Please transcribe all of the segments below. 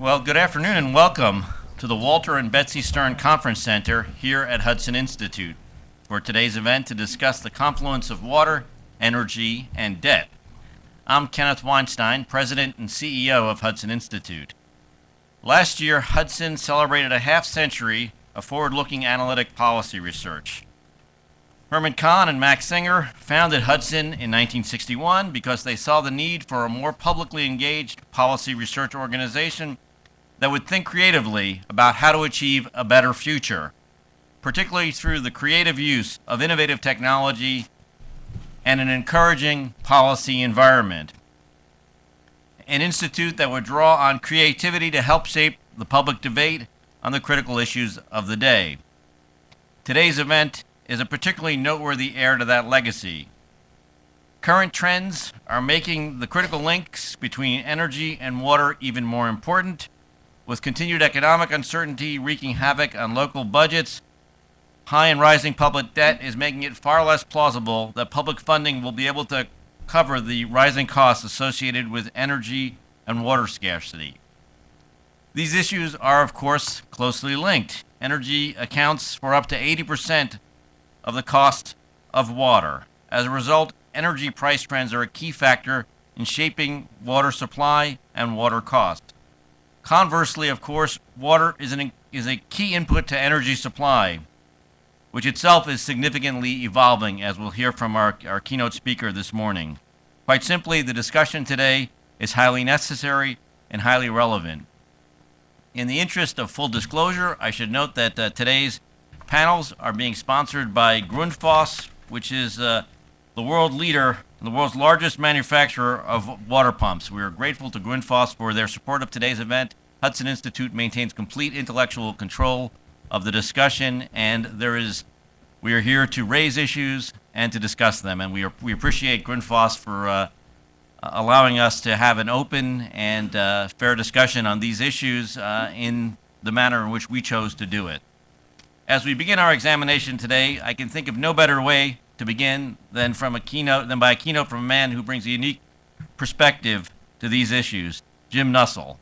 Well, good afternoon and welcome to the Walter and Betsy Stern Conference Center here at Hudson Institute for today's event to discuss the confluence of water, energy, and debt. I'm Kenneth Weinstein, President and CEO of Hudson Institute. Last year, Hudson celebrated a half-century of forward-looking analytic policy research. Herman Kahn and Max Singer founded Hudson in 1961 because they saw the need for a more publicly engaged policy research organization that would think creatively about how to achieve a better future, particularly through the creative use of innovative technology and an encouraging policy environment. An institute that would draw on creativity to help shape the public debate on the critical issues of the day. Today's event is a particularly noteworthy heir to that legacy. Current trends are making the critical links between energy and water even more important, with continued economic uncertainty wreaking havoc on local budgets. High and rising public debt is making it far less plausible that public funding will be able to cover the rising costs associated with energy and water scarcity. These issues are, of course, closely linked. Energy accounts for up to 80% of the cost of water. As a result, energy price trends are a key factor in shaping water supply and water cost. Conversely, of course, water is a key input to energy supply, which itself is significantly evolving, as we'll hear from our keynote speaker this morning. Quite simply, the discussion today is highly necessary and highly relevant. In the interest of full disclosure, I should note that today's panels are being sponsored by Grundfos, which is the world leader, the world's largest manufacturer of water pumps. We are grateful to Grundfos for their support of today's event. Hudson Institute maintains complete intellectual control of the discussion, and we are here to raise issues and to discuss them. And we appreciate Grundfos for allowing us to have an open and fair discussion on these issues in the manner in which we chose to do it. As we begin our examination today, I can think of no better way to begin than by a keynote from a man who brings a unique perspective to these issues, Jim Nussle,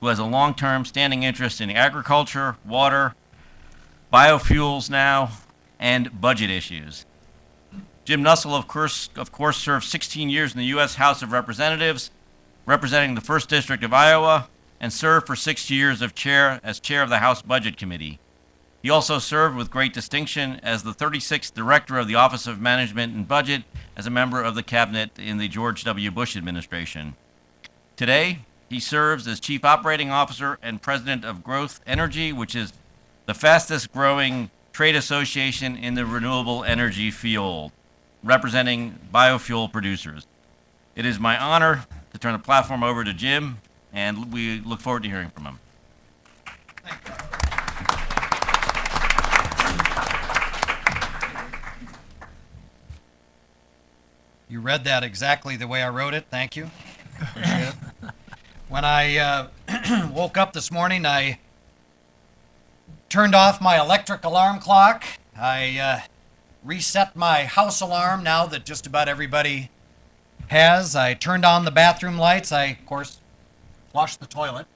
who has a long-term standing interest in agriculture, water, biofuels now, and budget issues. Jim Nussle, of course, served 16 years in the U.S. House of Representatives, representing the 1st District of Iowa, and served for 6 years as chair of the House Budget Committee. He also served with great distinction as the 36th Director of the Office of Management and Budget as a member of the Cabinet in the George W. Bush administration. Today, he serves as Chief Operating Officer and President of Growth Energy, which is the fastest growing trade association in the renewable energy field, representing biofuel producers. It is my honor to turn the platform over to Jim, and we look forward to hearing from him. Thank you. You read that exactly the way I wrote it. Thank you. Appreciate it. When I woke up this morning, I turned off my electric alarm clock. I reset my house alarm now that just about everybody has. I turned on the bathroom lights. I, of course, flushed the toilet.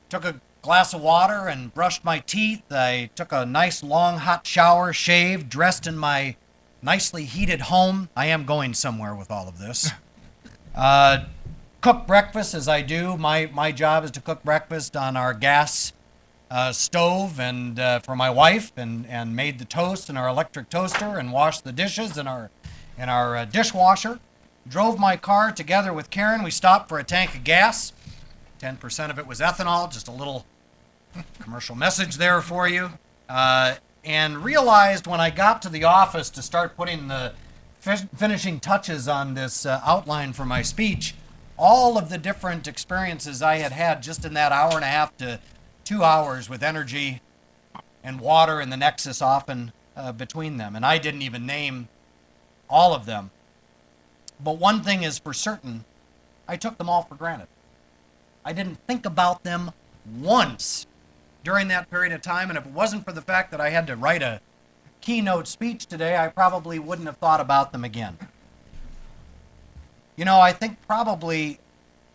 Took a glass of water and brushed my teeth. I took a nice long hot shower, shaved, dressed in my nicely heated home. I am going somewhere with all of this. Cook breakfast as I do. My job is to cook breakfast on our gas stove and for my wife, and made the toast in our electric toaster and washed the dishes in our dishwasher. Drove my car together with Karen. We stopped for a tank of gas. 10% of it was ethanol, just a little commercial message there for you. And realized when I got to the office to start putting the finishing touches on this outline for my speech, all of the different experiences I had had just in that hour and a half to 2 hours with energy and water and the nexus often between them. And I didn't even name all of them. But one thing is for certain, I took them all for granted. I didn't think about them once during that period of time, and if it wasn't for the fact that I had to write a keynote speech today, I probably wouldn't have thought about them again. You know, I think probably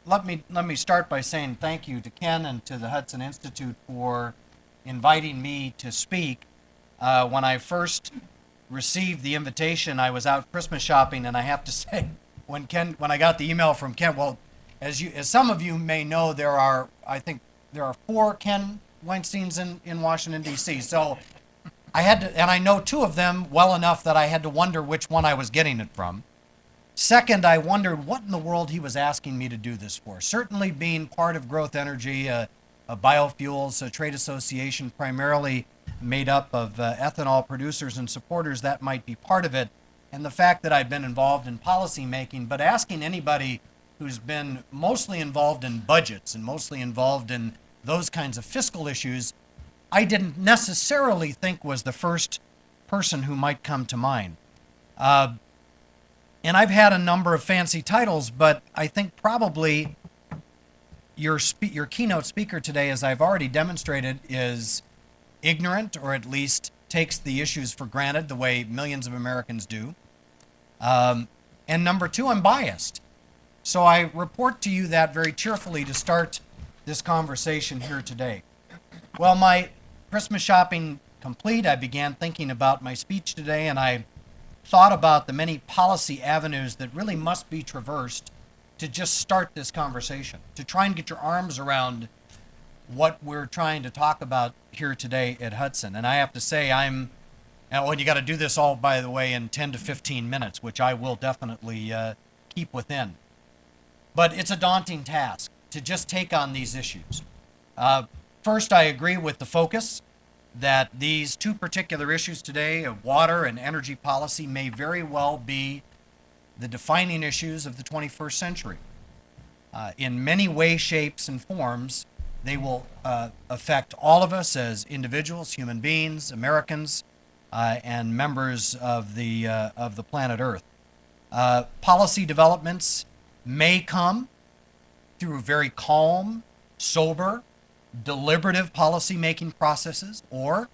let me start by saying thank you to Ken and to the Hudson Institute for inviting me to speak. When I first received the invitation, I was out Christmas shopping, and I have to say, when I got the email from Ken, well, as some of you may know, I think there are 4 Ken Weinsteins in Washington, D.C. So I had to, and I know 2 of them well enough that I had to wonder which one I was getting it from. Second, I wondered what in the world he was asking me to do this for. Certainly being part of Growth Energy, a biofuels trade association primarily made up of ethanol producers and supporters, that might be part of it. And the fact that I've been involved in policy making, but asking anybody who's been mostly involved in budgets and mostly involved in those kinds of fiscal issues, I didn't necessarily think was the first person who might come to mind. And I've had a number of fancy titles, but I think probably your keynote speaker today, as I've already demonstrated, is ignorant, or at least takes the issues for granted the way millions of Americans do. And number 2, I'm biased. So I report to you that very cheerfully to start this conversation here today. Well, my Christmas shopping complete, I began thinking about my speech today, and I thought about the many policy avenues that really must be traversed to just start this conversation, to try and get your arms around what we're trying to talk about here today at Hudson. And I have to say, and you got to do this all, by the way, in 10 to 15 minutes, which I will definitely keep within. But it's a daunting task to just take on these issues. First, I agree with the focus that these 2 particular issues today of water and energy policy may very well be the defining issues of the 21st century. In many ways, shapes, and forms, they will affect all of us as individuals, human beings, Americans, and members of the planet Earth. Policy developments may come through very calm, sober, deliberative policy-making processes, or,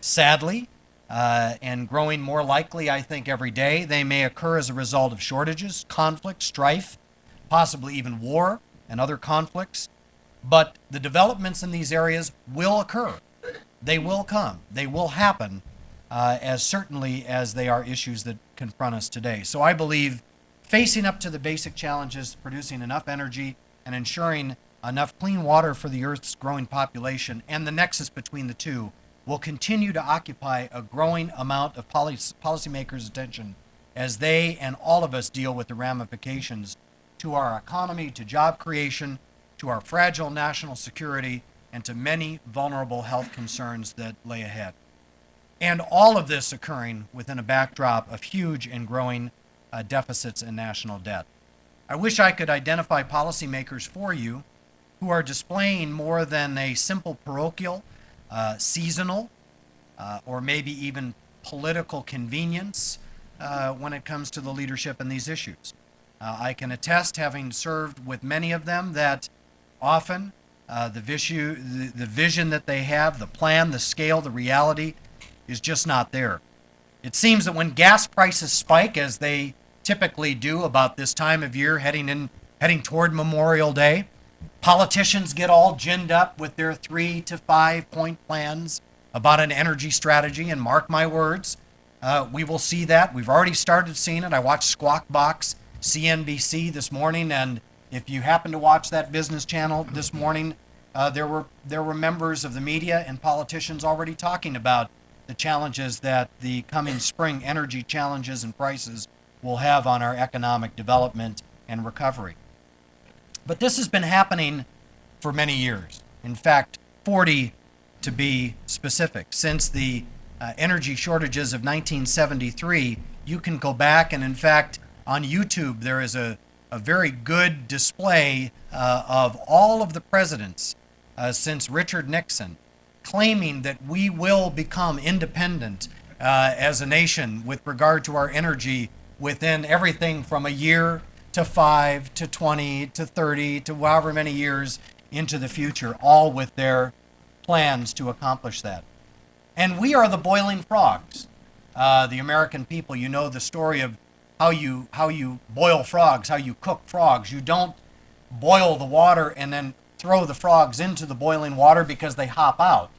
sadly, and growing more likely, I think, every day, they may occur as a result of shortages, conflict, strife, possibly even war and other conflicts. But the developments in these areas will occur. They will come. They will happen, as certainly as they are issues that confront us today. So I believe facing up to the basic challenges, producing enough energy and ensuring enough clean water for the Earth's growing population, and the nexus between the 2 will continue to occupy a growing amount of policymakers' attention as they and all of us deal with the ramifications to our economy, to job creation, to our fragile national security, and to many vulnerable health concerns that lay ahead. And all of this occurring within a backdrop of huge and growing deficits in national debt. I wish I could identify policymakers for you who are displaying more than a simple parochial, seasonal, or maybe even political convenience when it comes to the leadership in these issues. I can attest, having served with many of them, that often the vision that they have, the plan, the scale, the reality is just not there. It seems that when gas prices spike, as they typically do about this time of year, heading toward Memorial Day, politicians get all ginned up with their 3 to 5 point plans about an energy strategy, and mark my words, we will see that. We've already started seeing it. I watched Squawk Box CNBC this morning, and if you happen to watch that business channel this morning, there were members of the media and politicians already talking about the challenges that the coming spring energy challenges and prices will have on our economic development and recovery. But this has been happening for many years. In fact, 40 to be specific. Since the energy shortages of 1973, you can go back, and in fact, on YouTube, there is a very good display of all of the presidents since Richard Nixon claiming that we will become independent as a nation with regard to our energy within everything from a year to 5 to 20 to 30 to however many years into the future, all with their plans to accomplish that. And we are the boiling frogs. The American people, you know the story of how you boil frogs, how you cook frogs. You don't boil the water and then throw the frogs into the boiling water because they hop out.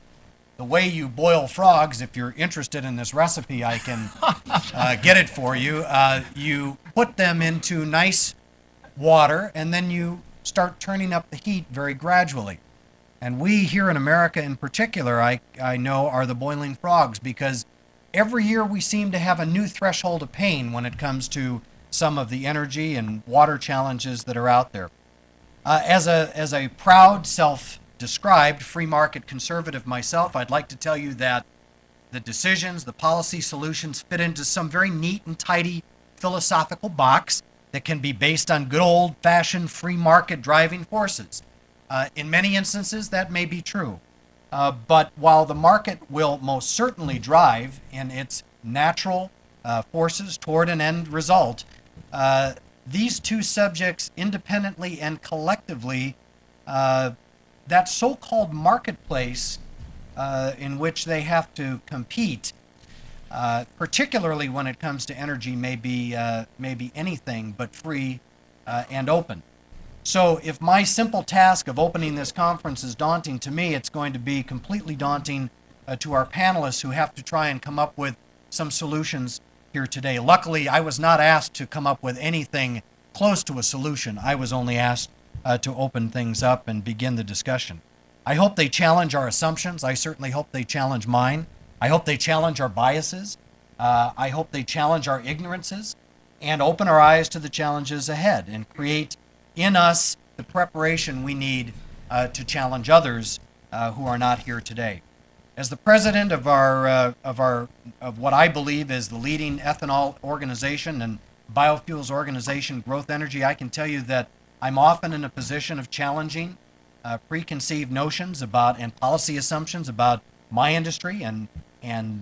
The way you boil frogs, if you're interested in this recipe, I can get it for you. You put them into nice water and then you start turning up the heat very gradually. And we here in America in particular, I know, are the boiling frogs, because every year we seem to have a new threshold of pain when it comes to some of the energy and water challenges that are out there. As a proud, self-described free market conservative myself, I'd like to tell you that the decisions, the policy solutions fit into some very neat and tidy philosophical box that can be based on good old-fashioned free market driving forces. In many instances, that may be true. But while the market will most certainly drive in its natural forces toward an end result, these two subjects independently and collectively, that so-called marketplace in which they have to compete, particularly when it comes to energy, may be anything but free and open. So if my simple task of opening this conference is daunting to me, it's going to be completely daunting to our panelists who have to try and come up with some solutions here today. Luckily, I was not asked to come up with anything close to a solution. I was only asked to open things up and begin the discussion. I hope they challenge our assumptions. I certainly hope they challenge mine. I hope they challenge our biases. I hope they challenge our ignorances and open our eyes to the challenges ahead and create in us the preparation we need to challenge others who are not here today. As the president of what I believe is the leading ethanol organization and biofuels organization, Growth Energy, I can tell you that I'm often in a position of challenging preconceived notions about and policy assumptions about my industry and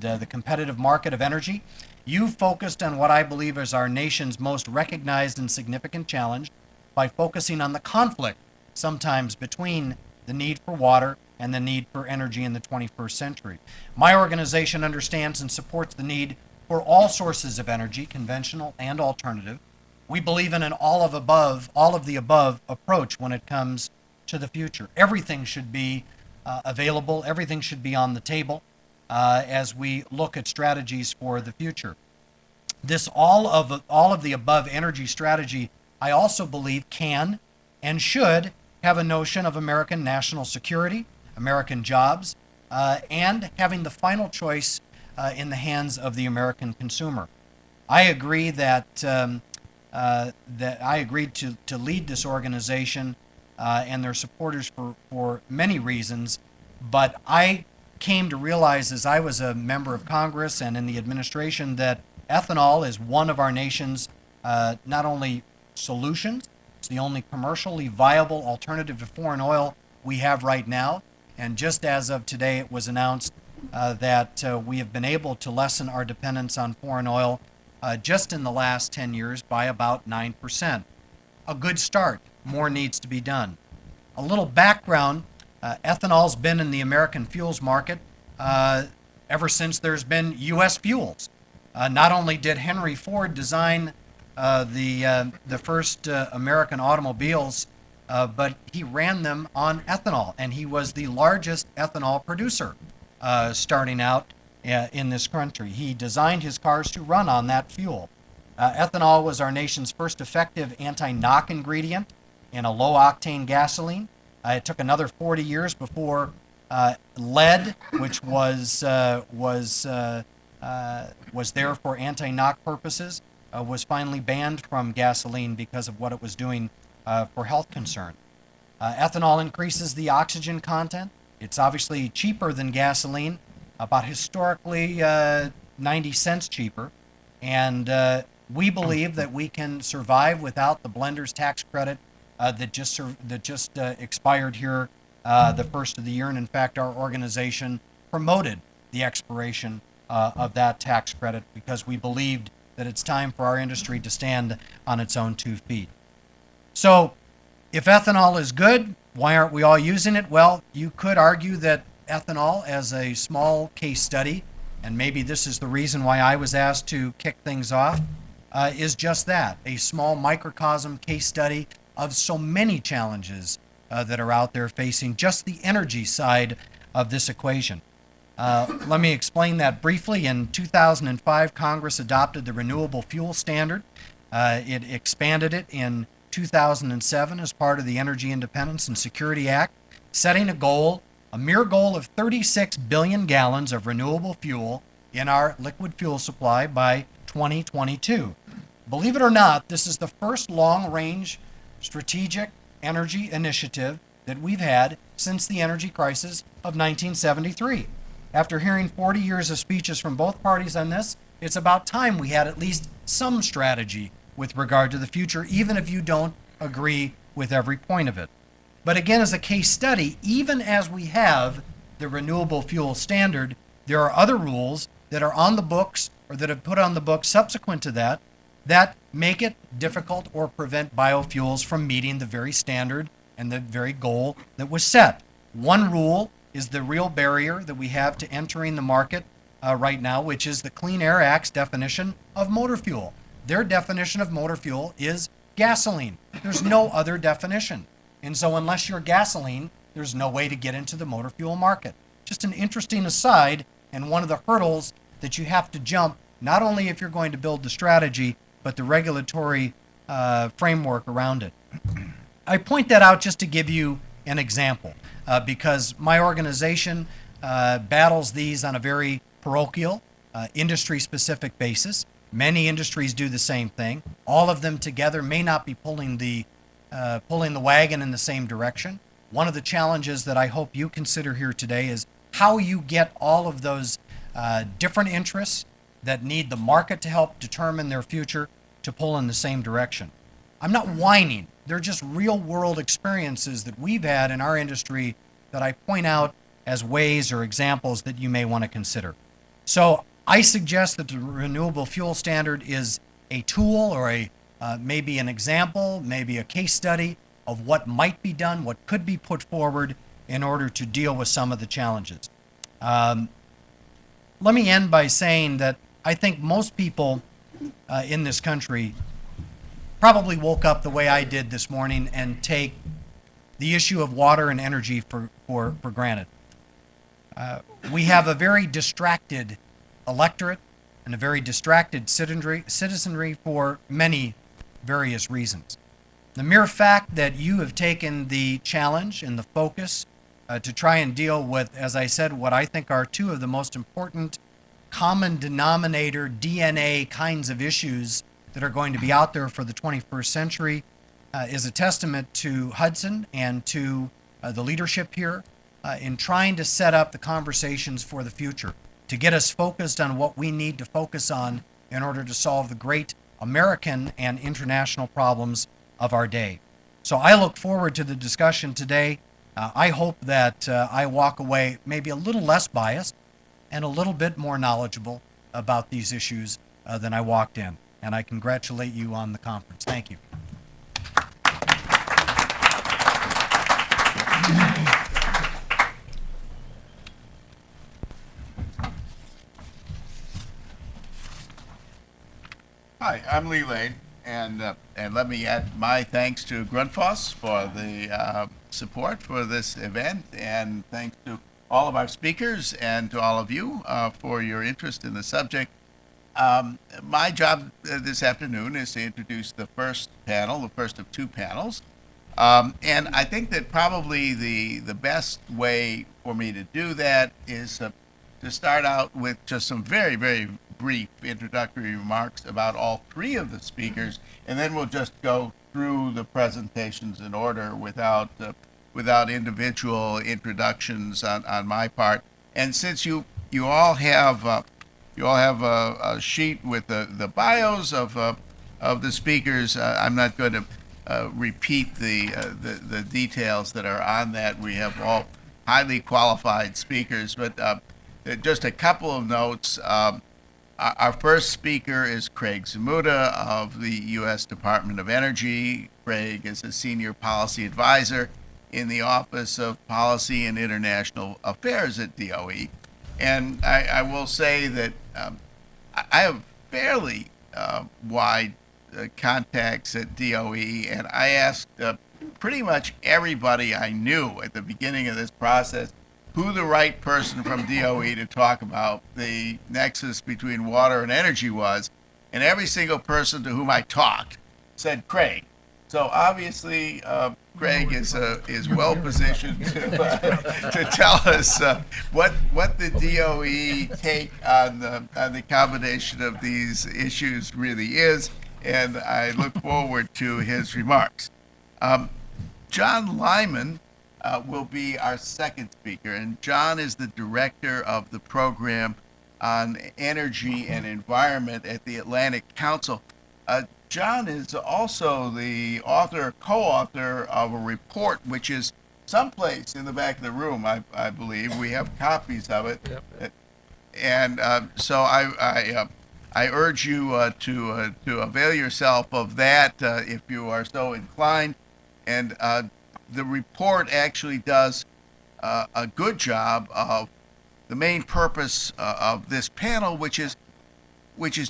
the competitive market of energy. You focused on what I believe is our nation's most recognized and significant challenge by focusing on the conflict sometimes between the need for water and the need for energy in the 21st century. My organization understands and supports the need for all sources of energy, conventional and alternative. We believe in an all of the above approach when it comes to the future. Everything should be available, everything should be on the table as we look at strategies for the future. This all of the above energy strategy, I also believe, can and should have a notion of American national security, American jobs, and having the final choice in the hands of the American consumer. I agree that I agreed to lead this organization and their supporters for many reasons, but I came to realize as I was a member of Congress and in the administration that ethanol is one of our nation's not only solutions, it's the only commercially viable alternative to foreign oil we have right now. And just as of today, it was announced that we have been able to lessen our dependence on foreign oil just in the last 10 years by about 9%. A good start. More needs to be done. A little background, ethanol's been in the American fuels market ever since there's been U.S. fuels. Not only did Henry Ford design the first American automobiles, but he ran them on ethanol, and he was the largest ethanol producer starting out in this country. He designed his cars to run on that fuel. Ethanol was our nation's first effective anti-knock ingredient in a low-octane gasoline. It took another 40 years before lead, which was there for anti-knock purposes, was finally banned from gasoline because of what it was doing for health concern. Ethanol increases the oxygen content. It's obviously cheaper than gasoline, about historically 90 cents cheaper. And we believe that we can survive without the blender's tax credit that just expired here the first of the year. And in fact, our organization promoted the expiration of that tax credit because we believed that it's time for our industry to stand on its own 2 feet. So if ethanol is good, why aren't we all using it? Well, you could argue that ethanol as a small case study, and maybe this is the reason why I was asked to kick things off, is just that, a small microcosm case study of so many challenges that are out there facing just the energy side of this equation. Let me explain that briefly. In 2005, Congress adopted the Renewable Fuel Standard. It expanded it in 2007 as part of the Energy Independence and Security Act, setting a mere goal of 36 billion gallons of renewable fuel in our liquid fuel supply by 2022. Believe it or not, this is the first long-range strategic energy initiative that we've had since the energy crisis of 1973. After hearing 40 years of speeches from both parties on this, it's about time we had at least some strategy with regard to the future, even if you don't agree with every point of it. But again, as a case study, even as we have the renewable fuel standard, there are other rules that are on the books or that have put on the books subsequent to that that make it difficult or prevent biofuels from meeting the very standard and the very goal that was set. One rule is the real barrier that we have to entering the market right now, which is the Clean Air Act's definition of motor fuel. Their definition of motor fuel is gasoline. There's no other definition. And so unless you're gasoline, there's no way to get into the motor fuel market. Just an interesting aside, and one of the hurdles that you have to jump, not only if you're going to build the strategy, but the regulatory framework around it. I point that out just to give you an example, because my organization battles these on a very parochial, industry-specific basis. Many industries do the same thing. All of them together may not be pulling the wagon in the same direction. One of the challenges that I hope you consider here today is how you get all of those different interests that need the market to help determine their future to pull in the same direction. I'm not whining. They're just real-world experiences that we've had in our industry that I point out as ways or examples that you may want to consider. So I suggest that the Renewable Fuel Standard is a tool or maybe an example, maybe a case study of what might be done, what could be put forward in order to deal with some of the challenges. Let me end by saying that I think most people in this country probably woke up the way I did this morning and take the issue of water and energy for granted. We have a very distracted electorate and a very distracted citizenry for many various reasons. The mere fact that you have taken the challenge and the focus to try and deal with, as I said, what I think are two of the most important common denominator DNA kinds of issues that are going to be out there for the 21st century is a testament to Hudson and to the leadership here in trying to set up the conversations for the future, to get us focused on what we need to focus on in order to solve the great American and international problems of our day. So I look forward to the discussion today. I hope that I walk away maybe a little less biased and a little bit more knowledgeable about these issues than I walked in. And I congratulate you on the conference. Thank you. Hi, I'm Lee Lane, and let me add my thanks to Grundfos for the support for this event, and thanks to all of our speakers and to all of you for your interest in the subject. My job this afternoon is to introduce the first panel, the first of two panels. And I think that probably the best way for me to do that is to start out with just some very, very brief introductory remarks about all three of the speakers, and then we'll just go through the presentations in order without individual introductions on my part. And since you all have a sheet with the bios of the speakers, I'm not going to repeat the details that are on that. We have all highly qualified speakers, but just a couple of notes. Our first speaker is Craig Zamuda of the U.S. Department of Energy. Craig is a senior policy advisor in the Office of Policy and International Affairs at DOE. And I will say that I have fairly wide contacts at DOE, and I asked pretty much everybody I knew at the beginning of this process who the right person from DOE to talk about the nexus between water and energy was, and every single person to whom I talked said Craig. So obviously, Craig is well positioned to tell us what the DOE take on the combination of these issues really is, and I look forward to his remarks. John Lyman will be our second speaker, and John is the director of the program on energy and environment at the Atlantic Council. John is also the co-author of a report, which is someplace in the back of the room, I believe. We have copies of it. Yep. And so I urge you to avail yourself of that if you are so inclined. And the report actually does a good job of the main purpose of this panel, which is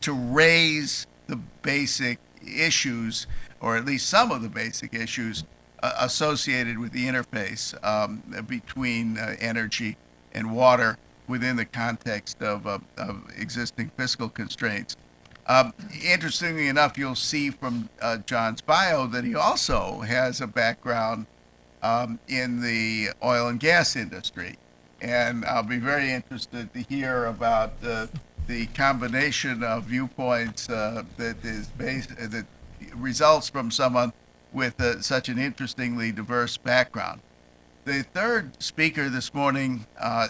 to raise the basic issues, or at least some of the basic issues associated with the interface between energy and water within the context of existing fiscal constraints. Interestingly enough, you'll see from John's bio that he also has a background in the oil and gas industry. And I'll be very interested to hear about the combination of viewpoints that results from someone with such an interestingly diverse background. The third speaker this morning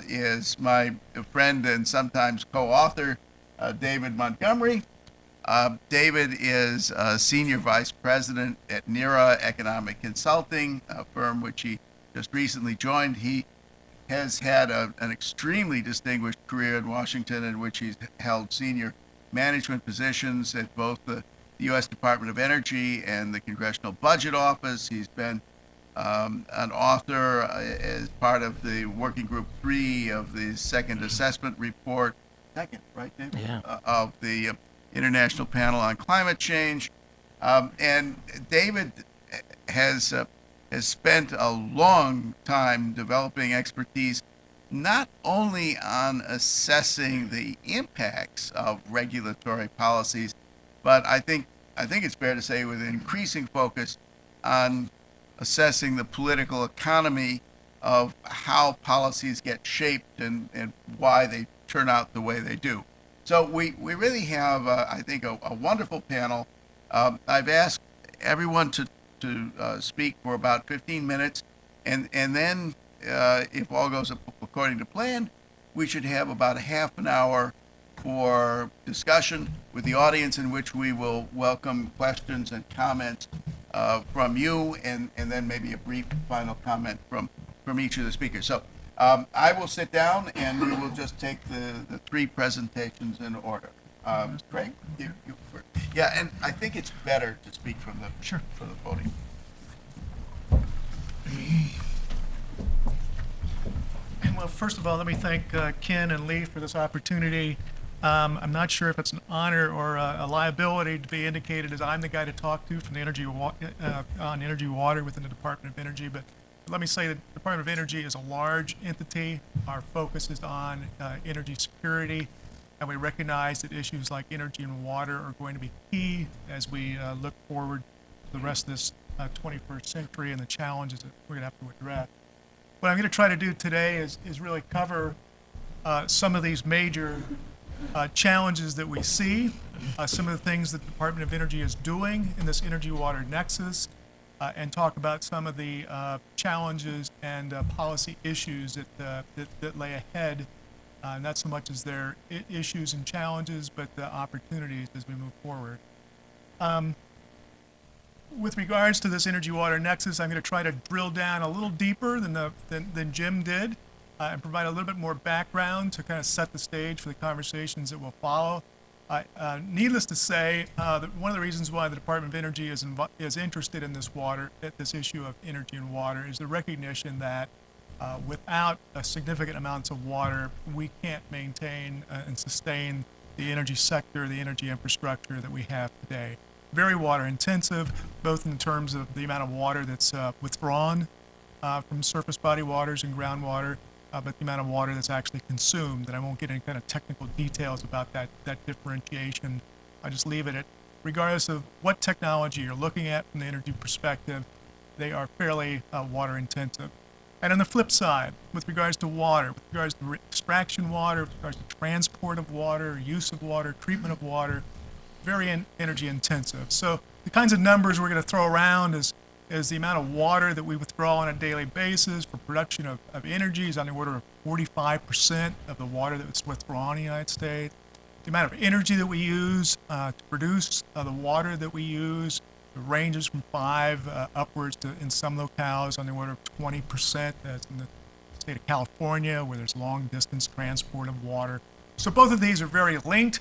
is my friend and sometimes co-author, David Montgomery. David is Senior Vice President at NERA Economic Consulting, a firm which he just recently joined. He has had an extremely distinguished career in Washington, in which he's held senior management positions at both the U.S. Department of Energy and the Congressional Budget Office. He's been an author as part of the Working Group 3 of the Second Assessment Report, right, David? Yeah. Of the International Panel on Climate Change. And David has spent a long time developing expertise not only on assessing the impacts of regulatory policies, but I think it's fair to say with an increasing focus on assessing the political economy of how policies get shaped and why they turn out the way they do. So we really have, I think, a wonderful panel. I've asked everyone to speak for about 15 minutes, and then if all goes according to plan, we should have about a half an hour for discussion with the audience, in which we will welcome questions and comments from you, and then maybe a brief final comment from each of the speakers. So I will sit down, and we will just take the three presentations in order. Craig, you first. Yeah, and I think it's better to speak from the podium. Well, first of all, let me thank Ken and Lee for this opportunity. I'm not sure if it's an honor or a liability to be indicated as I'm the guy to talk to from the on energy water within the Department of Energy, but let me say that the Department of Energy is a large entity. Our focus is on energy security, and we recognize that issues like energy and water are going to be key as we look forward to the rest of this 21st century and the challenges that we're going to have to address. What I'm going to try to do today is really cover some of these major challenges that we see, some of the things that the Department of Energy is doing in this energy-water nexus, and talk about some of the challenges and policy issues that lay ahead, not so much as their issues and challenges, but the opportunities as we move forward. With regards to this energy-water nexus, I'm going to try to drill down a little deeper than Jim did, and provide a little bit more background to kind of set the stage for the conversations that will follow. Needless to say, that one of the reasons why the Department of Energy is interested in this issue of energy and water, is the recognition that without significant amounts of water, we can't maintain and sustain the energy sector, the energy infrastructure that we have today. very water intensive, both in terms of the amount of water that's withdrawn from surface body waters and groundwater, but the amount of water that's actually consumed. And I won't get any kind of technical details about that differentiation. I just leave it at, regardless of what technology you're looking at from the energy perspective, they are fairly water intensive. And on the flip side, with regards to water, with regards to extraction water, with regards to transport of water, use of water, treatment of water, very energy intensive. So the kinds of numbers we're going to throw around is the amount of water that we withdraw on a daily basis for production of energy is on the order of 45% of the water that's withdrawn in the United States. The amount of energy that we use to produce the water that we use ranges from 5 upwards to, in some locales, on the order of 20%. That's in the state of California, where there's long distance transport of water. So both of these are very linked.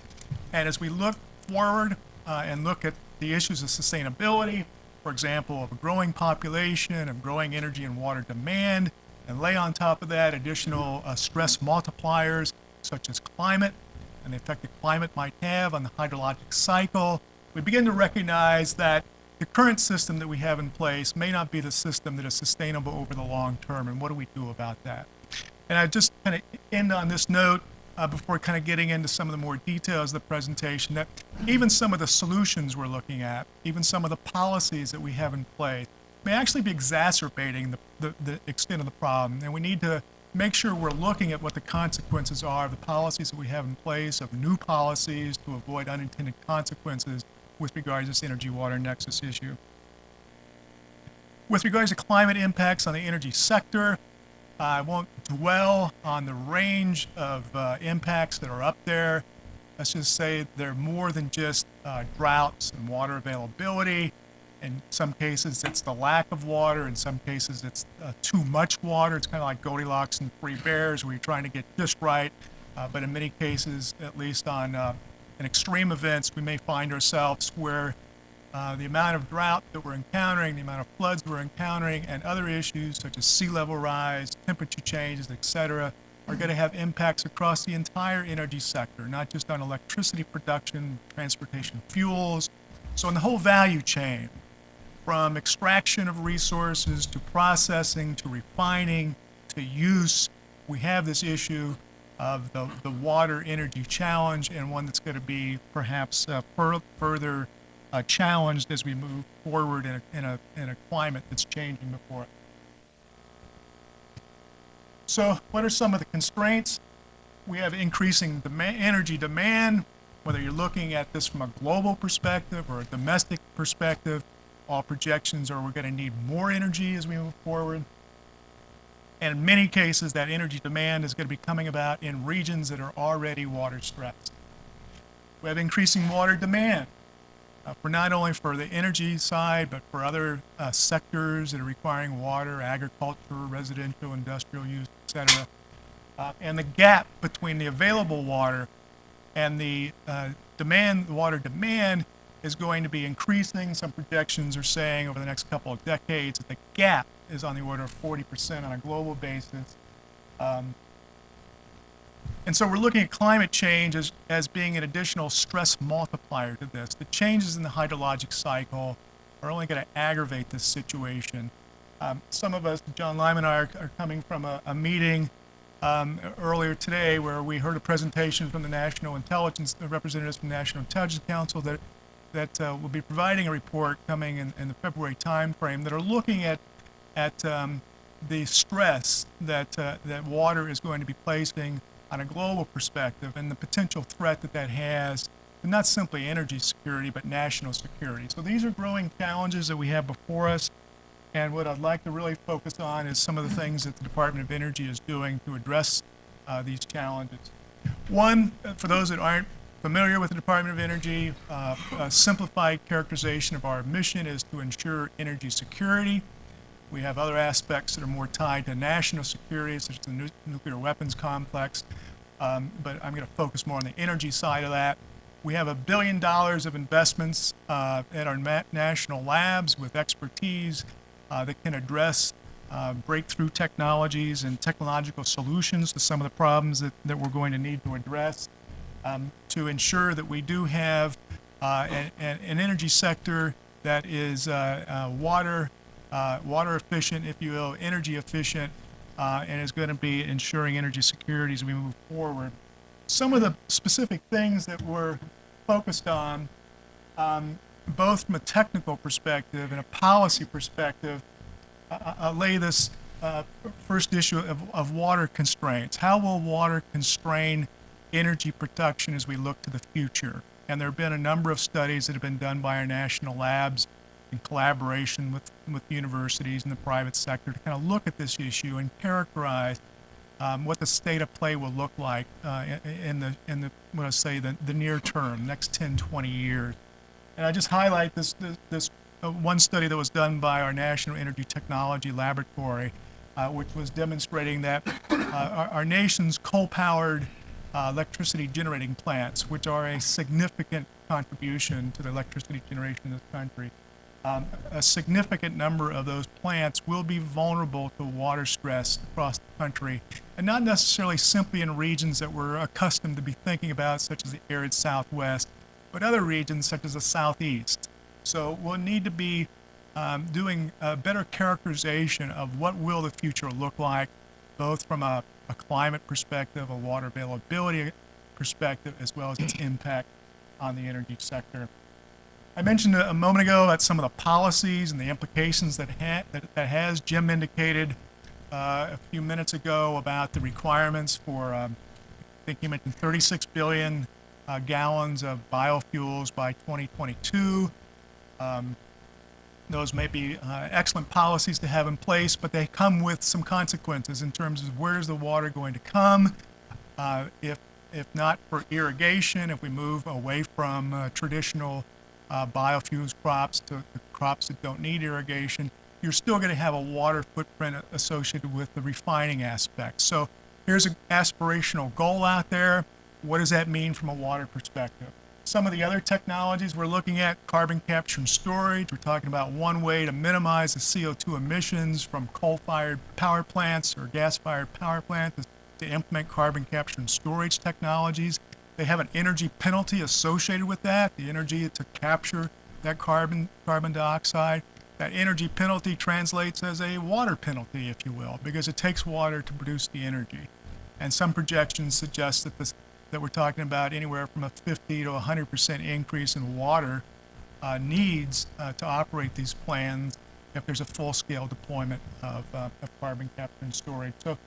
And as we look forward and look at the issues of sustainability, for example, of a growing population, of growing energy and water demand, and lay on top of that additional stress multipliers such as climate and the effect that climate might have on the hydrologic cycle, we begin to recognize that the current system that we have in place may not be the system that is sustainable over the long term, and what do we do about that? And I just kind of end on this note before kind of getting into some of the more details of the presentation, that even some of the solutions we're looking at, even some of the policies that we have in place, may actually be exacerbating the extent of the problem. And we need to make sure we're looking at what the consequences are of the policies that we have in place, of new policies to avoid unintended consequences with regards to this energy-water nexus issue. With regards to climate impacts on the energy sector, I won't dwell on the range of impacts that are up there. Let's just say they're more than just droughts and water availability. In some cases, it's the lack of water. In some cases, it's too much water. It's kind of like Goldilocks and Three Bears, where you're trying to get just right. But in many cases, at least on in extreme events, we may find ourselves where the amount of drought that we're encountering, the amount of floods we're encountering, and other issues such as sea level rise, temperature changes, etc., are going to have impacts across the entire energy sector, not just on electricity production, transportation fuels. So in the whole value chain, from extraction of resources to processing to refining to use, we have this issue of the water energy challenge, and one that's going to be perhaps further challenged as we move forward in a climate that's changing before us. So what are some of the constraints? We have increasing energy demand, whether you're looking at this from a global perspective or a domestic perspective. All projections are we're going to need more energy as we move forward. And in many cases, that energy demand is going to be coming about in regions that are already water stressed. We have increasing water demand for not only for the energy side, but for other sectors that are requiring water, agriculture, residential, industrial use, etc. And the gap between the available water and the water demand is going to be increasing. Some projections are saying over the next couple of decades that the gap is on the order of 40% on a global basis. And so we're looking at climate change as being an additional stress multiplier to this. The changes in the hydrologic cycle are only going to aggravate this situation. Some of us, John Lyman and I, are coming from a meeting earlier today where we heard a presentation from the National Intelligence, the representatives from the National Intelligence Council that will be providing a report coming in the February timeframe that are looking at the stress that water is going to be placing on a global perspective and the potential threat that has, and not simply energy security, but national security. So these are growing challenges that we have before us, and what I'd like to really focus on is some of the things that the Department of Energy is doing to address these challenges. One, for those that aren't familiar with the Department of Energy, a simplified characterization of our mission is to ensure energy security. We have other aspects that are more tied to national security, such as the nuclear weapons complex, but I'm going to focus more on the energy side of that. We have $1 billion of investments at our national labs with expertise that can address breakthrough technologies and technological solutions to some of the problems that we're going to need to address to ensure that we do have and an energy sector that is water efficient, if you will, energy efficient, and is going to be ensuring energy security as we move forward. Some of the specific things that we're focused on, both from a technical perspective and a policy perspective, I'll lay this first issue of water constraints. How will water constrain energy production as we look to the future? And there have been a number of studies that have been done by our national labs in collaboration with universities and the private sector to kind of look at this issue and characterize what the state of play will look like in the what I say the near term, next 10, 20 years. And I just highlight this one study that was done by our National Energy Technology Laboratory, which was demonstrating that our nation's coal-powered electricity generating plants, which are a significant contribution to the electricity generation in this country, a significant number of those plants will be vulnerable to water stress across the country, and not necessarily simply in regions that we're accustomed to be thinking about, such as the arid Southwest, but other regions such as the Southeast. So we'll need to be doing a better characterization of what will the future look like, both from a climate perspective, a water availability perspective, as well as its impact on the energy sector. I mentioned a moment ago about some of the policies and the implications that has. Jim indicated a few minutes ago about the requirements for, I think he mentioned 36 billion gallons of biofuels by 2022. Those may be excellent policies to have in place, but they come with some consequences in terms of where's the water going to come. If not for irrigation, if we move away from traditional biofuels crops to crops that don't need irrigation, you're still going to have a water footprint associated with the refining aspect. So here's an aspirational goal out there. What does that mean from a water perspective? Some of the other technologies we're looking at, carbon capture and storage. We're talking about one way to minimize the CO2 emissions from coal-fired power plants or gas-fired power plants to implement carbon capture and storage technologies. They have an energy penalty associated with that, the energy to capture that carbon dioxide. That energy penalty translates as a water penalty, if you will, because it takes water to produce the energy. And some projections suggest that we're talking about anywhere from a 50 to 100% increase in water needs to operate these plants if there's a full-scale deployment of carbon capture and storage. So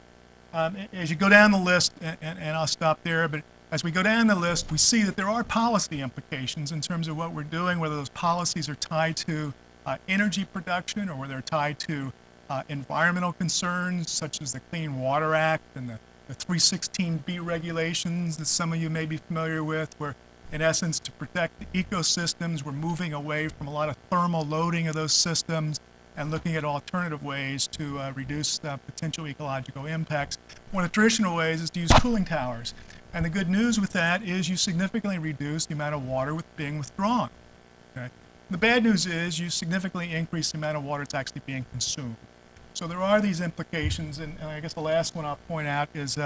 as you go down the list, and I'll stop there, but as we go down the list, we see that there are policy implications in terms of what we're doing, whether those policies are tied to energy production or whether they're tied to environmental concerns such as the Clean Water Act and the 316B regulations that some of you may be familiar with, where in essence to protect the ecosystems, we're moving away from a lot of thermal loading of those systems and looking at alternative ways to reduce potential ecological impacts. One of the traditional ways is to use cooling towers. And the good news with that is you significantly reduce the amount of water being withdrawn. Okay? The bad news is you significantly increase the amount of water that's actually being consumed. So there are these implications, and I guess the last one I'll point out is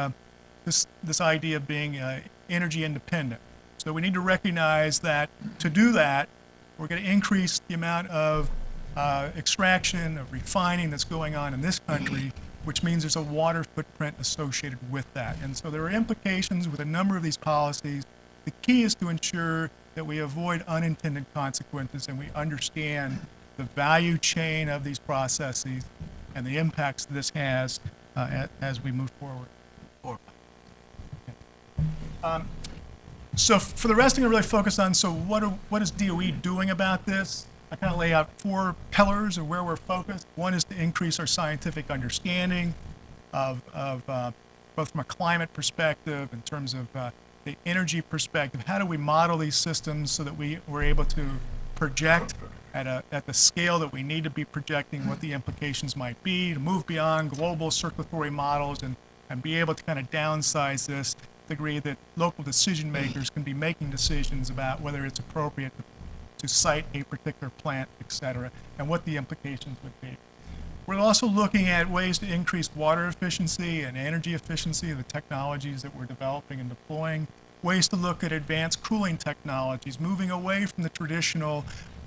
this idea of being energy independent. So we need to recognize that to do that, we're going to increase the amount of extraction, of refining that's going on in this country, which means there's a water footprint associated with that. And so there are implications with a number of these policies. The key is to ensure that we avoid unintended consequences and we understand the value chain of these processes and the impacts this has as we move forward. So for the rest, I'm going to really focus on, so what is DOE doing about this? I kind of lay out 4 pillars of where we're focused. One is to increase our scientific understanding of both from a climate perspective, in terms of the energy perspective. How do we model these systems so that we're able to project at the scale that we need to be projecting what the implications might be, to move beyond global circulatory models and be able to kind of downsize this to the degree that local decision makers can be making decisions about whether it's appropriate to site a particular plant, et cetera, and what the implications would be. We're also looking at ways to increase water efficiency and energy efficiency of the technologies that we're developing and deploying. ways to look at advanced cooling technologies, moving away from the traditional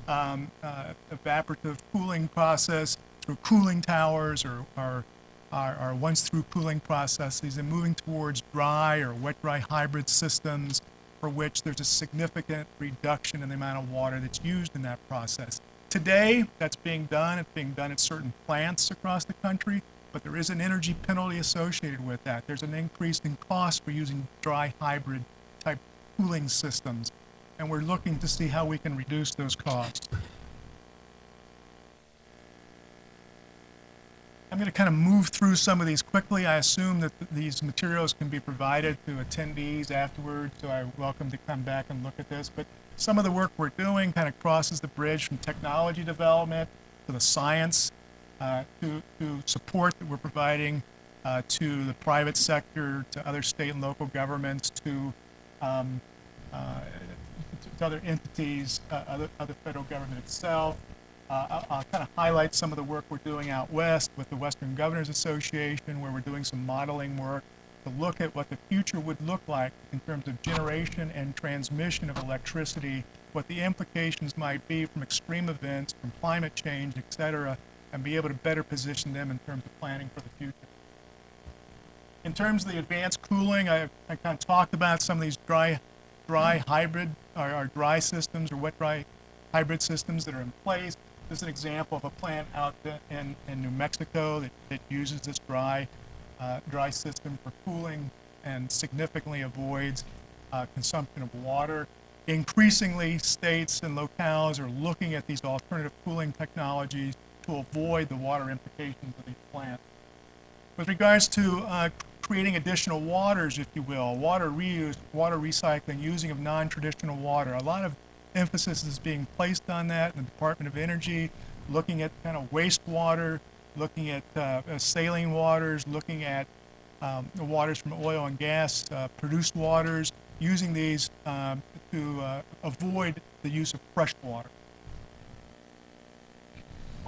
evaporative cooling process through cooling towers or once-through cooling processes, and moving towards dry or wet-dry hybrid systems for which there's a significant reduction in the amount of water that's used in that process. Today, that's being done. It's being done at certain plants across the country, but there is an energy penalty associated with that. There's an increase in cost for using dry hybrid type cooling systems, and we're looking to see how we can reduce those costs. I'm going to kind of move through some of these quickly. I assume that these materials can be provided to attendees afterwards, so I'm welcome to come back and look at this. But some of the work we're doing kind of crosses the bridge from technology development to the science, to support that we're providing to the private sector, to other state and local governments, to other entities, other federal government itself. I'll kind of highlight some of the work we're doing out west with the Western Governors Association, where we're doing some modeling work to look at what the future would look like in terms of generation and transmission of electricity, what the implications might be from extreme events, from climate change, et cetera, and be able to better position them in terms of planning for the future. In terms of the advanced cooling, I kind of talked about some of these dry hybrid or dry systems or wet-dry hybrid systems that are in place. This is an example of a plant out in New Mexico that uses this dry system for cooling and significantly avoids consumption of water. Increasingly, states and locales are looking at these alternative cooling technologies to avoid the water implications of these plants. With regards to creating additional waters, if you will, water reuse, water recycling, using of non-traditional water, a lot of emphasis is being placed on that in the Department of Energy, looking at kind of wastewater, looking at saline waters, looking at the waters from oil and gas, produced waters, using these to avoid the use of fresh water.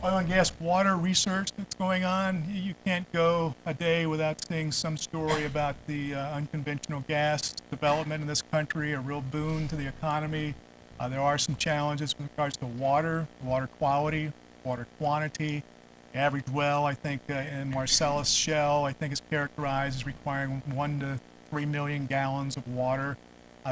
Oil and gas water research that's going on. You can't go a day without seeing some story about the unconventional gas development in this country, a real boon to the economy. There are some challenges with regards to water quality, water quantity. The average well, I think, in Marcellus Shale, I think is characterized as requiring 1 to 3 million gallons of water.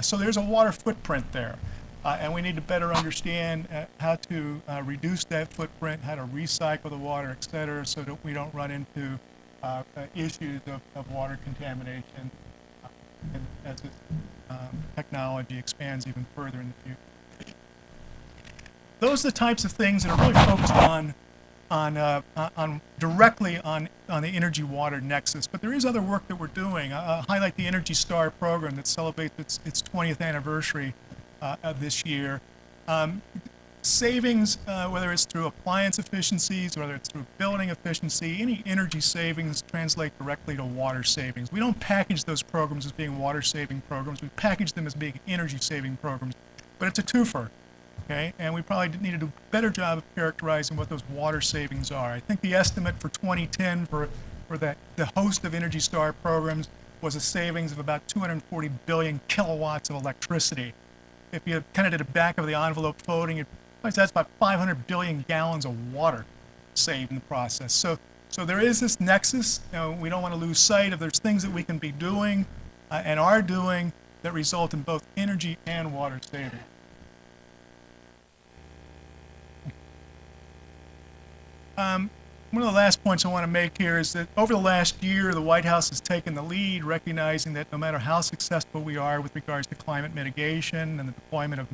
So there's a water footprint there. And we need to better understand how to reduce that footprint, how to recycle the water, et cetera, so that we don't run into issues of water contamination as this technology expands even further in the future. Those are the types of things that are really focused on directly on the energy-water nexus. But there is other work that we're doing. I'll highlight the Energy Star program that celebrates its 20th anniversary this year. Savings, whether it's through appliance efficiencies, whether it's through building efficiency, any energy savings translate directly to water savings. We don't package those programs as being water-saving programs. We package them as being energy-saving programs. But it's a twofer. Okay, and we probably need to do a better job of characterizing what those water savings are. I think the estimate for 2010 for the host of Energy Star programs was a savings of about 240 billion kilowatts of electricity. If you kind of did a back of the envelope voting, that's about 500 billion gallons of water saved in the process. So there is this nexus. You know, we don't want to lose sight of there's things that we can be doing and are doing that result in both energy and water saving. One of the last points I want to make here is that over the last year, the White House has taken the lead, recognizing that no matter how successful we are with regards to climate mitigation and the deployment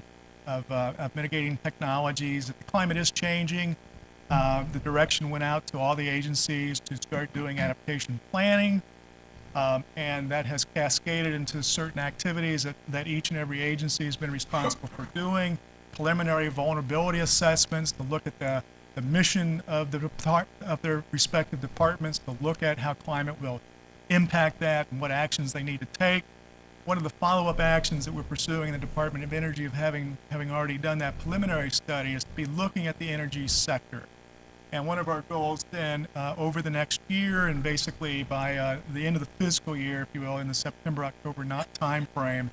of mitigating technologies, that the climate is changing. The direction went out to all the agencies to start doing adaptation planning, and that has cascaded into certain activities that each and every agency has been responsible for doing. Preliminary vulnerability assessments to look at the mission of their respective departments, to look at how climate will impact that and what actions they need to take. One of the follow-up actions that we're pursuing in the Department of Energy, of having already done that preliminary study, is to be looking at the energy sector. And one of our goals then over the next year, and basically by the end of the fiscal year, if you will, in the September-October time frame,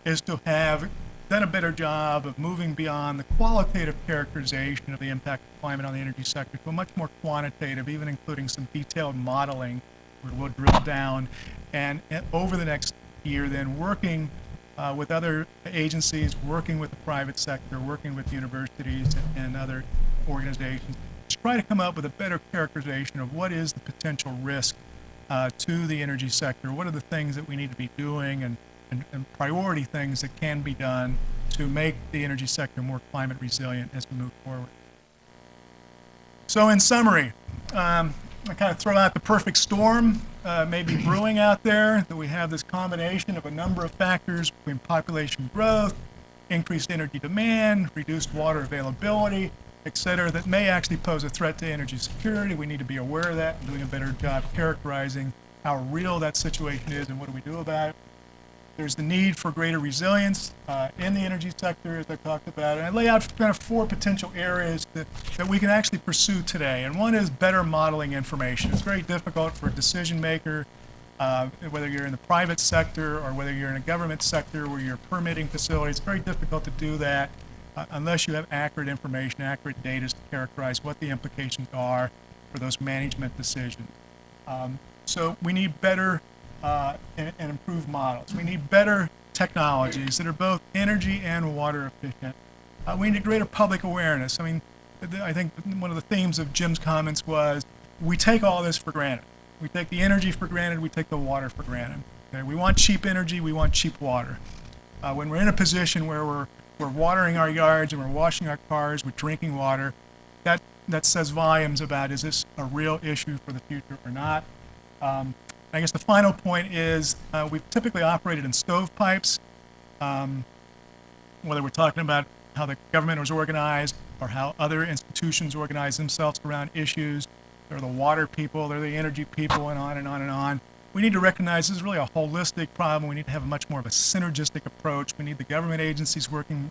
is to have done a better job of moving beyond the qualitative characterization of the impact of climate on the energy sector to a much more quantitative, even including some detailed modeling where we'll drill down. And over the next year, then working with other agencies, working with the private sector, working with universities and other organizations, to try to come up with a better characterization of what is the potential risk to the energy sector, what are the things that we need to be doing, and priority things that can be done to make the energy sector more climate resilient as we move forward. So in summary, I kind of throw out the perfect storm maybe brewing out there, that we have this combination of a number of factors between population growth, increased energy demand, reduced water availability, et cetera, that may actually pose a threat to energy security. We need to be aware of that and doing a better job characterizing how real that situation is and what do we do about it. There's the need for greater resilience in the energy sector, as I talked about. And I lay out kind of 4 potential areas that we can actually pursue today. And one is better modeling information. It's very difficult for a decision maker, whether you're in the private sector or whether you're in a government sector where you're permitting facilities. It's very difficult to do that unless you have accurate information, accurate data to characterize what the implications are for those management decisions. So we need better and improved models. We need better technologies that are both energy and water efficient. We need greater public awareness. I mean, I think one of the themes of Jim's comments was we take all this for granted. We take the energy for granted, we take the water for granted. Okay? We want cheap energy, we want cheap water. When we're in a position where we're watering our yards and we're washing our cars with drinking water, that says volumes about is this a real issue for the future or not. I guess the final point is we've typically operated in stovepipes, whether we're talking about how the government was organized or how other institutions organize themselves around issues. They're the water people, they're the energy people, and on and on and on. We need to recognize this is really a holistic problem. We need to have much more of a synergistic approach. We need the government agencies working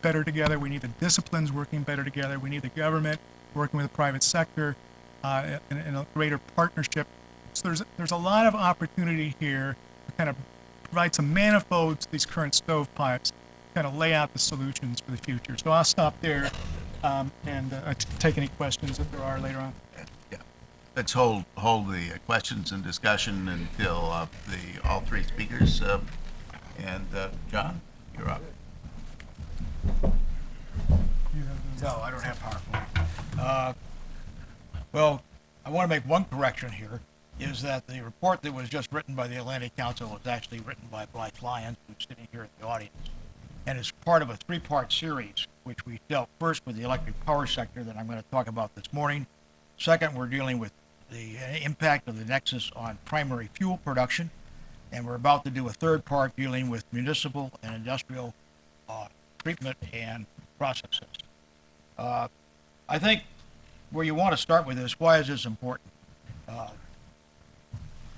better together. We need the disciplines working better together. We need the government working with the private sector in a greater partnership. So there's a lot of opportunity here to kind of provide some manifold to these current stovepipes, kind of lay out the solutions for the future. So I'll stop there and take any questions if there are later on. Yeah. Let's hold the questions and discussion until all 3 speakers. John, you're up. No, I don't have PowerPoint. Well, I want to make one correction here, is that the report that was just written by the Atlantic Council was actually written by Blythe Lyons, who's sitting here in the audience. And it's part of a 3-part series, which we dealt first with the electric power sector that I'm going to talk about this morning. Second, we're dealing with the impact of the nexus on primary fuel production. And we're about to do a 3rd part dealing with municipal and industrial treatment and processes. I think where you want to start with this, why is this important?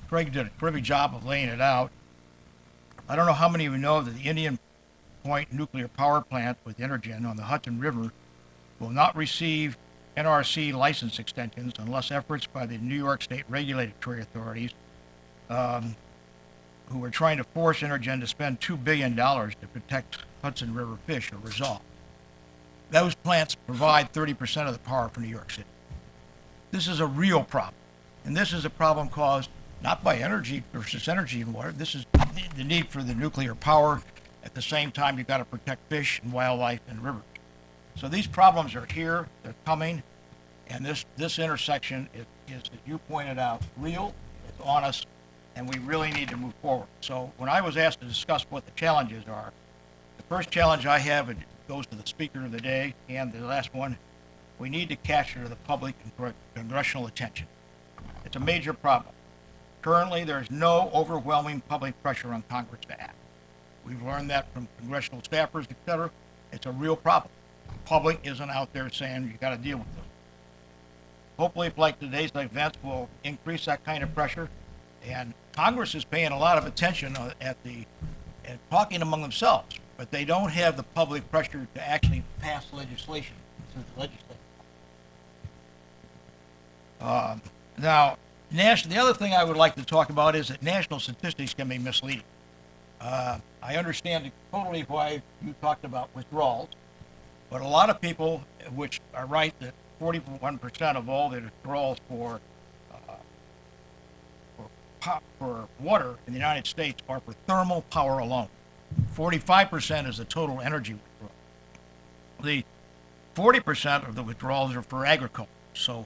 Craig did a terrific job of laying it out. I don't know how many of you know that the Indian Point nuclear power plant with Energen on the Hudson River will not receive NRC license extensions unless efforts by the New York State regulatory authorities who are trying to force Energen to spend $2 billion to protect Hudson River fish are resolved. Those plants provide 30% of the power for New York City. This is a real problem. And this is a problem caused not by energy versus energy and water. This is the need for the nuclear power. At the same time, you've got to protect fish and wildlife and rivers. So these problems are here, they're coming, and this intersection is, as you pointed out, real, it's on us, and we really need to move forward. So when I was asked to discuss what the challenges are, the first challenge I have, and it goes to the speaker of the day and the last one, we need to capture the public and congressional attention. It's a major problem. Currently, there's no overwhelming public pressure on Congress to act. We've learned that from congressional staffers, et cetera. It's a real problem. The public isn't out there saying you got to deal with this. Hopefully, if like today's events will increase that kind of pressure, and Congress is paying a lot of attention at talking among themselves, but they don't have the public pressure to actually pass legislation through the legislature. Now, the other thing I would like to talk about is that national statistics can be misleading. I understand totally why you talked about withdrawals, but a lot of people, which are right, that 41% of all the withdrawals for water in the United States are for thermal power alone. 45% is the total energy withdrawal. The 40% of the withdrawals are for agriculture. So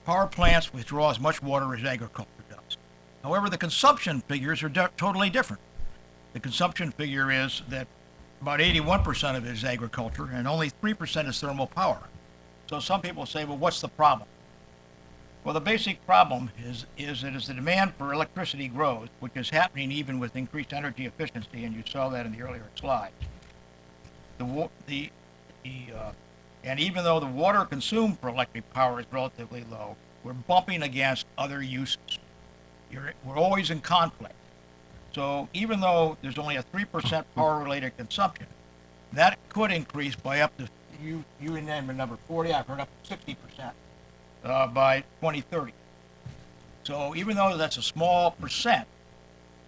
power plants withdraw as much water as agriculture does. However, the consumption figures are totally different. The consumption figure is that about 81% of it is agriculture and only 3% is thermal power. So some people say, well, what's the problem? Well, the basic problem is that as the demand for electricity grows, which is happening even with increased energy efficiency, and you saw that in the earlier slide, and even though the water consumed for electric power is relatively low, we're bumping against other uses. We're always in conflict. So even though there's only a 3% power-related consumption, that could increase by up to, you named the number 40, I've heard up to 60%. By 2030. So even though that's a small percent,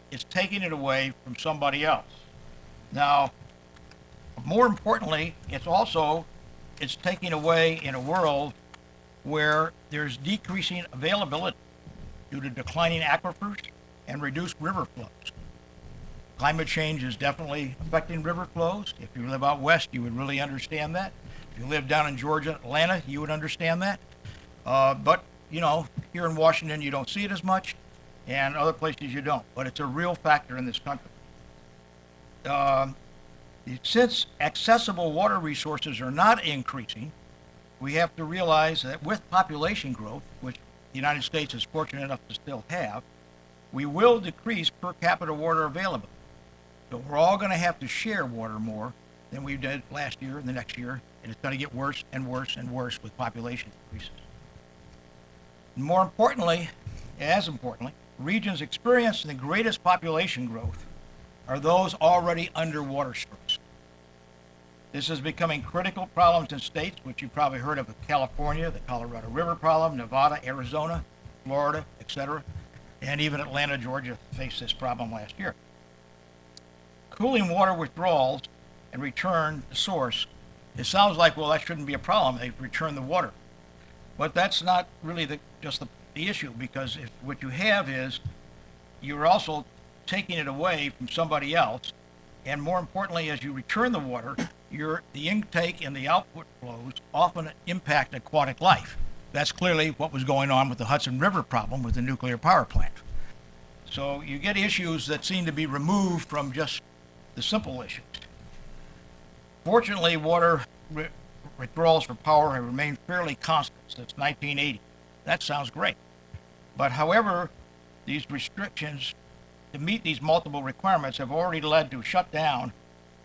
it's taking it away from somebody else. Now, more importantly, it's taking away in a world where there's decreasing availability due to declining aquifers and reduced river flows. Climate change is definitely affecting river flows. If you live out west, you would really understand that. If you live down in Georgia, Atlanta, you would understand that. But, you know, here in Washington, you don't see it as much, and other places you don't. But it's a real factor in this country. Since accessible water resources are not increasing, we have to realize that with population growth, which the United States is fortunate enough to still have, we will decrease per capita water availability. So we're all going to have to share water more than we did last year and the next year, and it's going to get worse and worse and worse with population increases. More importantly, as importantly, regions experiencing the greatest population growth are those already under water stress. This is becoming critical problems in states, which you've probably heard of California, the Colorado River problem, Nevada, Arizona, Florida, etc., and even Atlanta, Georgia faced this problem last year. Cooling water withdrawals and return to source, it sounds like, well, that shouldn't be a problem. They return the water. But that's not really just the issue, because what you have is you're also taking it away from somebody else, and more importantly, as you return the water, the intake and the output flows often impact aquatic life. That's clearly what was going on with the Hudson River problem with the nuclear power plant. So you get issues that seem to be removed from just the simple issues. Fortunately, water withdrawals for power have remained fairly constant since 1980. That sounds great. But however, these restrictions to meet these multiple requirements have already led to shutdown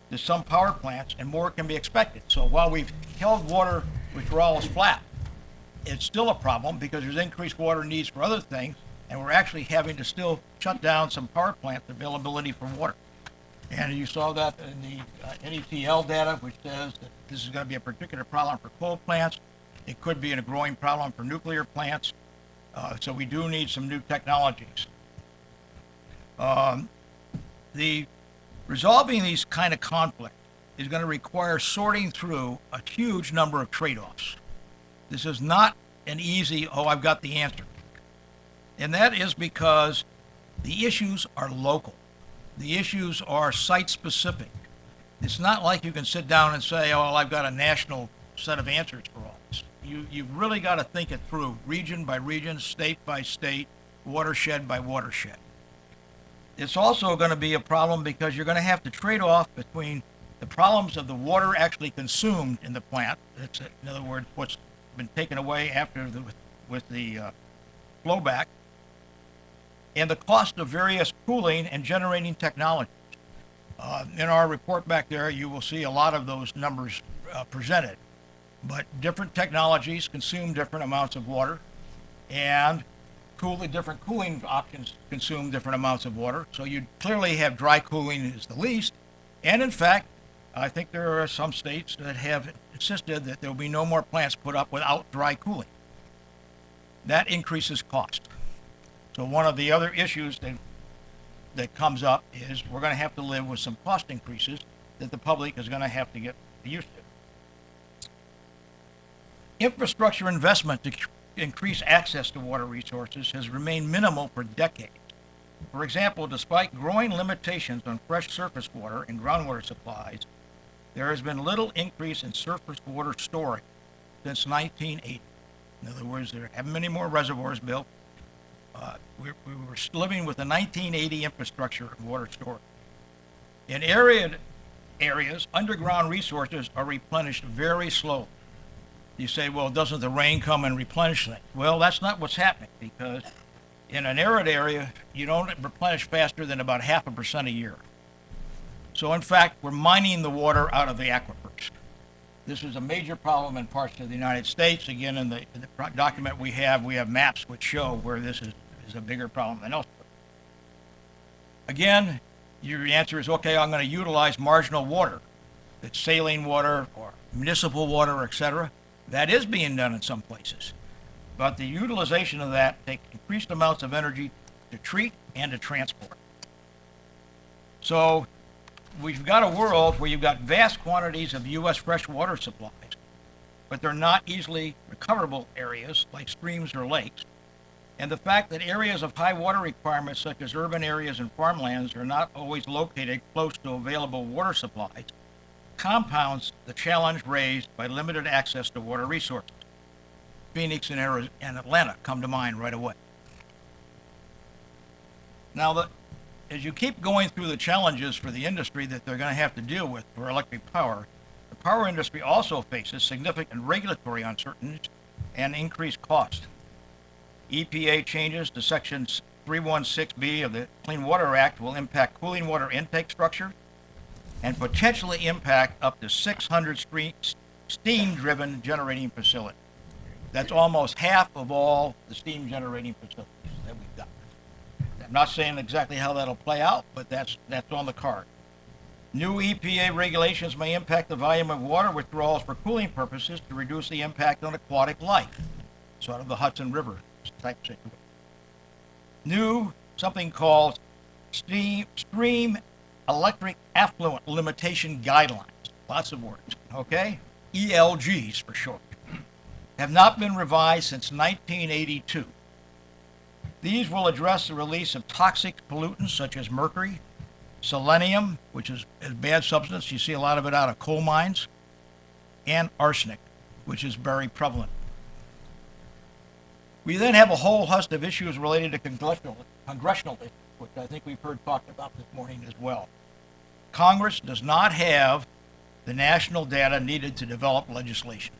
to some power plants, and more can be expected. So while we've held water withdrawals flat, it's still a problem because there's increased water needs for other things, and we're actually having to still shut down some power plant availability for water. And you saw that in the NETL data, which says that this is going to be a particular problem for coal plants. It could be a growing problem for nuclear plants. So we do need some new technologies. Resolving these kind of conflict is going to require sorting through a huge number of trade-offs. This is not an easy, oh, I've got the answer. And that is because the issues are local. The issues are site-specific. It's not like you can sit down and say, oh, well, I've got a national set of answers for all this. You've really got to think it through, region by region, state by state, watershed by watershed. It's also going to be a problem because you're going to have to trade off between the problems of the water actually consumed in the plant. That's, in other words, what's been taken away after with the flowback, and the cost of various cooling and generating technologies. In our report back there, you will see a lot of those numbers presented. But different technologies consume different amounts of water, and different cooling options consume different amounts of water. So you clearly have dry cooling is the least. And in fact, I think there are some states that have insisted that there will be no more plants put up without dry cooling. That increases cost. So one of the other issues that that comes up is we're going to have to live with some cost increases that the public is going to have to get used to. Infrastructure investment to increase access to water resources has remained minimal for decades. For example, despite growing limitations on fresh surface water and groundwater supplies, there has been little increase in surface water storage since 1980. In other words, there haven't been any more reservoirs built. We were living with the 1980 infrastructure of water storage. In arid areas, underground resources are replenished very slowly. You say, well, doesn't the rain come and replenish things? Well, that's not what's happening, because in an arid area, you don't replenish faster than about 0.5% a year. So in fact, we're mining the water out of the aquifers. This is a major problem in parts of the United States. Again, in the document we have maps which show where this is a bigger problem than elsewhere. Again, your answer is, okay, I'm going to utilize marginal water. It's saline water or municipal water, etc. That is being done in some places. But the utilization of that takes increased amounts of energy to treat and to transport. So we've got a world where you've got vast quantities of U.S. fresh water supplies, but they're not easily recoverable areas like streams or lakes. And the fact that areas of high water requirements, such as urban areas and farmlands, are not always located close to available water supplies, compounds the challenge raised by limited access to water resources. Phoenix and Atlanta come to mind right away. Now, as you keep going through the challenges for the industry that they're going to have to deal with for electric power, the power industry also faces significant regulatory uncertainties and increased cost. EPA changes to Section 316B of the Clean Water Act will impact cooling water intake structure and potentially impact up to 600 steam-driven generating facilities. That's almost half of all the steam generating facilities that we've got. I'm not saying exactly how that'll play out, but that's on the card. New EPA regulations may impact the volume of water withdrawals for cooling purposes to reduce the impact on aquatic life, sort of the Hudson River type situation. New, something called stream electric effluent limitation guidelines, lots of words, okay? ELGs for short, have not been revised since 1982. These will address the release of toxic pollutants such as mercury, selenium, which is a bad substance, you see a lot of it out of coal mines, and arsenic, which is very prevalent. We then have a whole host of issues related to congressional issues, which I think we've heard talked about this morning as well. Congress does not have the national data needed to develop legislation.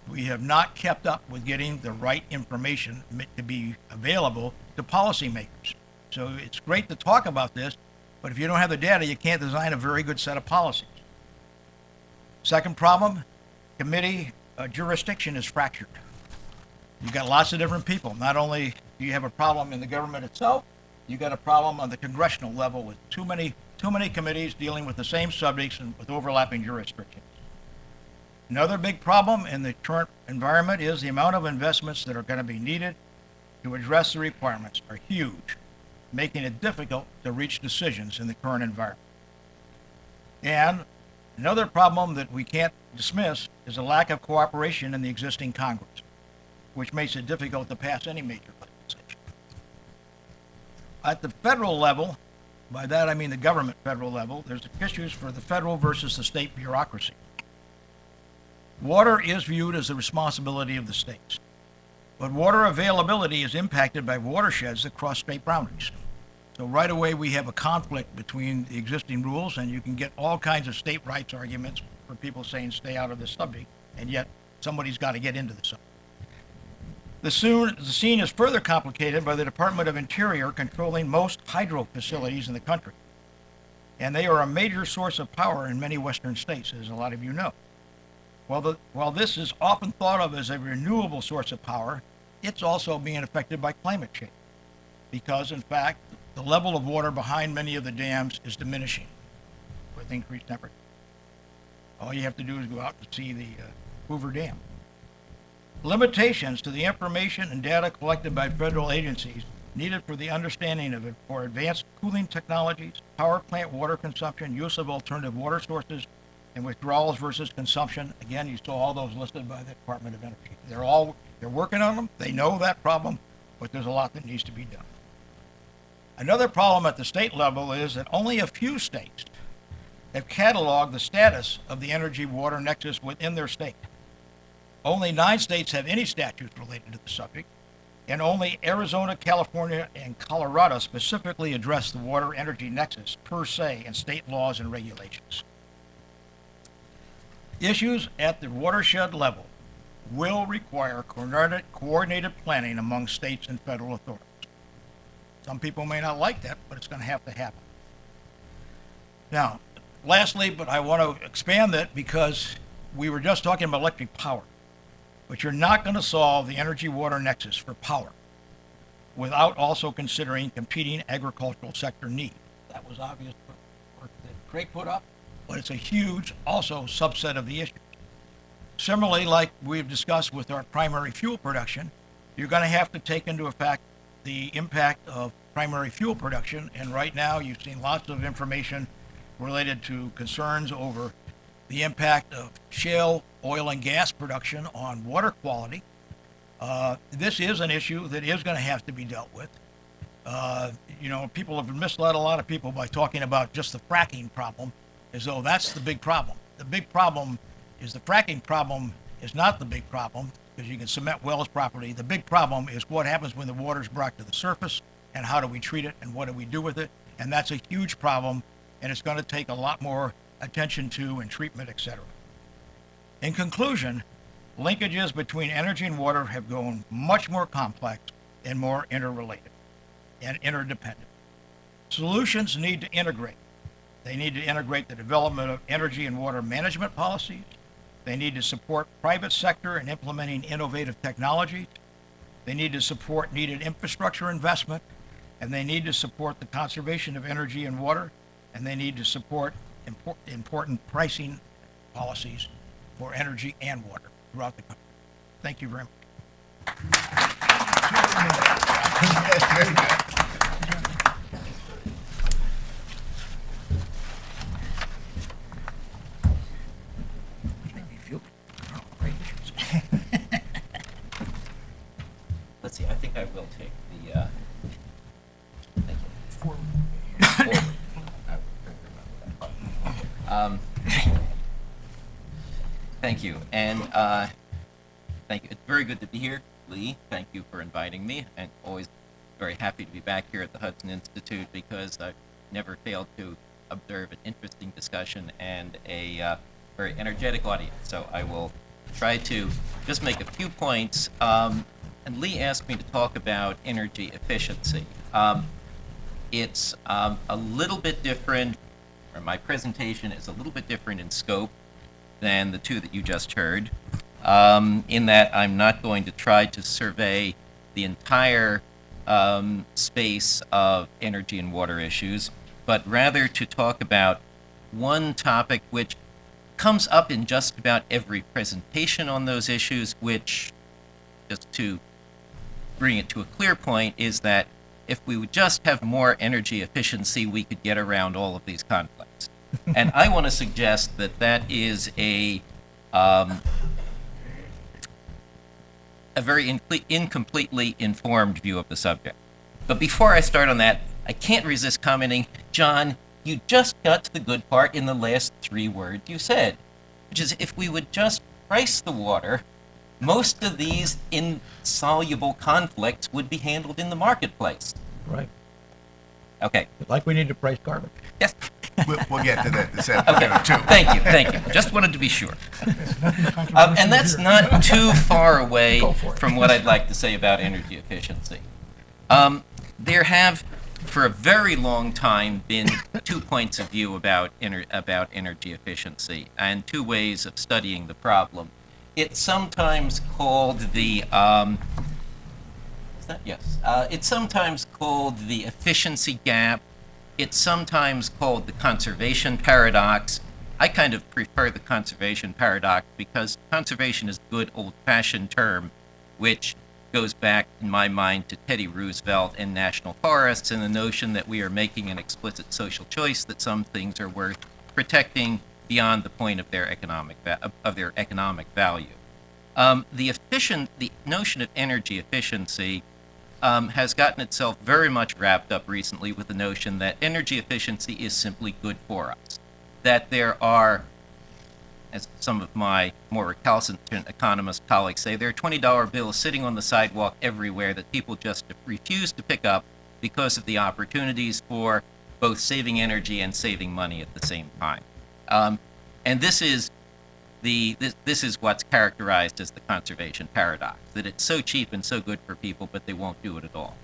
We have not kept up with getting the right information to be available to policymakers. So it's great to talk about this, but if you don't have the data, you can't design a very good set of policies. Second problem, committee jurisdiction is fractured. You've got lots of different people. Not only do you have a problem in the government itself, you've got a problem on the congressional level with too many committees dealing with the same subjects and with overlapping jurisdictions. Another big problem in the current environment is the amount of investments that are going to be needed to address the requirements are huge, making it difficult to reach decisions in the current environment. And another problem that we can't dismiss is a lack of cooperation in the existing Congress, which makes it difficult to pass any major legislation. At the federal level, by that I mean the government federal level, there's issues for the federal versus the state bureaucracy. Water is viewed as the responsibility of the states, but water availability is impacted by watersheds that cross state boundaries. So right away we have a conflict between the existing rules, and you can get all kinds of state rights arguments for people saying stay out of this subject, and yet somebody's got to get into the subject. The scene is further complicated by the Department of Interior controlling most hydro facilities in the country, and they are a major source of power in many western states, as a lot of you know. While this is often thought of as a renewable source of power, it's also being affected by climate change, because in fact, the level of water behind many of the dams is diminishing with increased temperature. All you have to do is go out and see the Hoover Dam. Limitations to the information and data collected by federal agencies needed for the understanding of it for advanced cooling technologies, power plant water consumption, use of alternative water sources, and withdrawals versus consumption. Again, you saw all those listed by the Department of Energy. They're working on them. They know that problem, but there's a lot that needs to be done. Another problem at the state level is that only a few states have cataloged the status of the energy water nexus within their state. Only 9 states have any statutes related to the subject, and only Arizona, California, and Colorado specifically address the water energy nexus per se in state laws and regulations. Issues at the watershed level will require coordinated planning among states and federal authorities. Some people may not like that, but it's going to have to happen. Now, lastly, but I want to expand that because we were just talking about electric power, but you're not going to solve the energy water nexus for power without also considering competing agricultural sector needs. That was obvious work that Craig put up, but it's a huge also subset of the issue. Similarly, like we've discussed with our primary fuel production, you're going to have to take into effect the impact of primary fuel production, and right now you've seen lots of information related to concerns over the impact of shale oil and gas production on water quality. This is an issue that is going to have to be dealt with. People have misled a lot of people by talking about just the fracking problem as though that's the big problem. The big problem is the fracking problem is not the big problem because you can cement wells properly. The big problem is what happens when the water is brought to the surface and how do we treat it and what do we do with it. And that's a huge problem, and it's going to take a lot more attention to and treatment, etc. In conclusion, linkages between energy and water have grown much more complex and more interrelated and interdependent. Solutions need to integrate. They need to integrate the development of energy and water management policies. They need to support private sector in implementing innovative technologies. They need to support needed infrastructure investment, and they need to support the conservation of energy and water, and they need to support important pricing policies for energy and water throughout the country. Thank you very much. Let's see, I think I will take the, thank you. Forward. Thank you, and thank you. It's very good to be here, Lee. Thank you for inviting me, and always very happy to be back here at the Hudson Institute because I've never failed to observe an interesting discussion and a very energetic audience. So I will try to just make a few points. And Lee asked me to talk about energy efficiency. It's a little bit different, or my presentation is a little bit different in scope than the two that you just heard, in that I'm not going to try to survey the entire space of energy and water issues, but rather to talk about one topic which comes up in just about every presentation on those issues, which, just to bring it to a clear point, is that if we would just have more energy efficiency, we could get around all of these conflicts. And I want to suggest that that is a very incompletely informed view of the subject. But before I start on that, I can't resist commenting, John, you just got to the good part in the last 3 words you said, which is if we would just price the water, most of these insoluble conflicts would be handled in the marketplace. Right. Okay. Like we need to price carbon. Yes. We'll get to that this afternoon, Okay. too. Thank you. Just wanted to be sure. And that's not too far away from what I'd like to say about energy efficiency. There have, for a very long time, been 2 points of view about energy efficiency and 2 ways of studying the problem. It's sometimes called the it's sometimes called the efficiency gap. It's sometimes called the conservation paradox. I kind of prefer the conservation paradox because conservation is a good old-fashioned term which goes back, in my mind, to Teddy Roosevelt and national forests and the notion that we are making an explicit social choice, that some things are worth protecting beyond the point of their economic value. The notion of energy efficiency has gotten itself very much wrapped up recently with the notion that energy efficiency is simply good for us. That there are, as some of my more recalcitrant economist colleagues say, there are $20 bills sitting on the sidewalk everywhere that people just refuse to pick up because of the opportunities for both saving energy and saving money at the same time. And this is what's characterized as the conservation paradox, that it's so cheap and so good for people, but they won't do it at all.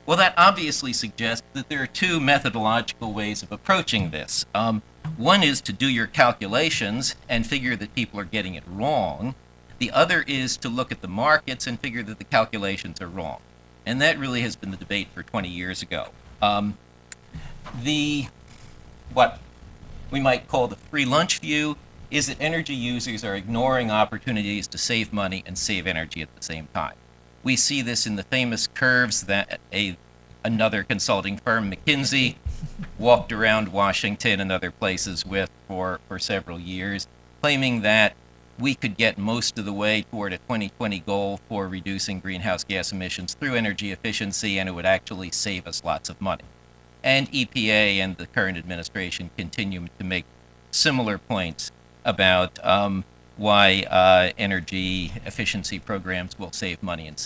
Well, that obviously suggests that there are two methodological ways of approaching this. One is to do your calculations and figure that people are getting it wrong. The other is to look at the markets and figure that the calculations are wrong. And that really has been the debate for 20 years ago. What we might call the free lunch view is that energy users are ignoring opportunities to save money and save energy at the same time. We see this in the famous curves that another consulting firm, McKinsey, walked around Washington and other places with for several years, claiming that we could get most of the way toward a 2020 goal for reducing greenhouse gas emissions through energy efficiency, and it would actually save us lots of money. And EPA and the current administration continue to make similar points about why energy efficiency programs will save money and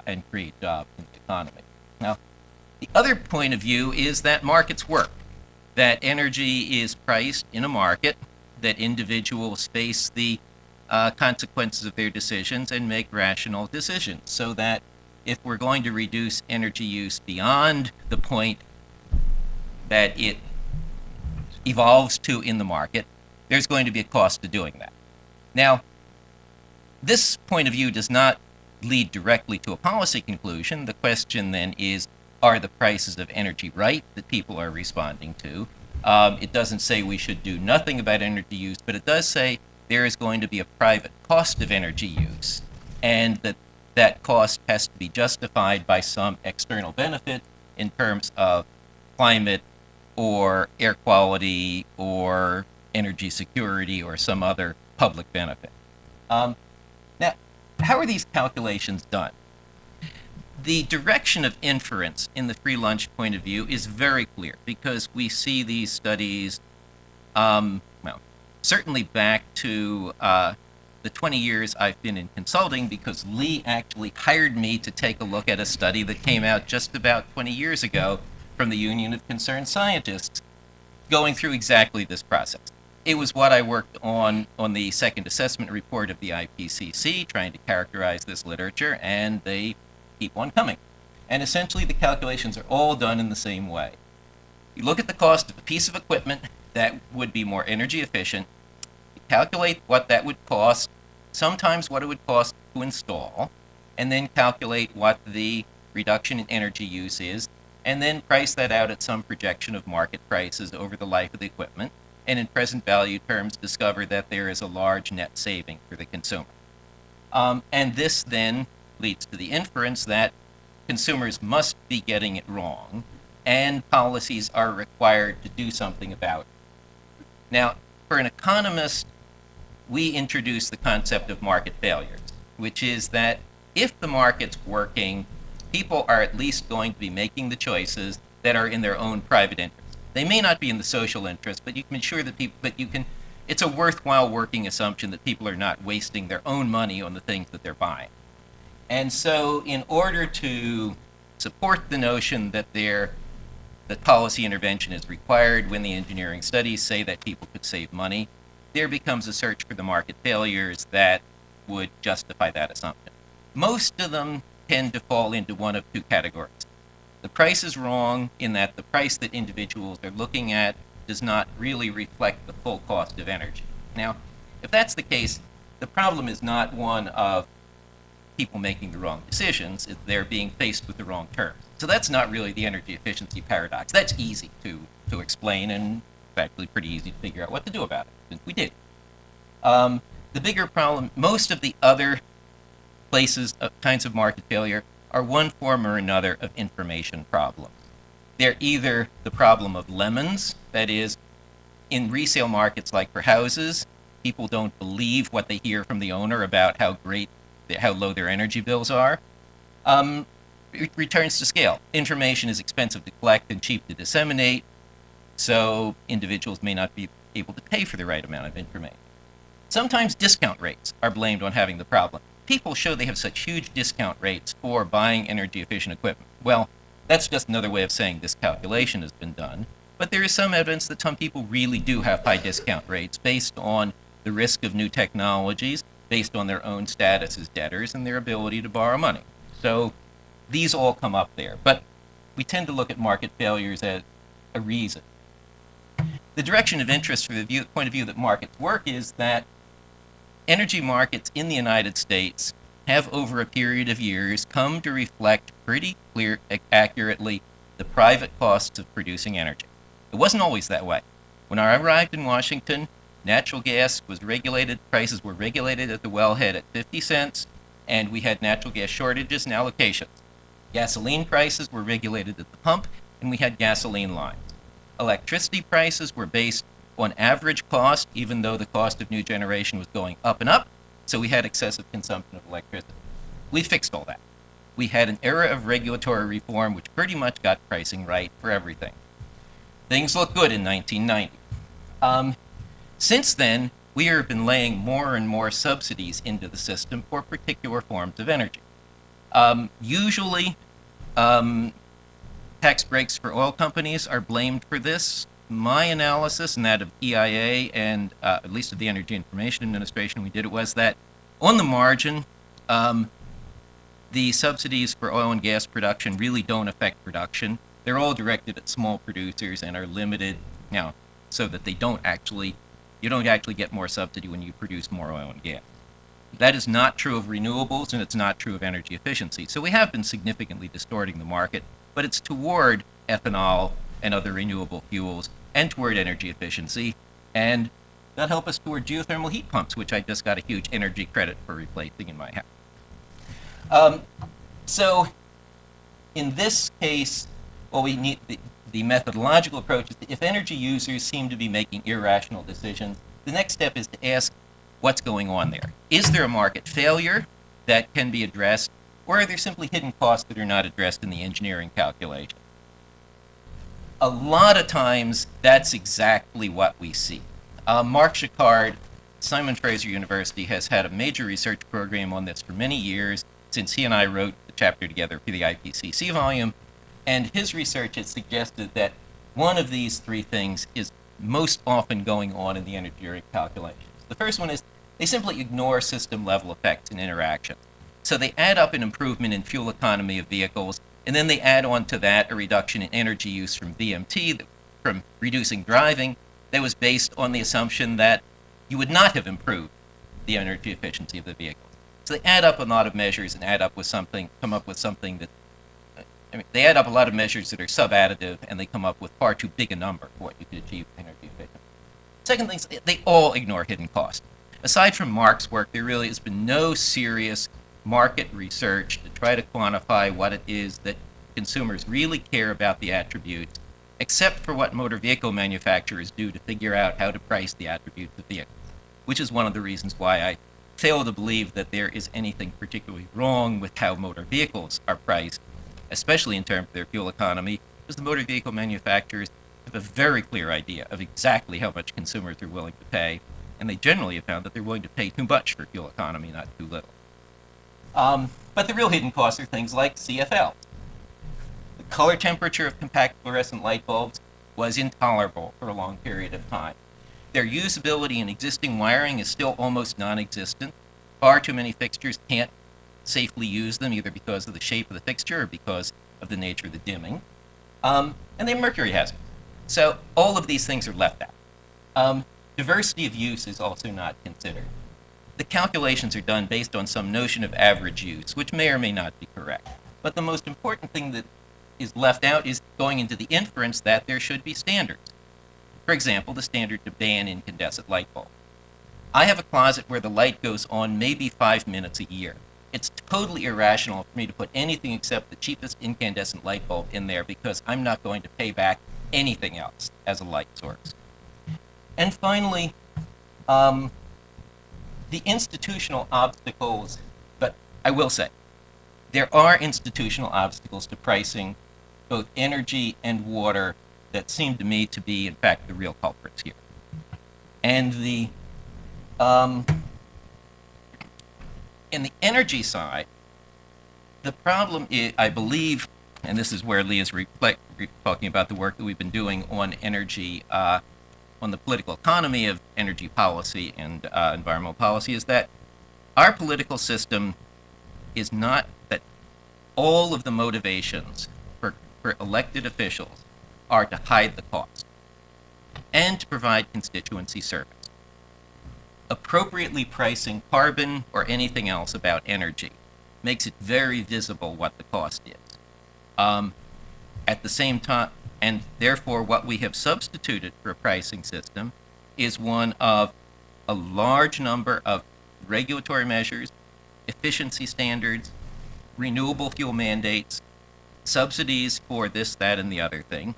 and create jobs in the economy. Now, the other point of view is that markets work, that energy is priced in a market, that individuals face the consequences of their decisions and make rational decisions, so that if we're going to reduce energy use beyond the point that it evolves to in the market, there's going to be a cost to doing that. Now, this point of view does not lead directly to a policy conclusion. The question then is, are the prices of energy right that people are responding to? It doesn't say we should do nothing about energy use, but it does say there is going to be a private cost of energy use, and that cost has to be justified by some external benefit in terms of climate or air quality or energy security or some other public benefit. Now, how are these calculations done? The direction of inference in the free lunch point of view is very clear, because we see these studies, well, certainly back to the 20 years I've been in consulting, because Lee actually hired me to take a look at a study that came out just about 20 years ago from the Union of Concerned Scientists, going through exactly this process. It was what I worked on the second assessment report of the IPCC, trying to characterize this literature, and they keep on coming. And essentially the calculations are all done in the same way. You look at the cost of a piece of equipment that would be more energy efficient, you calculate what that would cost, sometimes what it would cost to install, and then calculate what the reduction in energy use is, and then price that out at some projection of market prices over the life of the equipment, and in present value terms discover that there is a large net saving for the consumer. And this then leads to the inference that consumers must be getting it wrong, and policies are required to do something about it. Now, for an economist, we introduce the concept of market failures, which is that if the market's working, people are at least going to be making the choices that are in their own private interest. They may not be in the social interest, but you can ensure that it's a worthwhile working assumption that people are not wasting their own money on the things that they're buying. And so in order to support the notion that policy intervention is required when the engineering studies say that people could save money, there becomes a search for the market failures that would justify that assumption. Most of them tend to fall into one of two categories. The price is wrong in that the price that individuals are looking at does not really reflect the full cost of energy. Now, if that's the case, the problem is not one of people making the wrong decisions, they're being faced with the wrong terms. So that's not really the energy efficiency paradox. That's easy to explain, and actually pretty easy to figure out what to do about it, since we did. The bigger problem, most of the other kinds of market failure are one form or another of information problems. They're either the problem of lemons, that is, in resale markets like for houses, people don't believe what they hear from the owner about how low their energy bills are. It returns to scale. Information is expensive to collect and cheap to disseminate, so individuals may not be able to pay for the right amount of information. Sometimes discount rates are blamed on having the problem. People show they have such huge discount rates for buying energy-efficient equipment. Well, that's just another way of saying this calculation has been done, but there is some evidence that some people really do have high discount rates based on the risk of new technologies, based on their own status as debtors and their ability to borrow money. So these all come up there, but we tend to look at market failures as a reason. The direction of interest from the point of view that markets work is that energy markets in the United States have over a period of years come to reflect pretty accurately the private costs of producing energy. It wasn't always that way. When I arrived in Washington, natural gas was regulated, prices were regulated at the wellhead at 50 cents, and we had natural gas shortages and allocations. Gasoline prices were regulated at the pump, and we had gasoline lines. Electricity prices were based on average cost, even though the cost of new generation was going up and up, so we had excessive consumption of electricity. We fixed all that. We had an era of regulatory reform which pretty much got pricing right for everything. Things look good in 1990. Since then, we have been laying more and more subsidies into the system for particular forms of energy. Usually, tax breaks for oil companies are blamed for this. My analysis, and that of EIA and at least of the Energy Information Administration, we did it, was that on the margin, the subsidies for oil and gas production really don't affect production. They're all directed at small producers and are limited, so that you don't actually get more subsidy when you produce more oil and gas. That is not true of renewables, and it's not true of energy efficiency. So we have been significantly distorting the market, but it's toward ethanol and other renewable fuels and toward energy efficiency, and that helped us toward geothermal heat pumps, which I just got a huge energy credit for replacing in my house. So in this case, what we need, the methodological approach is if energy users seem to be making irrational decisions, the next step is to ask what's going on there. Is there a market failure that can be addressed, or are there simply hidden costs that are not addressed in the engineering calculation? A lot of times, that's exactly what we see. Mark Shicard, Simon Fraser University, has had a major research program on this for many years, since he and I wrote the chapter together for the IPCC volume, and his research has suggested that one of these three things is most often going on in the engineering calculations. The first one is they simply ignore system-level effects and interactions. So they add up an improvement in fuel economy of vehicles, and then they add on to that a reduction in energy use from VMT, from reducing driving, that was based on the assumption that you would not have improved the energy efficiency of the vehicles. So they add up a lot of measures and come up with something that, they add up a lot of measures that are sub-additive, and they come up with far too big a number for what you could achieve with energy efficiency. Second thing is they all ignore hidden costs. Aside from Mark's work, there really has been no serious market research to try to quantify what it is that consumers really care about the attributes, except for what motor vehicle manufacturers do to figure out how to price the attributes of vehicles, which is one of the reasons why I fail to believe that there is anything particularly wrong with how motor vehicles are priced, especially in terms of their fuel economy, because the motor vehicle manufacturers have a very clear idea of exactly how much consumers are willing to pay, and they generally have found that they're willing to pay too much for fuel economy, not too little. But the real hidden costs are things like CFL. The color temperature of compact fluorescent light bulbs was intolerable for a long period of time. Their usability in existing wiring is still almost non-existent. Far too many fixtures can't safely use them, either because of the shape of the fixture or because of the nature of the dimming. And they're mercury hazards. So all of these things are left out. Diversity of use is also not considered. The calculations are done based on some notion of average use, which may or may not be correct. But the most important thing that is left out is going into the inference that there should be standards. For example, the standard to ban incandescent light bulbs. I have a closet where the light goes on maybe 5 minutes a year. it's totally irrational for me to put anything except the cheapest incandescent light bulb in there because I'm not going to pay back anything else as a light source. And finally, the institutional obstacles, but I will say, there are institutional obstacles to pricing both energy and water that seem to me to be, in fact, the real culprits here. And in the energy side, the problem is, I believe, and this is where Lee is talking about the work that we've been doing on energy, on the political economy of energy policy and environmental policy, is that our political system is not that all of the motivations for elected officials are to hide the cost and to provide constituency service. Appropriately pricing carbon or anything else about energy makes it very visible what the cost is. At the same time, and therefore what we have substituted for a pricing system is one of a large number of regulatory measures, efficiency standards, renewable fuel mandates, subsidies for this, that, and the other thing,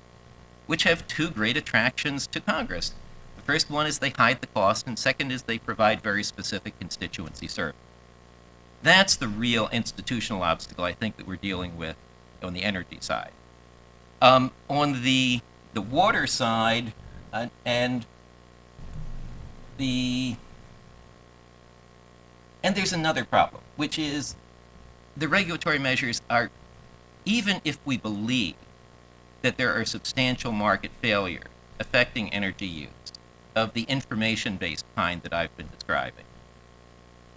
which have two great attractions to Congress. The first one is they hide the cost, and second is they provide very specific constituency service. That's the real institutional obstacle I think that we're dealing with on the energy side. On the water side, and there's another problem, which is the regulatory measures are, even if we believe that there are substantial market failures affecting energy use of the information-based kind that I've been describing.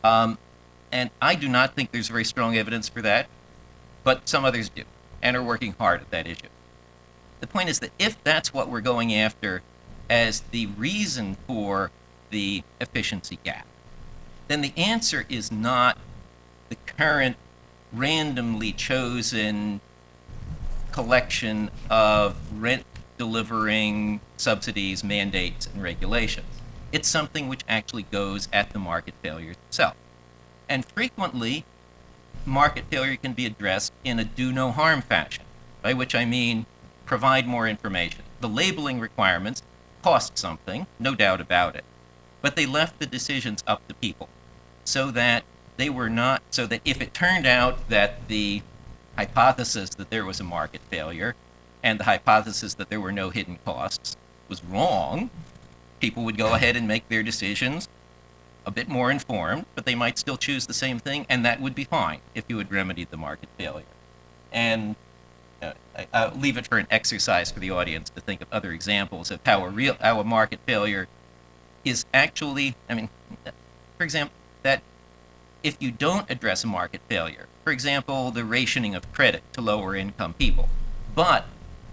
And I do not think there's very strong evidence for that, but some others do and are working hard at that issue. The point is that if that's what we're going after as the reason for the efficiency gap, then the answer is not the current randomly chosen collection of rent-delivering subsidies, mandates, and regulations. It's something which actually goes at the market failure itself. And frequently, market failure can be addressed in a do-no-harm fashion, by which I mean provide more information. The labeling requirements cost something, no doubt about it, but they left the decisions up to people so that they were not, so that if it turned out that the hypothesis that there was a market failure and the hypothesis that there were no hidden costs was wrong, people would go ahead and make their decisions a bit more informed, but they might still choose the same thing, and that would be fine if you had remedied the market failure. And I'll leave it for an exercise for the audience to think of other examples of how a market failure is actually, I mean, for example, that if you don't address a market failure, for example, the rationing of credit to lower income people, but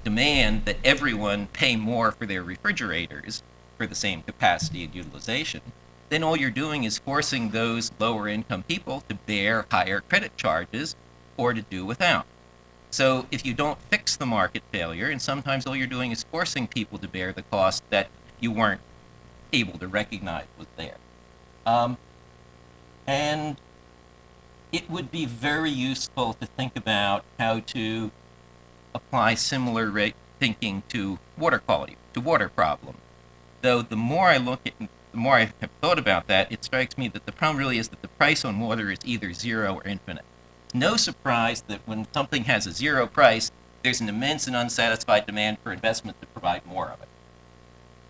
demand that everyone pay more for their refrigerators for the same capacity and utilization, then all you're doing is forcing those lower income people to bear higher credit charges or to do without. So if you don't fix the market failure, and sometimes all you're doing is forcing people to bear the cost that you weren't able to recognize was there. And it would be very useful to think about how to apply similar thinking to water quality, to water problems. Though the more I look at, the more I have thought about that, it strikes me that the problem really is that the price on water is either zero or infinite. No surprise that when something has a zero price, there's an immense and unsatisfied demand for investment to provide more of it.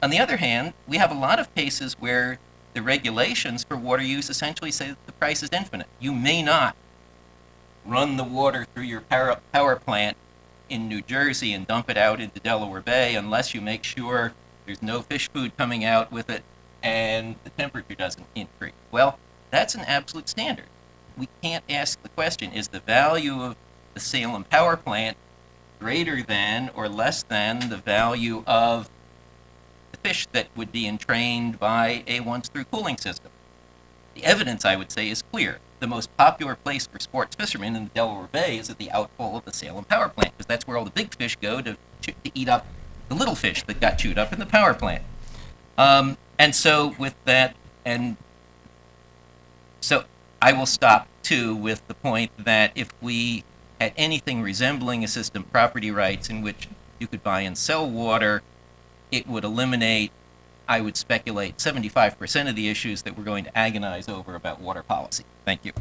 On the other hand, we have a lot of cases where the regulations for water use essentially say that the price is infinite. You may not run the water through your power plant in New Jersey and dump it out into Delaware Bay unless you make sure there's no fish food coming out with it and the temperature doesn't increase. Well, that's an absolute standard. We can't ask the question, is the value of the Salem power plant greater than or less than the value of the fish that would be entrained by a once-through cooling system? The evidence, I would say, is clear. The most popular place for sports fishermen in the Delaware Bay is at the outfall of the Salem power plant, because that's where all the big fish go to eat up the little fish that got chewed up in the power plant. And so with that, and so I will stop too, with the point that if we had anything resembling a system, property rights, in which you could buy and sell water, it would eliminate, I would speculate, 75% of the issues that we're going to agonize over about water policy. Thank you.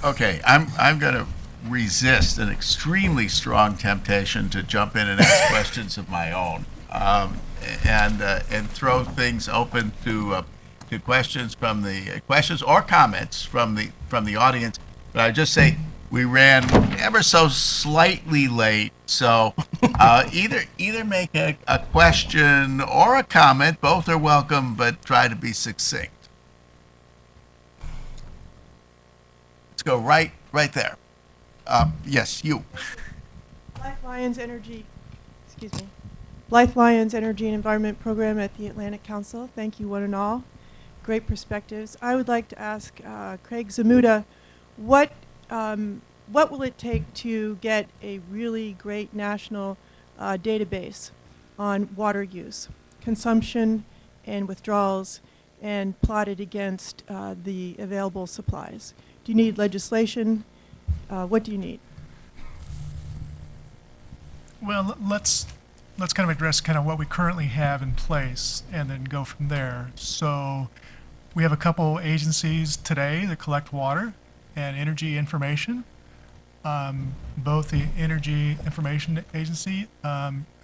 Okay, I'm going to resist an extremely strong temptation to jump in and ask questions of my own, and throw things open to questions from the questions or comments from the audience. But I just say we ran ever so slightly late, so either make a question or a comment. Both are welcome, but try to be succinct. Let's go right there. Yes, you. Lifelines Energy and Environment Program at the Atlantic Council. Thank you, one and all. Great perspectives. I would like to ask Craig Zamuda, what will it take to get a really great national database on water use, consumption, and withdrawals, and plotted against the available supplies? Do you need legislation? What do you need? Well, let's kind of address kind of what we currently have in place and then go from there. So we have a couple agencies today that collect water and energy information. Both the Energy Information Agency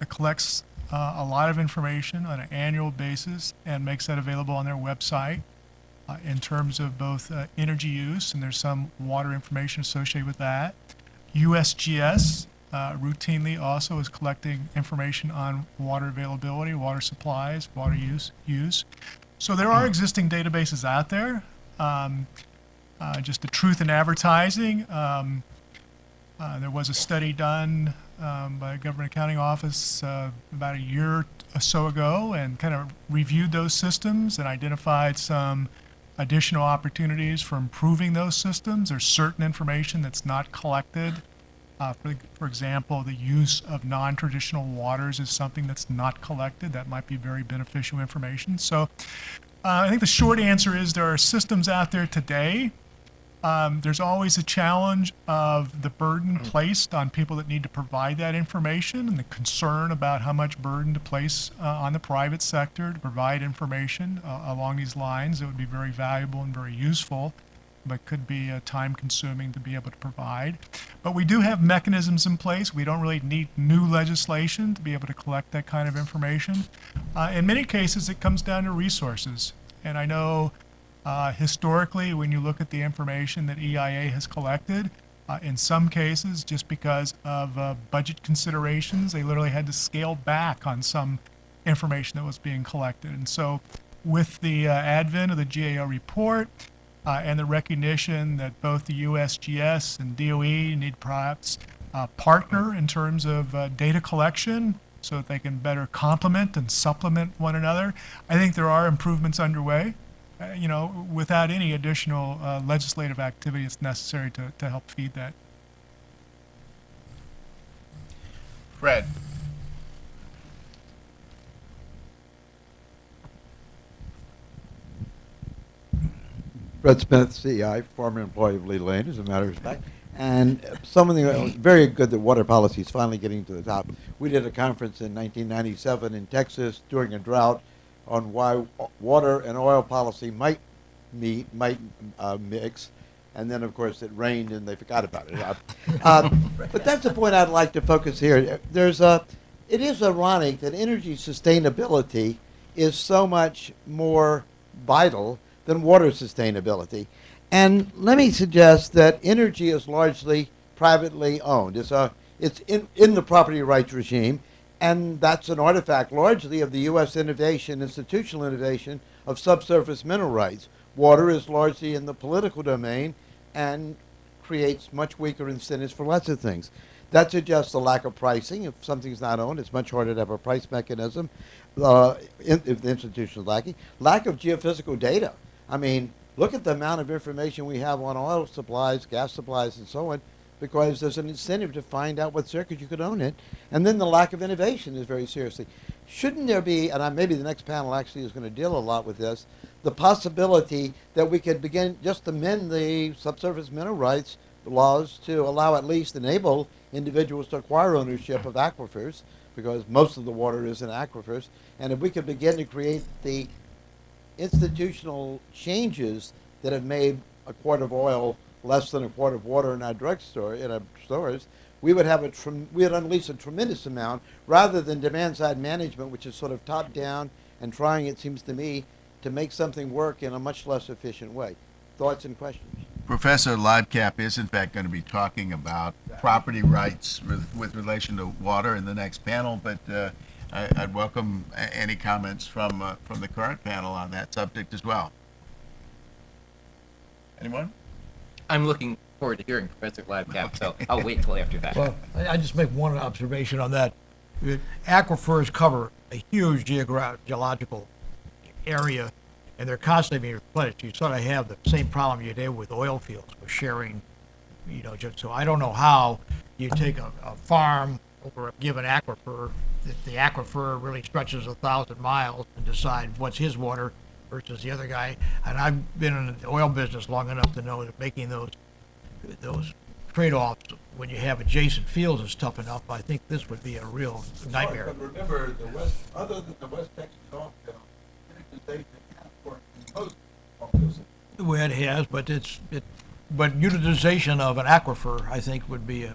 collects a lot of information on an annual basis and makes that available on their website in terms of both energy use, and there's some water information associated with that. USGS routinely also is collecting information on water availability, water supplies, water use. So there are existing databases out there. Just the truth in advertising, there was a study done by a government accounting office about a year or so ago, and kind of reviewed those systems and identified some additional opportunities for improving those systems. There's certain information that's not collected. For example, the use of non-traditional waters is something that's not collected. That might be very beneficial information. So I think the short answer is there are systems out there today. There's always a challenge of the burden placed on people that need to provide that information, and the concern about how much burden to place on the private sector to provide information along these lines. It would be very valuable and very useful, but could be time consuming to be able to provide. But we do have mechanisms in place. We don't really need new legislation to be able to collect that kind of information. In many cases, it comes down to resources. And I know historically, when you look at the information that EIA has collected, in some cases, just because of budget considerations, they literally had to scale back on some information that was being collected. And so with the advent of the GAO report and the recognition that both the USGS and DOE need perhaps partner in terms of data collection so that they can better complement and supplement one another, I think there are improvements underway. Without any additional legislative activity that's necessary to help feed that. Fred. Fred Smith, CEI, former employee of Lee Lane, as a matter of fact. And something very good that water policy is finally getting to the top. We did a conference in 1997 in Texas during a drought on why water and oil policy might mix, and then of course it rained and they forgot about it. But that's the point I'd like to focus here. It is ironic that energy sustainability is so much more vital than water sustainability. And let me suggest that energy is largely privately owned. It's in the property rights regime. And that's an artifact largely of the U.S. institutional innovation of subsurface mineral rights. Water is largely in the political domain and creates much weaker incentives for lots of things. That suggests a lack of pricing. If something's not owned, it's much harder to have a price mechanism if the institution is lacking. Lack of geophysical data. I mean, look at the amount of information we have on oil supplies, gas supplies, and so on. because there's an incentive to find out what circuit you could own it. And then the lack of innovation is very seriously. Shouldn't there be, and maybe the next panel actually is going to deal a lot with this, the possibility that we could begin just amend the subsurface mineral rights laws to allow, at least enable individuals to acquire ownership of aquifers, because most of the water is in aquifers. And if we could begin to create the institutional changes that have made a quart of oil less than a quart of water in our drugstore, in our stores, we would have we would unleash a tremendous amount, rather than demand-side management, which is sort of top-down and trying, it seems to me, to make something work in a much less efficient way. Thoughts and questions? Professor Leibkap is in fact going to be talking about property rights with relation to water in the next panel, but I'd welcome any comments from the current panel on that subject as well. Anyone? I'm looking forward to hearing Professor Leibkap, so I'll wait till after that. Well, I just make one observation on that. Aquifers cover a huge geological area, and they're constantly being replenished. You sort of have the same problem you have with oil fields, with sharing, you know. So I don't know how you take a farm over a given aquifer, that the aquifer really stretches 1,000 miles, and decide what's his water versus the other guy. And I've been in the oil business long enough to know that making those trade-offs when you have adjacent fields is tough enough. I think this would be a real nightmare. But remember, other than the West Texas oil field, they for most oil fields. Well, it has, but but utilization of an aquifer, I think, would be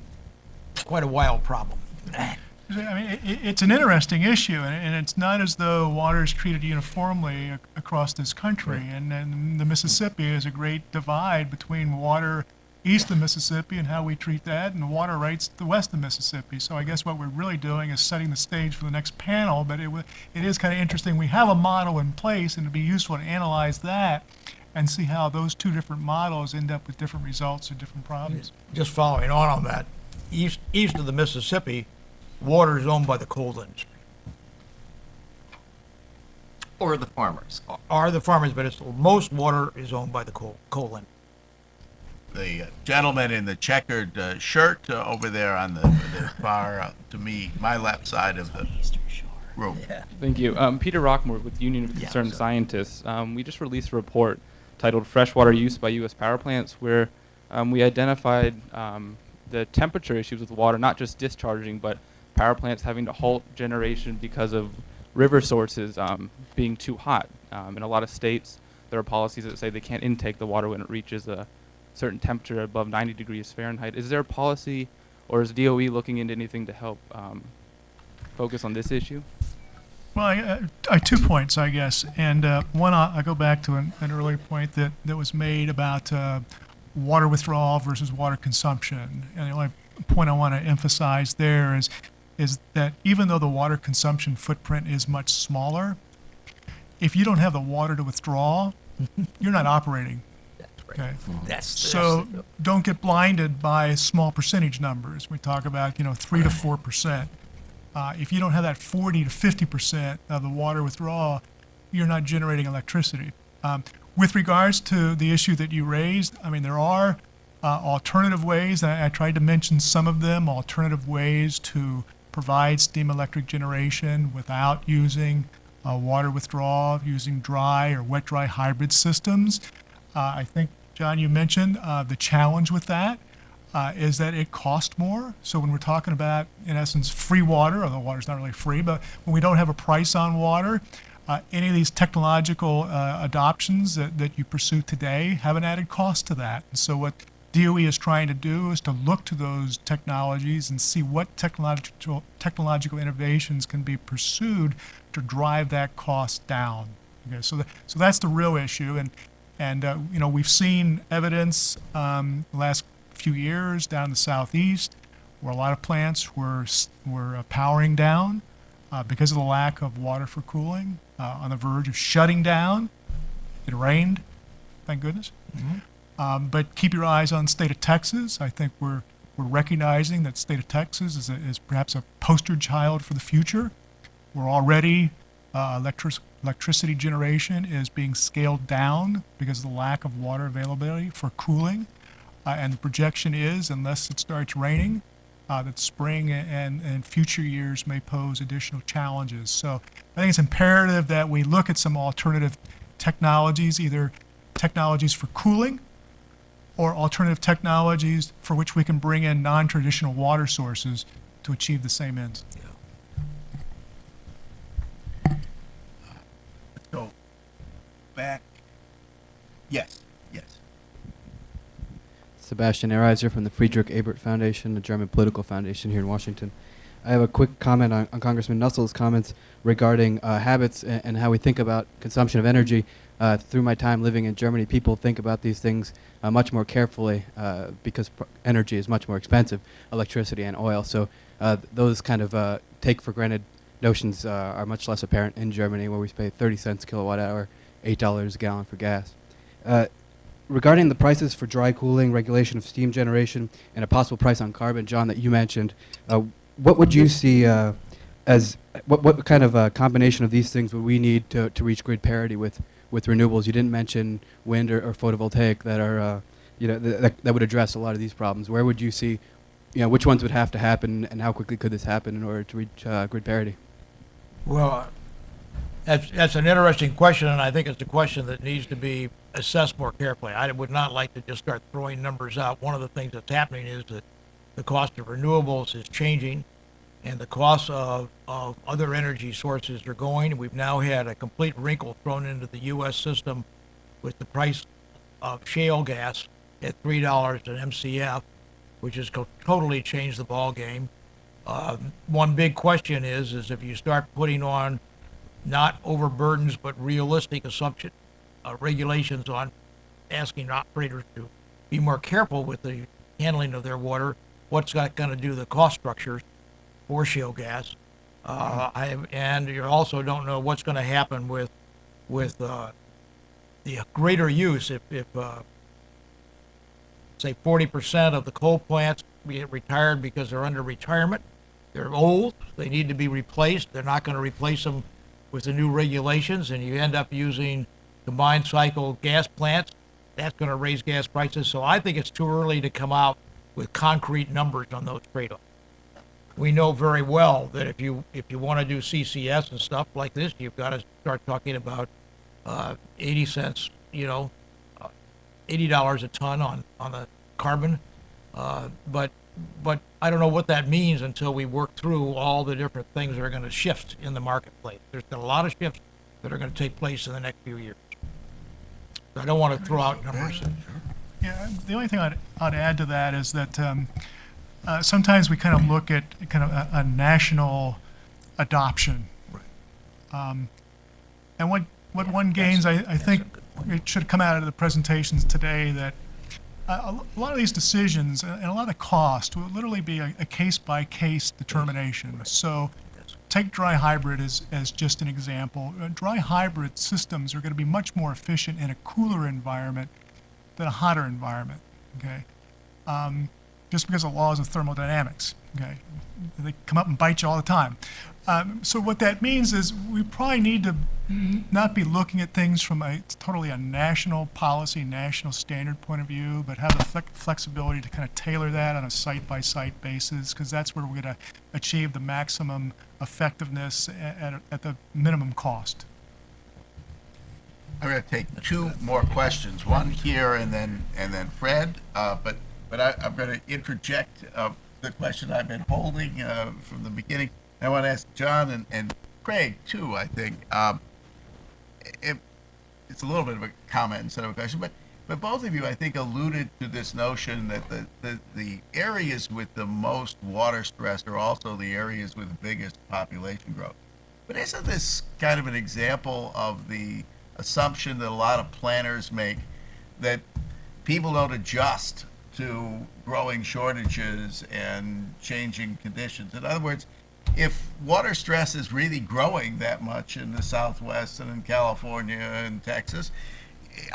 quite a wild problem. I mean, it's an interesting issue, and it's not as though water is treated uniformly across this country. Right. And the Mississippi is a great divide between water east of Mississippi and how we treat that, and water rights to the west of Mississippi. So I guess what we're really doing is setting the stage for the next panel, but it is kind of interesting. We have a model in place, and it'd be useful to analyze that and see how those two different models end up with different results or different problems. Just following on that, east of the Mississippi, water is owned by the coal industry. Or the farmers. Or the farmers, but most water is owned by the coal industry. The gentleman in the checkered shirt over there on the far, to me, my left side of the room. Yeah. Thank you. Peter Rockmore with the Union of Concerned Scientists. We just released a report titled Freshwater Use by U.S. Power Plants, where we identified the temperature issues with water, not just discharging, but power plants having to halt generation because of river sources being too hot. In a lot of states, there are policies that say they can't intake the water when it reaches a certain temperature above 90 degrees Fahrenheit. Is there a policy, or is DOE looking into anything to help focus on this issue? Well, I 2 points, I guess. And one, I go back to an earlier point that was made about water withdrawal versus water consumption. And the only point I want to emphasize there is that even though the water consumption footprint is much smaller, if you don't have the water to withdraw, you're not operating. Okay. So don't get blinded by small percentage numbers. We talk about 3 to 4%. If you don't have that 40 to 50% of the water withdrawal, you're not generating electricity. With regards to the issue that you raised, I mean, there are alternative ways. I tried to mention some of them. Alternative ways to provide steam electric generation without using water withdrawal, using dry or wet-dry hybrid systems. I think, John, you mentioned the challenge with that is that it costs more. So when we're talking about, in essence, free water, although water's not really free, but when we don't have a price on water, any of these technological adoptions that you pursue today have an added cost to that. And so what DOE is trying to do is to look to those technologies and see what technological innovations can be pursued to drive that cost down. Okay, so that's the real issue. And we've seen evidence the last few years down in the southeast where a lot of plants were powering down because of the lack of water for cooling, on the verge of shutting down. It rained, thank goodness. Mm-hmm. But keep your eyes on the state of Texas. I think we're recognizing that the state of Texas is perhaps a poster child for the future. We're already electricity generation is being scaled down because of the lack of water availability for cooling. And the projection is, unless it starts raining, that spring and future years may pose additional challenges. So I think it's imperative that we look at some alternative technologies, either technologies for cooling or alternative technologies for which we can bring in non-traditional water sources to achieve the same ends. So, back. Yes. Sebastian Ehreiser from the Friedrich Ebert Foundation, a German political foundation here in Washington. I have a quick comment on Congressman Nussel's comments regarding habits and how we think about consumption of energy. Through my time living in Germany, people think about these things much more carefully because energy is much more expensive, electricity and oil. So those kind of take for granted notions are much less apparent in Germany, where we pay 30 cents kilowatt hour, $8 a gallon for gas. Regarding the prices for dry cooling, regulation of steam generation, and a possible price on carbon, John, that you mentioned, what would you see as what kind of combination of these things would we need to reach grid parity with renewables? You didn't mention wind or photovoltaic that are that would address a lot of these problems. Where would you see, which ones would have to happen, and how quickly could this happen in order to reach grid parity? Well, that's an interesting question, and I think it's a question that needs to be assessed more carefully. I would not like to just start throwing numbers out. One of the things that's happening is that the cost of renewables is changing, and the costs of other energy sources are going. We've now had a complete wrinkle thrown into the U.S. system with the price of shale gas at $3 an MCF, which has totally changed the ball game. One big question is if you start putting on not overburdens but realistic assumption regulations on asking operators to be more careful with the handling of their water, what's that going to do to the cost structures for shale gas? And you also don't know what's going to happen with the greater use if say 40% of the coal plants get retired because they're under retirement. They're old, they need to be replaced. They're not going to replace them with the new regulations, and you end up using combined cycle gas plants. That's going to raise gas prices. So I think it's too early to come out with concrete numbers on those trade-offs. We know very well that if you want to do CCS and stuff like this, you've got to start talking about 80 cents, $80 a ton on the carbon. But I don't know what that means until we work through all the different things that are going to shift in the marketplace. There's been a lot of shifts that are going to take place in the next few years. I don't want to throw out numbers. Yeah, the only thing I'd add to that is that sometimes we kind of look at kind of a national adoption. Right. And what one gains, I think it should come out of the presentations today, that a lot of these decisions and a lot of the cost will literally be a case-by-case determination. So take dry hybrid as just an example. Dry hybrid systems are going to be much more efficient in a cooler environment than a hotter environment, okay? Just because of laws of thermodynamics, okay? They come up and bite you all the time. So what that means is we probably need to not be looking at things from totally a national policy, national standard point of view, but have the flexibility to kind of tailor that on a site-by-site basis, because that's where we're going to achieve the maximum effectiveness at the minimum cost. I'm going to take two more questions, one here and then Fred, but I'm going to interject the question I've been holding from the beginning. I want to ask John and Craig too. I think it's a little bit of a comment instead of a question, but both of you, I think, alluded to this notion that the areas with the most water stress are also the areas with the biggest population growth. But isn't this kind of an example of the assumption that a lot of planners make, that people don't adjust to growing shortages and changing conditions? In other words, if water stress is really growing that much in the Southwest and in California and Texas,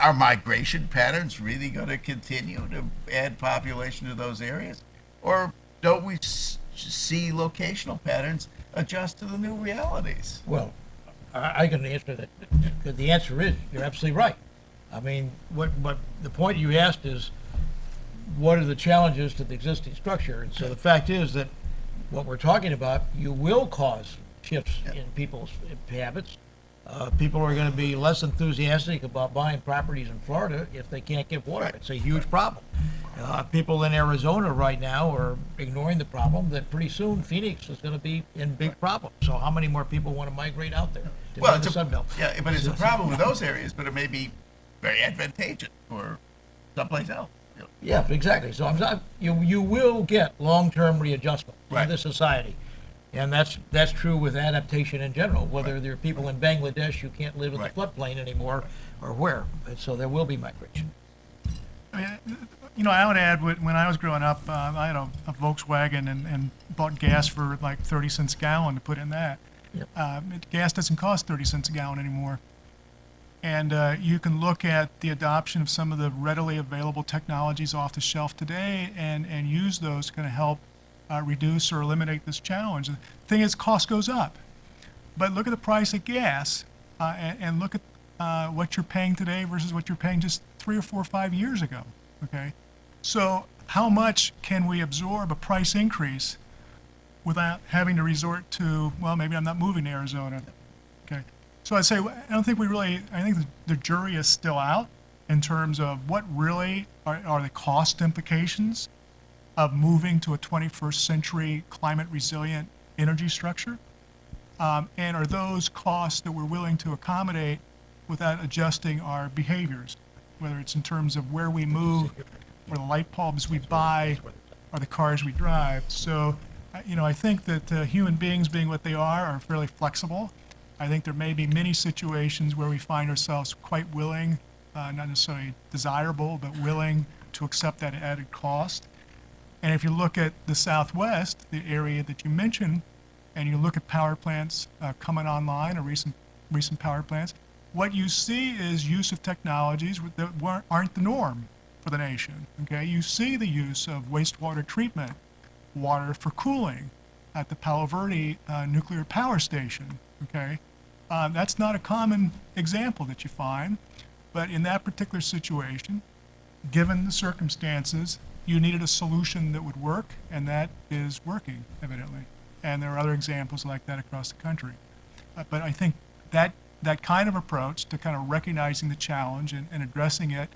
are migration patterns really going to continue to add population to those areas? Or don't we see locational patterns adjust to the new realities? Well, I can answer that. The answer is, you're absolutely right. I mean, what the point you asked is, what are the challenges to the existing structure? And so the fact is that what we're talking about, you will cause shifts in people's habits. People are going to be less enthusiastic about buying properties in Florida if they can't get water. It's a huge problem. People in Arizona right now are ignoring the problem that pretty soon Phoenix is going to be in big problems. So how many more people want to migrate out there to Well, be in the Sun Belt? Yeah, but it's a problem with those areas, but it may be very advantageous for someplace else. Yeah, exactly. So you will get long-term readjustment in the society. And that's true with adaptation in general, whether there are people in Bangladesh who can't live in the floodplain anymore or where. And so there will be migration. I mean, you know, I would add, when I was growing up, I had a Volkswagen and bought gas for like 30 cents a gallon to put in that. Yep. Gas doesn't cost 30 cents a gallon anymore. And you can look at the adoption of some of the readily available technologies off the shelf today and use those to kind of help reduce or eliminate this challenge. The thing is, cost goes up. But look at the price of gas and look at what you're paying today versus what you're paying just 3 or 4 or 5 years ago, okay? So how much can we absorb a price increase without having to resort to, well, maybe I'm not moving to Arizona, okay? So I'd say, I think the jury is still out in terms of what really are the cost implications of moving to a 21st century climate resilient energy structure. And are those costs that we're willing to accommodate without adjusting our behaviors, whether it's in terms of where we move, or the light bulbs we buy, or the cars we drive. So, you know, I think that human beings, being what they are fairly flexible. I think there may be many situations where we find ourselves quite willing, not necessarily desirable, but willing to accept that added cost. And if you look at the Southwest, the area that you mentioned, and you look at power plants coming online, or recent power plants, what you see is use of technologies that aren't the norm for the nation. Okay, you see the use of wastewater treatment, water for cooling at the Palo Verde nuclear power station. Okay, that's not a common example that you find, but in that particular situation, given the circumstances, you needed a solution that would work, and that is working, evidently. And there are other examples like that across the country. But I think that kind of approach to kind of recognizing the challenge and addressing it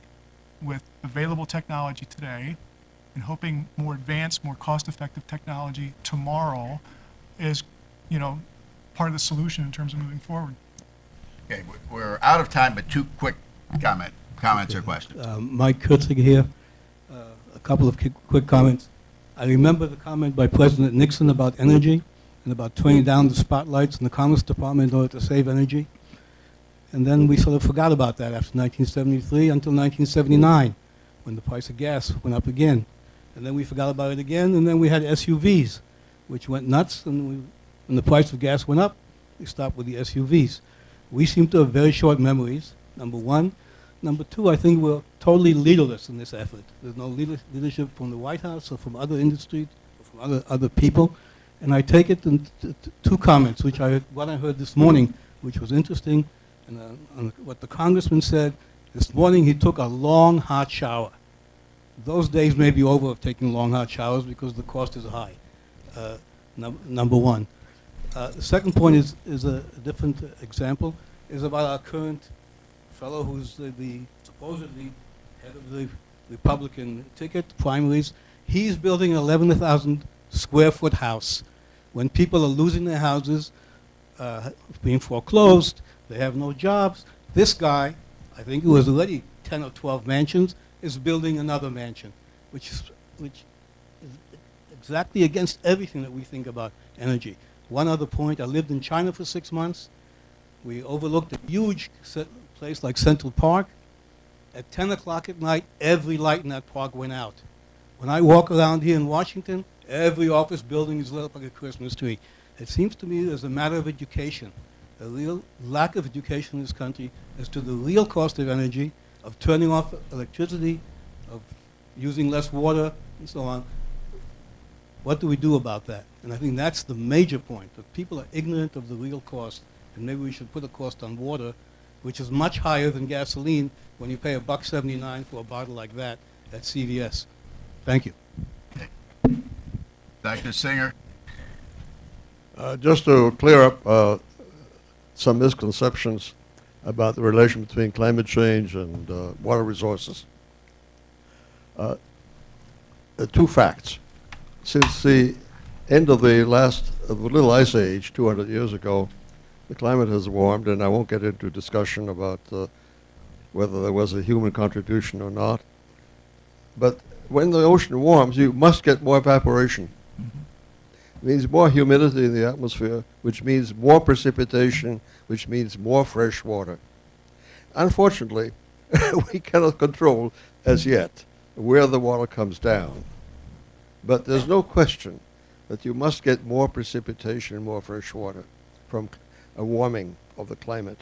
with available technology today and hoping more advanced, more cost-effective technology tomorrow is, you know, part of the solution in terms of moving forward. Okay, we're out of time, but 2 quick comments or questions. Mike Kurtzig here. A couple of quick comments. I remember the comment by President Nixon about energy and about turning down the spotlights in the Commerce Department in order to save energy. And then we sort of forgot about that after 1973 until 1979, when the price of gas went up again. And then we forgot about it again, and then we had SUVs, which went nuts, and when the price of gas went up, we stopped with the SUVs. We seem to have very short memories, number one. Number two, I think we're totally leaderless in this effort. There's no leadership from the White House or from other industries or from other people. And I take it in 2 comments, what I heard this morning, which was interesting, and on what the congressman said. This morning he took a long, hot shower. Those days may be over of taking long, hot showers because the cost is high, number one. The second point is a different example, is about our current fellow who's the supposedly head of the Republican ticket primaries. He's building an 11,000 square foot house when people are losing their houses, being foreclosed, they have no jobs. This guy, I think it was already 10 or 12 mansions, is building another mansion, which is exactly against everything that we think about energy. One other point, I lived in China for 6 months. We overlooked a huge place like Central Park. At 10 o'clock at night, every light in that park went out. When I walk around here in Washington, every office building is lit up like a Christmas tree. It seems to me there's a matter of education, a real lack of education in this country as to the real cost of energy, of turning off electricity, of using less water, and so on. What do we do about that? And I think that's the major point, that people are ignorant of the real cost, and maybe we should put a cost on water, which is much higher than gasoline when you pay $1.79 for a bottle like that at CVS. Thank you. Dr. Singer? Just to clear up some misconceptions about the relation between climate change and water resources. Two facts. Since the end of the little ice age 200 years ago, the climate has warmed, and I won't get into discussion about whether there was a human contribution or not. But when the ocean warms, you must get more evaporation. It means more humidity in the atmosphere, which means more precipitation, which means more fresh water. Unfortunately, we cannot control, as yet, where the water comes down. But there's no question that you must get more precipitation and more fresh water from a warming of the climate.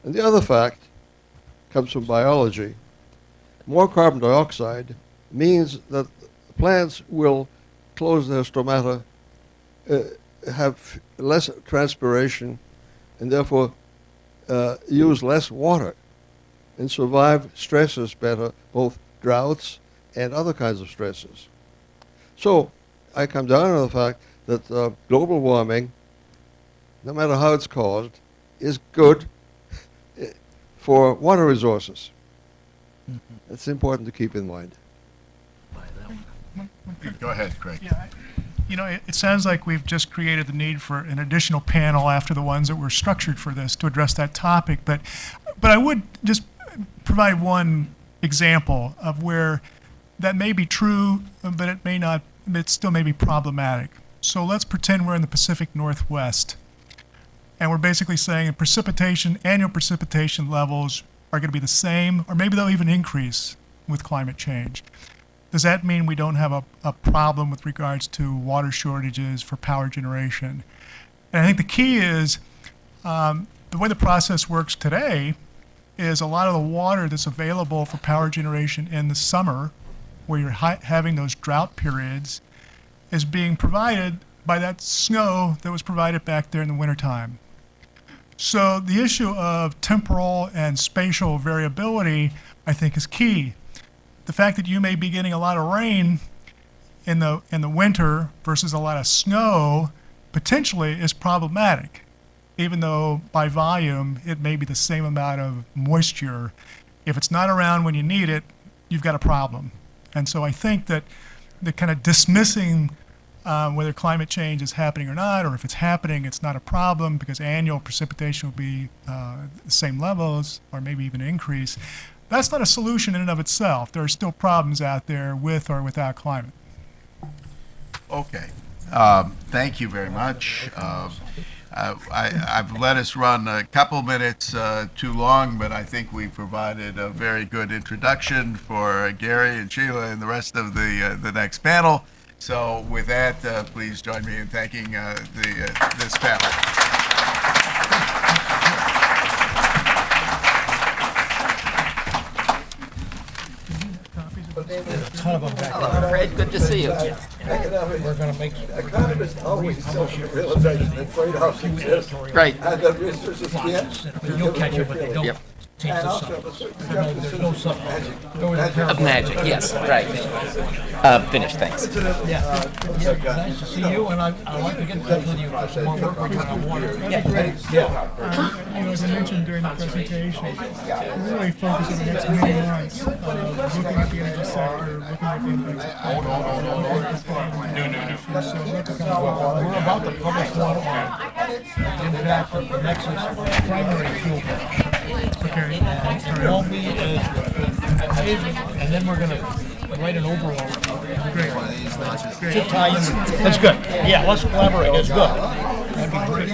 And the other fact comes from biology. More carbon dioxide means that plants will close their stomata, have less transpiration, and therefore use less water and survive stresses better, both droughts and other kinds of stresses. So I come down to the fact that global warming, no matter how it's caused, is good for water resources. It's important to keep in mind. Go ahead, Craig. Yeah, you know, it sounds like we've just created the need for an additional panel after the ones that were structured for this to address that topic. But I would just provide one example of where that may be true, but it may not, it still may be problematic. So let's pretend we're in the Pacific Northwest, and we're basically saying precipitation, annual precipitation levels are going to be the same, or maybe they'll even increase with climate change. Does that mean we don't have a problem with regards to water shortages for power generation? And I think the key is the way the process works today is a lot of the water that's available for power generation in the summer, where you're having those drought periods, is being provided by that snow that was provided back there in the wintertime. So the issue of temporal and spatial variability, I think, is key. The fact that you may be getting a lot of rain in the winter versus a lot of snow potentially is problematic, even though by volume it may be the same amount of moisture. If it's not around when you need it, you've got a problem. And so I think that the kind of dismissing whether climate change is happening or not, or if it's happening, it's not a problem because annual precipitation will be the same levels or maybe even increase. That's not a solution in and of itself. There are still problems out there with or without climate. Okay. Thank you very much. I've let us run a couple minutes too long, but I think we provided a very good introduction for Gary and Sheila and the rest of the next panel. So with that, please join me in thanking this panel. Hello, Fred. Good to see you. We're going to make economists always tell you realization that trade-offs exist. Right. And that resources can. You'll catch it, but they don't. Yep. Change the subject. There's no subject. Of magic, yes, right. Finished, thanks. Yeah. Nice to see you, and I'd like to get in touch with you for some more work we're doing on water. That'd be great. Yeah. As I mentioned during the presentation, we're really focused on the next many months, looking at the energy sector, looking at the impacts of We're about to publish one on the impact of the Nexus primary fuel bill. Okay. And it won't be and then we're going to write an overall report. Great. To tie in. That's good. Yeah, let's collaborate. That's good. That'd be great.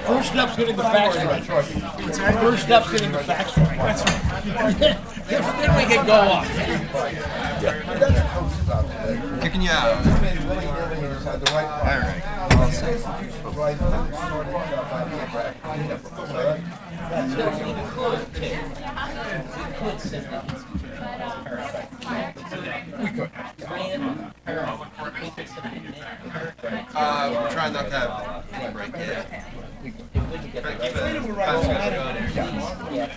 First step's getting the facts right. First step's getting the facts right. That's right. Then we can go on. Kicking you out. All right. We're trying not to have a break. Yeah.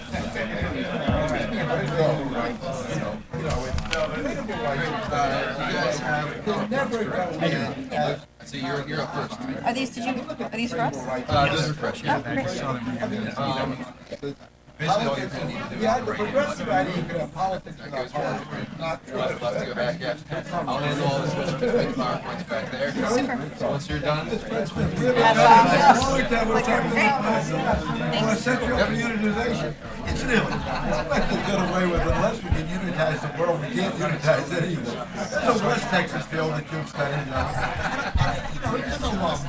guys have, they never go in as. So you're up first. Are these for us? Those are fresh. Yeah. Basically, all you're going to need to do Yeah, is the bring in progressive money. idea, you could have politics That without goes for politics, not true. Let's go back. Yeah. I'll handle all this with the PowerPoints back there. Super. So once you're done, Or central unitization. It's new. Let's get away with it. Unless we can unitize the world, we can't unitize it either. There's a West Texas field that you've studied. It took a long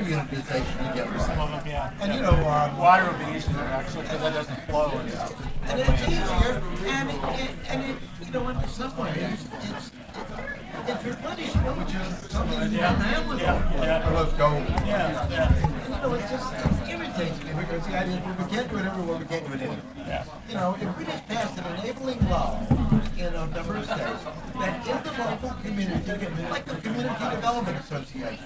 unitization to get Some right. of them, yeah. And you know, Water would be easier actually because that doesn't flow. and it's easier, and it, you know, in some ways, it's replenishment, which is something you don't have with them. Let's go. You know, it just irritates me because the idea is, well, we can't do it everywhere, we can't do it anywhere. You know, if we just passed an enabling law in a number of states that in the local community, like the Community Development Association,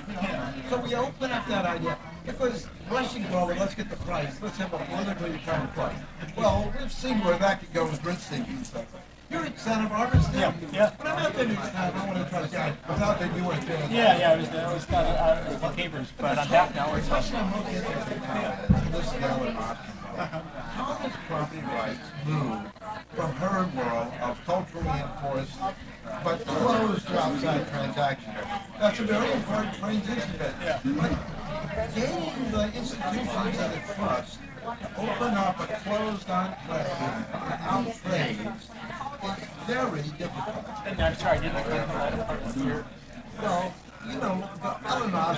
so we open up that idea. If it was rushing forward, let's get the price, let's have a politically determined price. Well, we've seen where that could go with rent seeking stuff. You're at Santa Barbara still? Yeah. But I'm out there next time, I want to try to say, I was out there, you weren't there. Yeah, it was kind of the papers, but I'm back now. The question I'm most interested in is this scale option. How does property rights move from her world of culturally enforced but closed to outside transactions? That's a very important transition. But gaining the institutions of the trust to open up a closed enclave without trades is very difficult. And I'm sorry, didn't I come from that apartment here? Well, you know, the Eleanor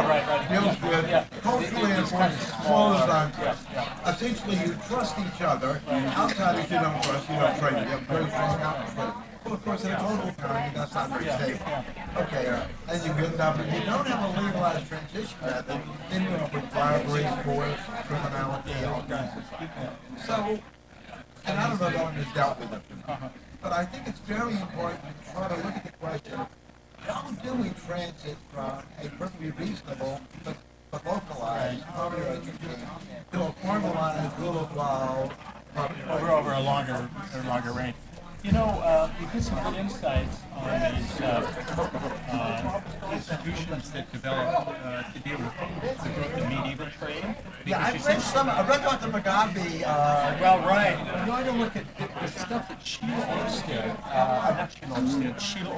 right. deals with culturally enforced closed enclaves. Essentially, you trust each other. Outsiders you don't trust, you don't trade. You have very strong trade. Well, of course, in a global economy, that's not very stable. Okay, and you end up, if you don't have a legalized transition method, then you end up with bribery, force, criminality, all kinds of stuff. So, and I don't know if that one is dealt with it, but I think it's very important to try to look at the question, how do we transit from a perfectly reasonable but localized property rights regime to a formalized rule of law property rights? Over a longer range. You know, you get some good insights on these institutions that develop to deal with the growth of medieval trade. Yeah, I read Dr. McGarvey. Right. You know, I don't look at the stuff that Sheila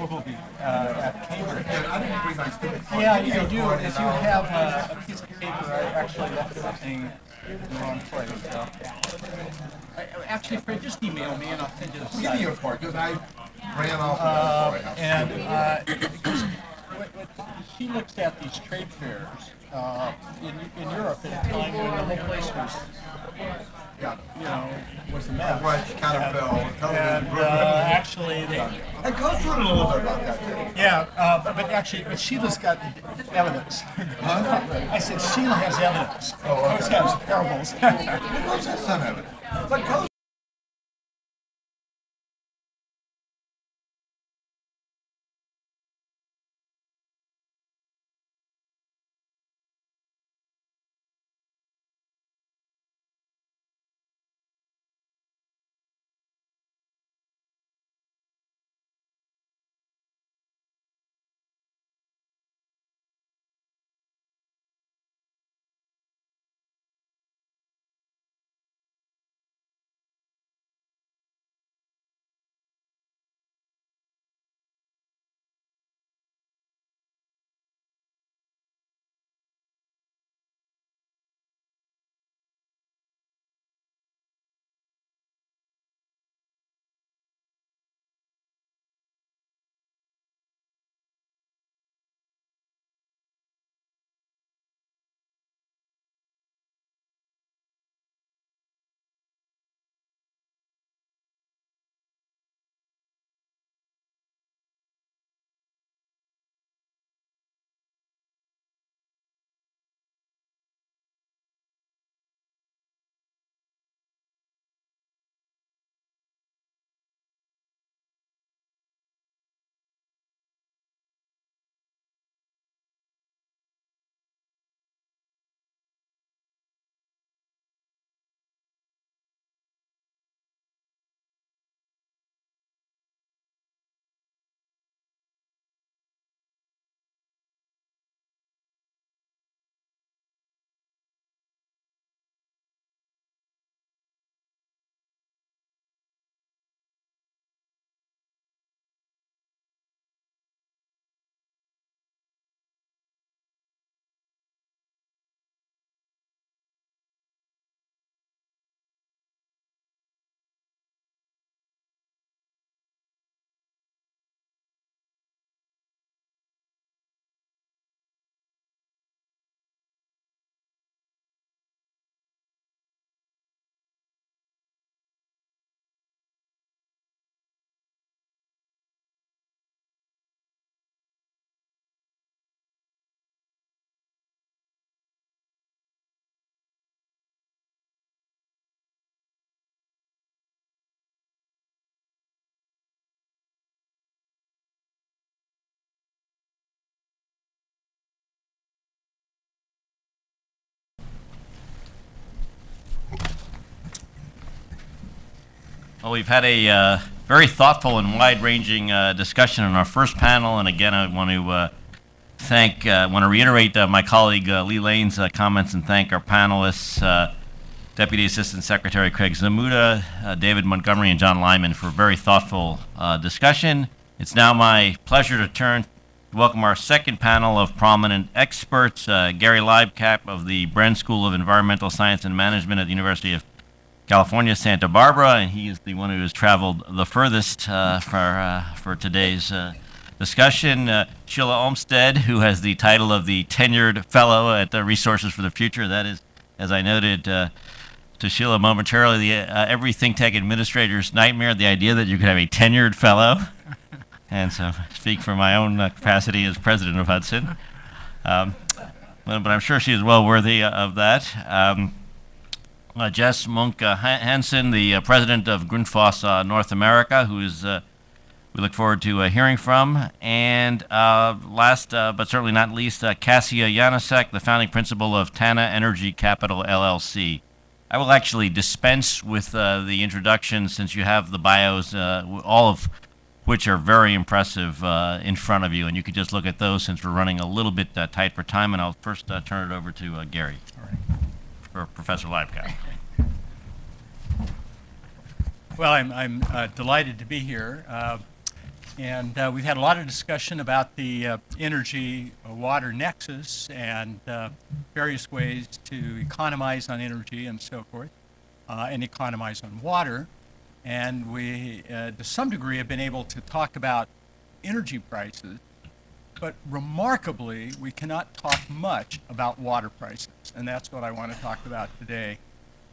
Ogilvy at Cambridge. I didn't bring my students. Yeah, you do. If you have a piece of paper, I actually left something in the wrong place. So. Actually, Fred, just email me and I'll send you the site. Give me your part, because I ran off with she looks at these trade fairs in Europe at a time when the whole place was, was a mess. Right, kind of fell. And actually, And go through a little bit about that too. yeah, but Sheila's got evidence. I said Sheila has evidence. Oh, okay. Has parables. Coach has some evidence. But Coach Well, we've had a very thoughtful and wide-ranging discussion in our first panel, and again, I want to reiterate my colleague Lee Lane's comments and thank our panelists, Deputy Assistant Secretary Craig Zamuda, David Montgomery, and John Lyman for a very thoughtful discussion. It's now my pleasure to welcome our second panel of prominent experts, Gary Leibkap of the Bren School of Environmental Science and Management at the University of California, Santa Barbara, and he is the one who has traveled the furthest for today's discussion. Sheila Olmstead, who has the title of the Tenured Fellow at the Resources for the Future. That is, as I noted to Sheila momentarily, every think tank administrator's nightmare, the idea that you could have a tenured fellow. And so I speak for my own capacity as president of Hudson. But I'm sure she is well worthy of that. Jess Munk Hansen, the president of Grundfos North America, who is we look forward to hearing from. And last but certainly not least, Kasia Janasek, the founding principal of Tana Energy Capital LLC. I will actually dispense with the introduction since you have the bios, all of which are very impressive in front of you, and you could just look at those since we're running a little bit tight for time. And I'll first turn it over to Gary. All right. For Professor Leibkap. Well, I'm delighted to be here, and we've had a lot of discussion about the energy-water nexus and various ways to economize on energy and so forth, and economize on water. And we, to some degree, have been able to talk about energy prices, but remarkably, we cannot talk much about water prices, and that's what I want to talk about today.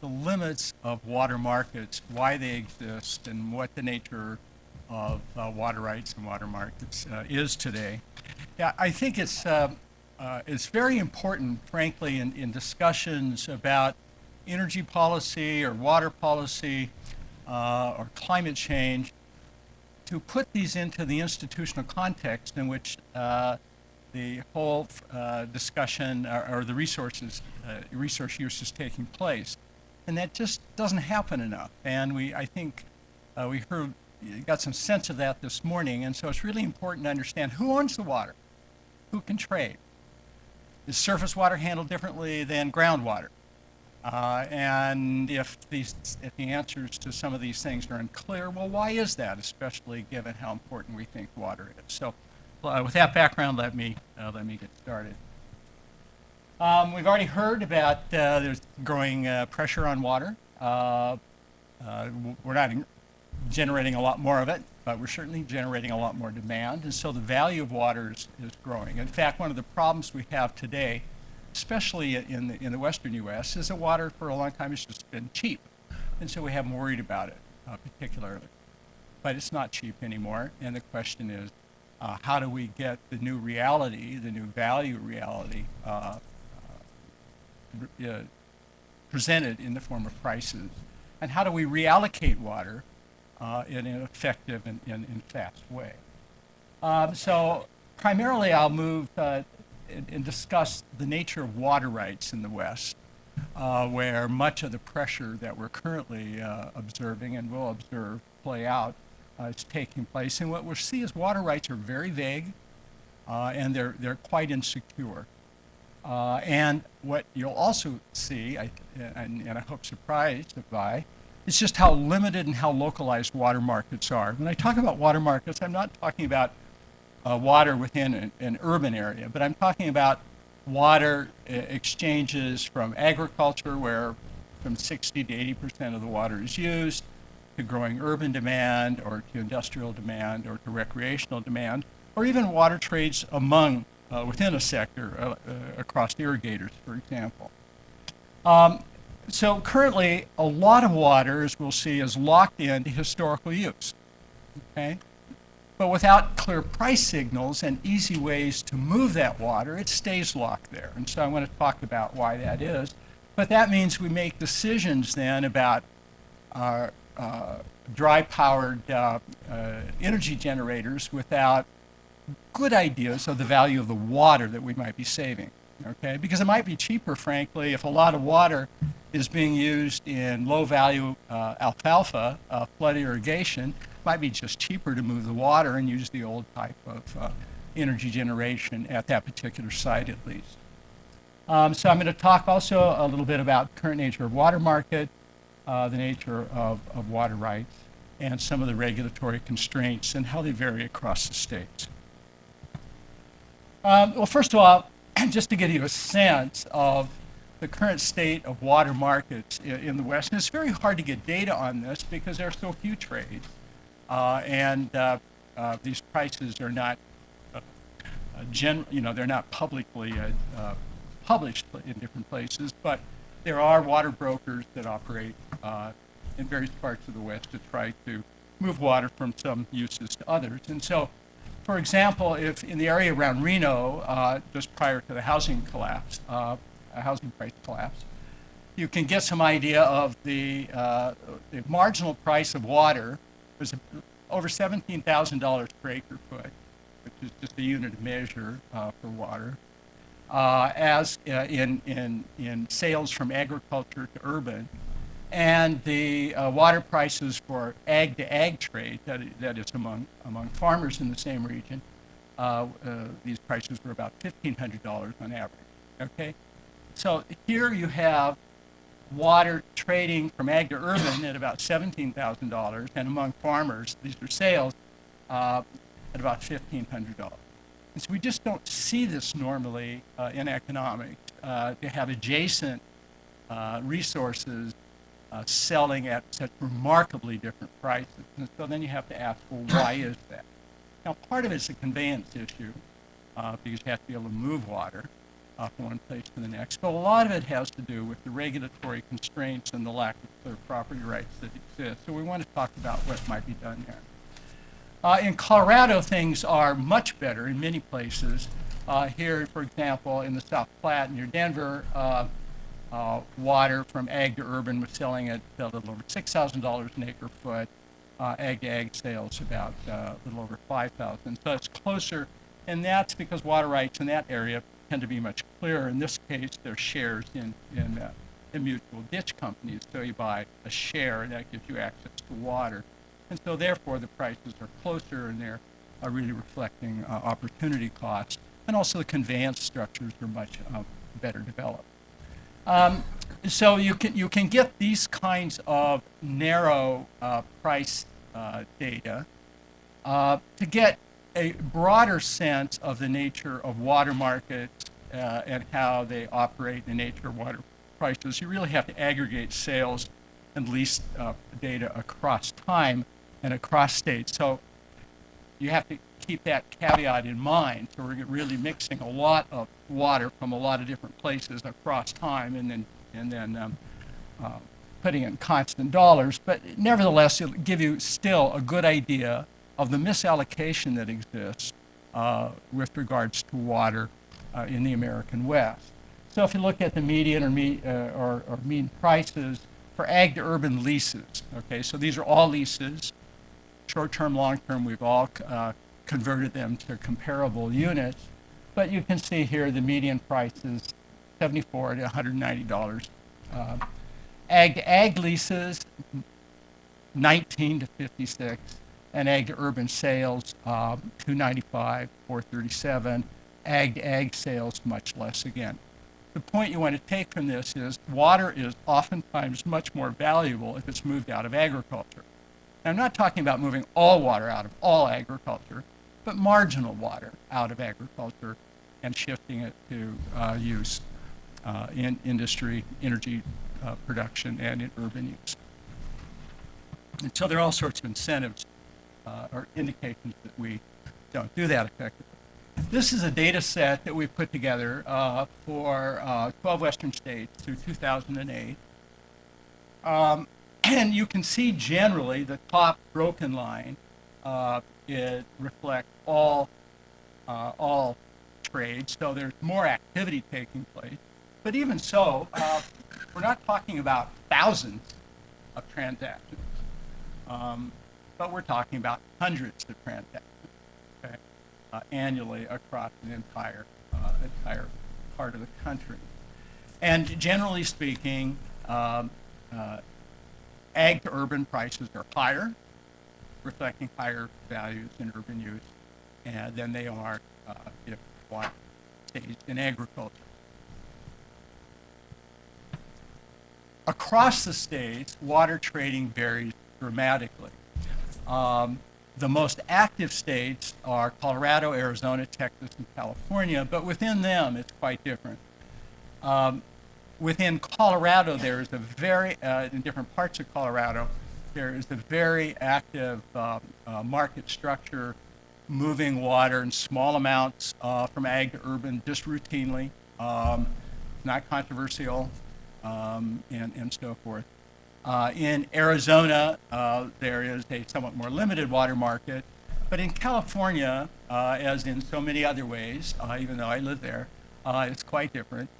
The limits of water markets, why they exist, and what the nature of water rights and water markets is today. Yeah, I think it's very important, frankly, in discussions about energy policy or water policy or climate change, to put these into the institutional context in which the whole discussion or the resource use is taking place. And that just doesn't happen enough. And I think we got some sense of that this morning. And so it's really important to understand who owns the water, who can trade. Is surface water handled differently than groundwater? And if the answers to some of these things are unclear, well, why is that, especially given how important we think water is? So with that background, let me get started. We've already heard about there's growing pressure on water. We're not generating a lot more of it, but we're certainly generating a lot more demand, and so the value of water is growing. In fact, one of the problems we have today, especially in the western U.S., is that water for a long time has just been cheap, and so we haven't worried about it particularly. But it's not cheap anymore, and the question is, how do we get the new reality, the new value reality, presented in the form of prices, and how do we reallocate water in an effective and fast way? So primarily I'll move and discuss the nature of water rights in the West, where much of the pressure that we're currently observing and will observe play out is taking place. And what we'll see is water rights are very vague, and they're quite insecure. And what you'll also see, and I hope surprised by, is just how limited and how localized water markets are. When I talk about water markets, I'm not talking about water within an urban area, but I'm talking about water exchanges from agriculture, where from 60 to 80% of the water is used, to growing urban demand, or to industrial demand, or to recreational demand, or even water trades among within a sector across irrigators, for example. So currently, a lot of water, as we'll see, is locked into historical use, okay? But without clear price signals and easy ways to move that water, it stays locked there. And so I want to talk about why that is. But that means we make decisions then about dry-powered energy generators without good ideas of the value of the water that we might be saving, okay? Because it might be cheaper, frankly, if a lot of water is being used in low-value alfalfa flood irrigation. Might be just cheaper to move the water and use the old type of energy generation at that particular site, at least. So I'm going to talk also a little bit about the current nature of water market, the nature of water rights, and some of the regulatory constraints and how they vary across the states. Well, first of all, just to give you a sense of the current state of water markets in the West, and it's very hard to get data on this because there are so few trades, and these prices are not, they're not publicly published in different places, but there are water brokers that operate in various parts of the West to try to move water from some uses to others. And so, for example, if in the area around Reno, just prior to the housing collapse, housing price collapse, you can get some idea of the marginal price of water was over $17,000 per acre foot, which is just a unit of measure for water, as in sales from agriculture to urban. And the water prices for ag-to-ag trade, that is among farmers in the same region, these prices were about $1,500 on average, okay? So here you have water trading from ag to urban at about $17,000, and among farmers, these are sales, at about $1,500. And so we just don't see this normally in economics, to have adjacent resources selling at such remarkably different prices. And so then you have to ask, well, why is that? Now, part of it's a conveyance issue, because you have to be able to move water from one place to the next. But a lot of it has to do with the regulatory constraints and the lack of clear property rights that exist. So we want to talk about what might be done there. In Colorado, things are much better in many places. Here, for example, in the South Platte near Denver, water from ag to urban was selling at a little over $6,000 an acre foot. Ag-to-ag sales about a little over $5,000. So it's closer, and that's because water rights in that area tend to be much clearer. In this case, they're shares in mutual ditch companies. So you buy a share, and that gives you access to water. And so therefore, the prices are closer, and they're really reflecting opportunity costs. And also the conveyance structures are much better developed. So you can get these kinds of narrow price data to get a broader sense of the nature of water markets and how they operate, the nature of water prices. You really have to aggregate sales and lease data across time and across states. So you have to keep that caveat in mind. So we're really mixing a lot of water from a lot of different places across time, and then putting it in constant dollars. But nevertheless, it'll give you still a good idea of the misallocation that exists with regards to water in the American West. So if you look at the median or mean prices for ag to urban leases, okay, so these are all leases, short-term, long-term, we've all converted them to comparable units, but you can see here the median price is $74 to $190. Ag to ag leases, 19 to 56, and ag to urban sales, 295, 437. Ag to ag sales, much less again. The point you want to take from this is water is oftentimes much more valuable if it's moved out of agriculture. Now, I'm not talking about moving all water out of all agriculture, but marginal water out of agriculture and shifting it to use in industry, energy production, and in urban use. And so there are all sorts of incentives or indications that we don't do that effectively. This is a data set that we put together for 12 Western states through 2008. And you can see generally the top broken line, it reflects all trades, so there's more activity taking place. But even so, we're not talking about thousands of transactions, but we're talking about hundreds of transactions, okay, annually across an entire part of the country. And generally speaking, ag to urban prices are higher, reflecting higher values in urban use, and than they are if water stays in agriculture. Across the states, water trading varies dramatically. The most active states are Colorado, Arizona, Texas, and California, but within them, it's quite different. Within Colorado, there is a very, in different parts of Colorado, there is a very active market structure moving water in small amounts from ag to urban just routinely, not controversial, and so forth. In Arizona, there is a somewhat more limited water market, but in California, as in so many other ways, even though I live there, it's quite different.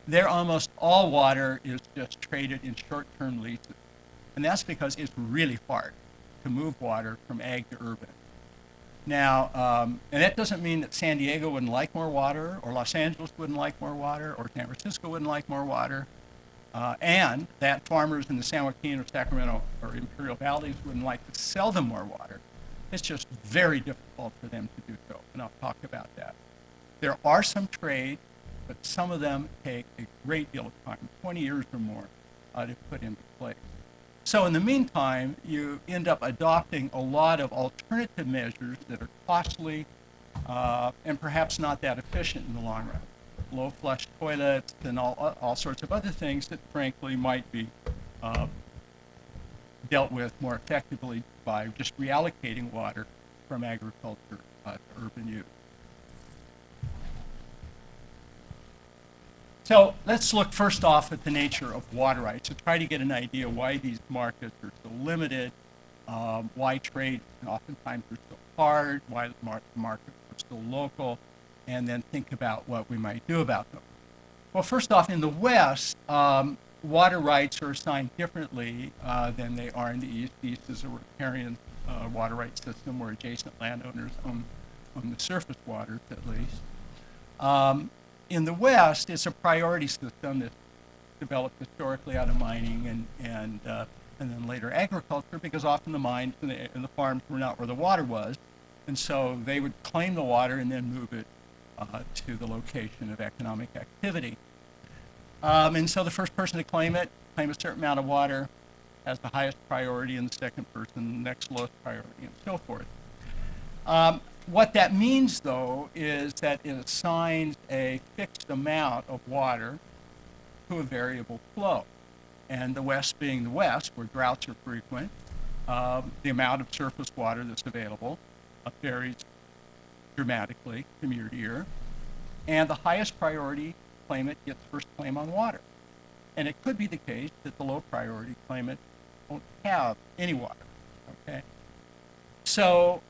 There almost all water is just traded in short-term leases, and that's because it's really hard to move water from ag to urban. Now, and that doesn't mean that San Diego wouldn't like more water, or Los Angeles wouldn't like more water, or San Francisco wouldn't like more water, and that farmers in the San Joaquin or Sacramento or Imperial Valleys wouldn't like to sell them more water. It's just very difficult for them to do so, and I'll talk about that. There are some trade, but some of them take a great deal of time, 20 years or more, to put into place. So in the meantime, you end up adopting a lot of alternative measures that are costly and perhaps not that efficient in the long run. Low flush toilets and all sorts of other things that frankly might be dealt with more effectively by just reallocating water from agriculture to urban use. So let's look first off at the nature of water rights to try to get an idea why these markets are so limited, why trade oftentimes are so hard, why the markets are so local, and then think about what we might do about them. Well, first off, in the West, water rights are assigned differently than they are in the East. The East is a riparian water rights system where adjacent landowners own the surface waters, at least. In the West, it's a priority system that's developed historically out of mining and then later agriculture, because often the mines and the farms were not where the water was, and so they would claim the water and then move it to the location of economic activity. And so the first person to claim a certain amount of water, has the highest priority, and the second person, the next lowest priority, and so forth. What that means, though, is that it assigns a fixed amount of water to a variable flow. And the West being the West, where droughts are frequent, the amount of surface water that's available varies dramatically from year to year. And the highest priority claimant gets first claim on water. And it could be the case that the low priority claimant won't have any water, okay? So,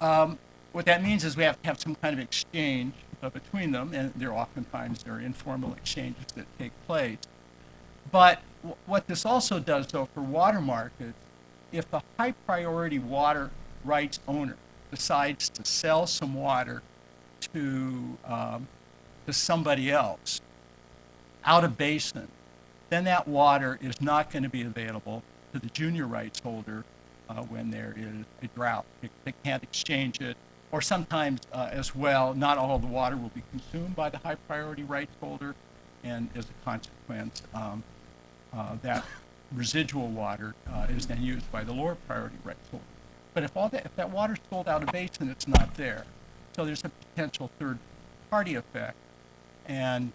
what that means is we have to have some kind of exchange between them, and there are informal exchanges that take place. But what this also does, though, for water markets, if the high priority water rights owner decides to sell some water to somebody else out of basin, then that water is not going to be available to the junior rights holder when there is a drought. They can't exchange it. Or sometimes, as well, not all of the water will be consumed by the high priority rights holder, and as a consequence, that residual water is then used by the lower priority rights holder. But if that water's sold out of basin, it's not there. So there's a potential third party effect, and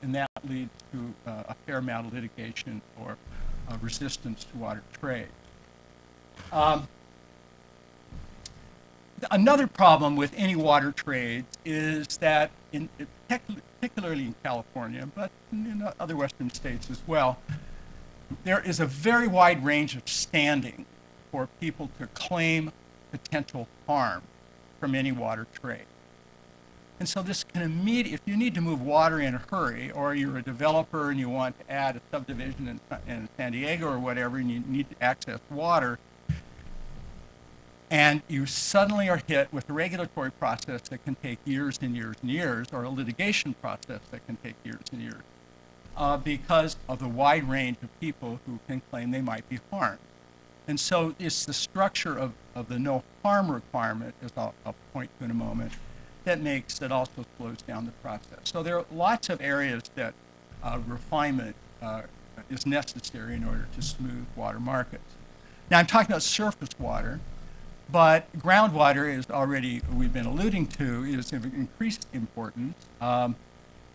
that leads to a fair amount of litigation or resistance to water trade. Another problem with any water trades is that, particularly in California, but in other western states as well, there is a very wide range of standing for people to claim potential harm from any water trade. And so this can if you need to move water in a hurry, or you're a developer and you want to add a subdivision in San Diego or whatever, and you need to access water, and you suddenly are hit with a regulatory process that can take years and years and years, or a litigation process that can take years and years. because of the wide range of people who can claim they might be harmed. And so it's the structure of the no harm requirement, as I'll point to in a moment, that also slows down the process. So there are lots of areas that refinement is necessary in order to smooth water markets. Now I'm talking about surface water, but groundwater is already, we've been alluding to, is of increased importance.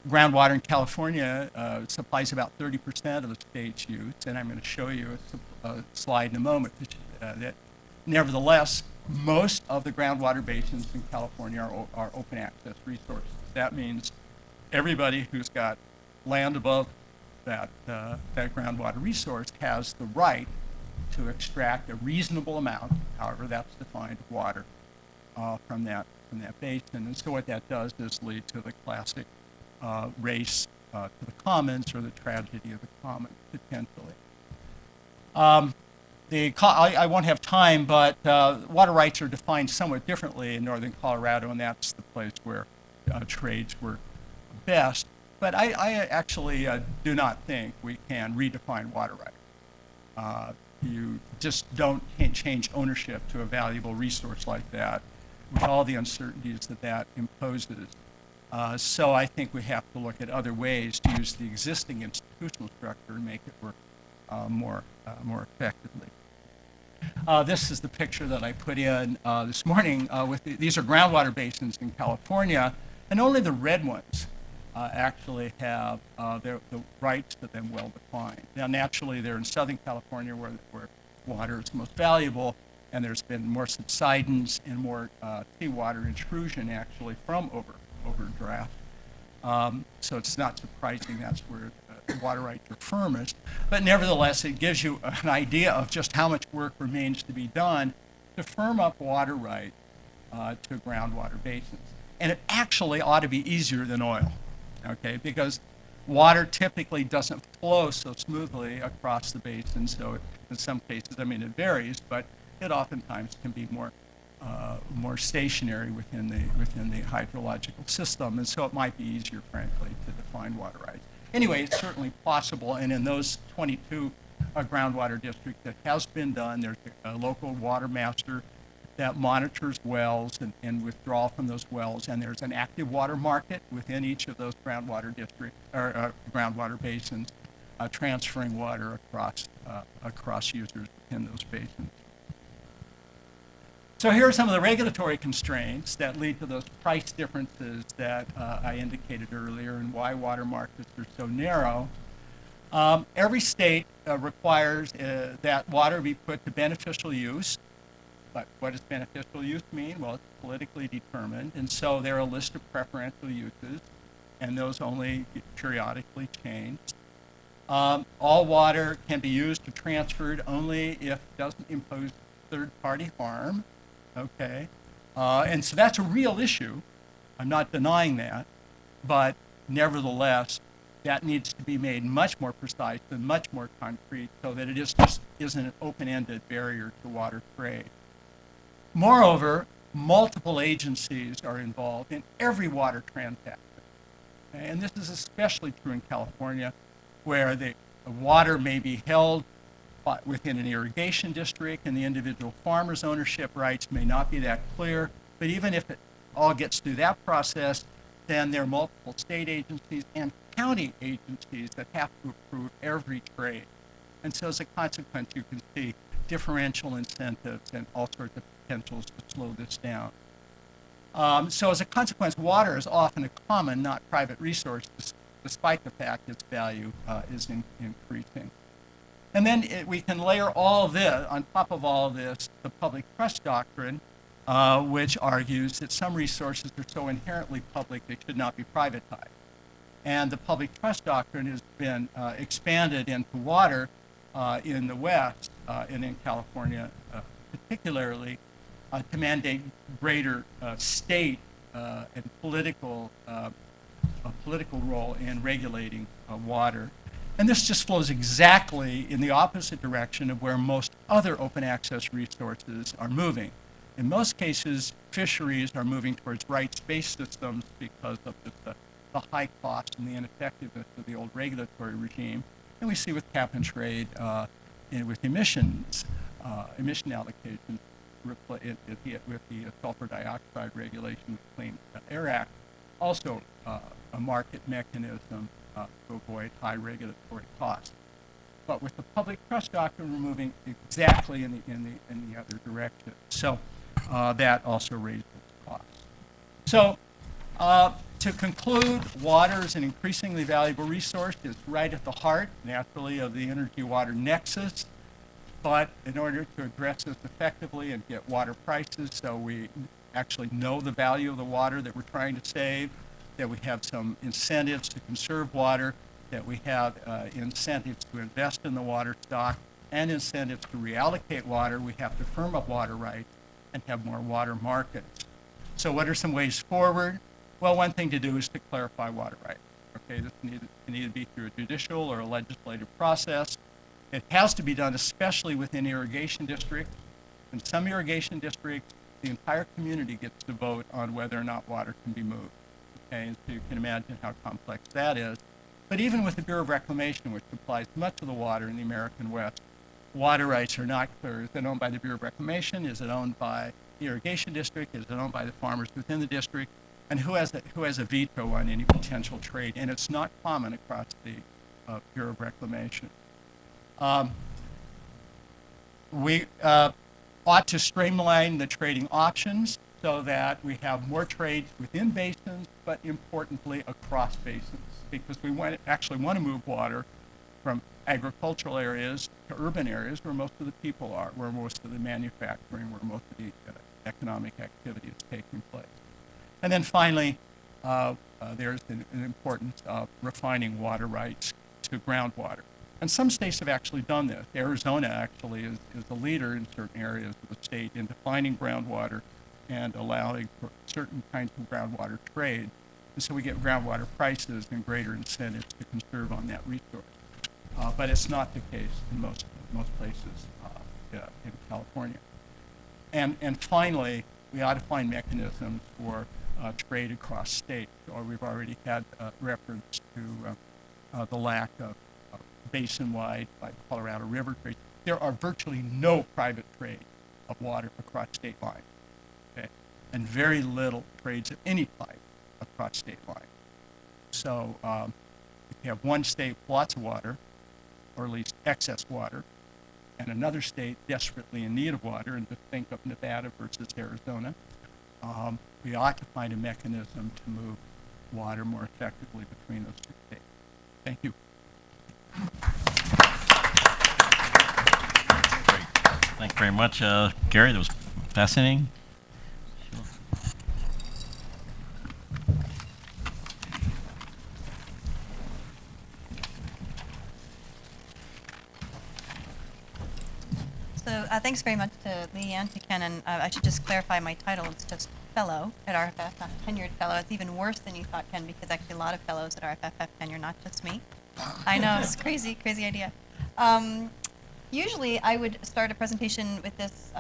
Groundwater in California supplies about 30% of the state's use, and I'm going to show you a slide in a moment that nevertheless, most of the groundwater basins in California are open access resources. That means everybody who's got land above that groundwater resource has the right to extract a reasonable amount, however that's defined, of water from that basin. And so what that does is lead to the classic race to the commons, or the tragedy of the commons, potentially. I won't have time, but water rights are defined somewhat differently in northern Colorado, and that's the place where trades work best. But I actually do not think we can redefine water rights. You just can't change ownership to a valuable resource like that with all the uncertainties that imposes. So I think we have to look at other ways to use the existing institutional structure and make it work more effectively. This is the picture that I put in this morning. These are groundwater basins in California, and only the red ones actually have the rights to them well defined. Now, naturally, they're in Southern California where water is most valuable, and there's been more subsidence and more seawater intrusion actually from overdraft. So it's not surprising that's where the water rights are firmest. But nevertheless, it gives you an idea of just how much work remains to be done to firm up water rights to groundwater basins. And it actually ought to be easier than oil, okay? Because water typically doesn't flow so smoothly across the basin. So in some cases, I mean, it varies, but it oftentimes can be more stationary within the hydrological system, and so it might be easier, frankly, to define water rights. Anyway, it's certainly possible, and in those 22 groundwater districts that has been done, there's a local water master that monitors wells and withdrawal from those wells, and there's an active water market within each of those groundwater districts or groundwater basins, transferring water across users within those basins. So here are some of the regulatory constraints that lead to those price differences that I indicated earlier, and why water markets are so narrow. Every state requires that water be put to beneficial use. But what does beneficial use mean? Well, it's politically determined, and so there are a list of preferential uses, and those only periodically changed. All water can be used or transferred only if it doesn't impose third-party harm. Okay, and so that's a real issue. I'm not denying that, but nevertheless, that needs to be made much more precise and much more concrete so that it isn't an open-ended barrier to water trade. Moreover, multiple agencies are involved in every water transaction. Okay? And this is especially true in California, where the water may be held within an irrigation district, and the individual farmer's ownership rights may not be that clear. But even if it all gets through that process, then there are multiple state agencies and county agencies that have to approve every trade. And so as a consequence, you can see differential incentives and all sorts of potentials to slow this down. So as a consequence, water is often a common, not private resource, despite the fact its value is increasing. And then we can layer all of this, on top of all of this, the public trust doctrine, which argues that some resources are so inherently public they should not be privatized. And the public trust doctrine has been expanded into water in the West and in California particularly to mandate greater state and political role in regulating water. And this just flows exactly in the opposite direction of where most other open access resources are moving. In most cases, fisheries are moving towards rights-based systems because of the the high cost and the ineffectiveness of the old regulatory regime. And we see with cap and trade with emissions, emission allocations with the sulfur dioxide regulation, Clean Air Act, also a market mechanism to avoid high regulatory costs. But with the public trust doctrine, we're moving exactly in the other direction. So that also raises costs. So to conclude, water is an increasingly valuable resource. It's right at the heart, naturally, of the energy-water nexus. But in order to address this effectively and get water prices so we actually know the value of the water that we're trying to save, that we have some incentives to conserve water, that we have incentives to invest in the water stock, and incentives to reallocate water, we have to firm up water rights and have more water markets. So what are some ways forward? Well, one thing to do is to clarify water rights. Okay, this can either be through a judicial or a legislative process. It has to be done especially within irrigation districts. In some irrigation districts, the entire community gets to vote on whether or not water can be moved. Okay, and so you can imagine how complex that is. But even with the Bureau of Reclamation, which supplies much of the water in the American West, water rights are not clear. Is it owned by the Bureau of Reclamation? Is it owned by the irrigation district? Is it owned by the farmers within the district? And who has a veto on any potential trade? And it's not common across the Bureau of Reclamation. We ought to streamline the trading options so that we have more trades within basins, but importantly across basins, because we actually want to move water from agricultural areas to urban areas where most of the people are, where most of the manufacturing, where most of the economic activity is taking place. And then finally, there's an importance of refining water rights to groundwater. And some states have actually done this. Arizona actually is the leader in certain areas of the state in defining groundwater and allowing for certain kinds of groundwater trade. And so we get groundwater prices and greater incentives to conserve on that resource. But it's not the case in most places in California. And finally, we ought to find mechanisms for trade across states. Or we've already had reference to the lack of basin-wide by Colorado River trade. There are virtually no private trade of water across state lines, okay? And very little trades of any type across state lines. So if you have one state with lots of water, or at least excess water, and another state desperately in need of water, and to think of Nevada versus Arizona, we ought to find a mechanism to move water more effectively between those two states. Thank you. Great. Thank you very much, Gary. That was fascinating. So thanks very much to Lee and to Ken, and I should just clarify my title. It's just fellow at RFF, not tenured fellow. It's even worse than you thought, Ken, because actually a lot of fellows at RFF have tenure, not just me. I know, it's crazy, crazy idea. Usually I would start a presentation with this,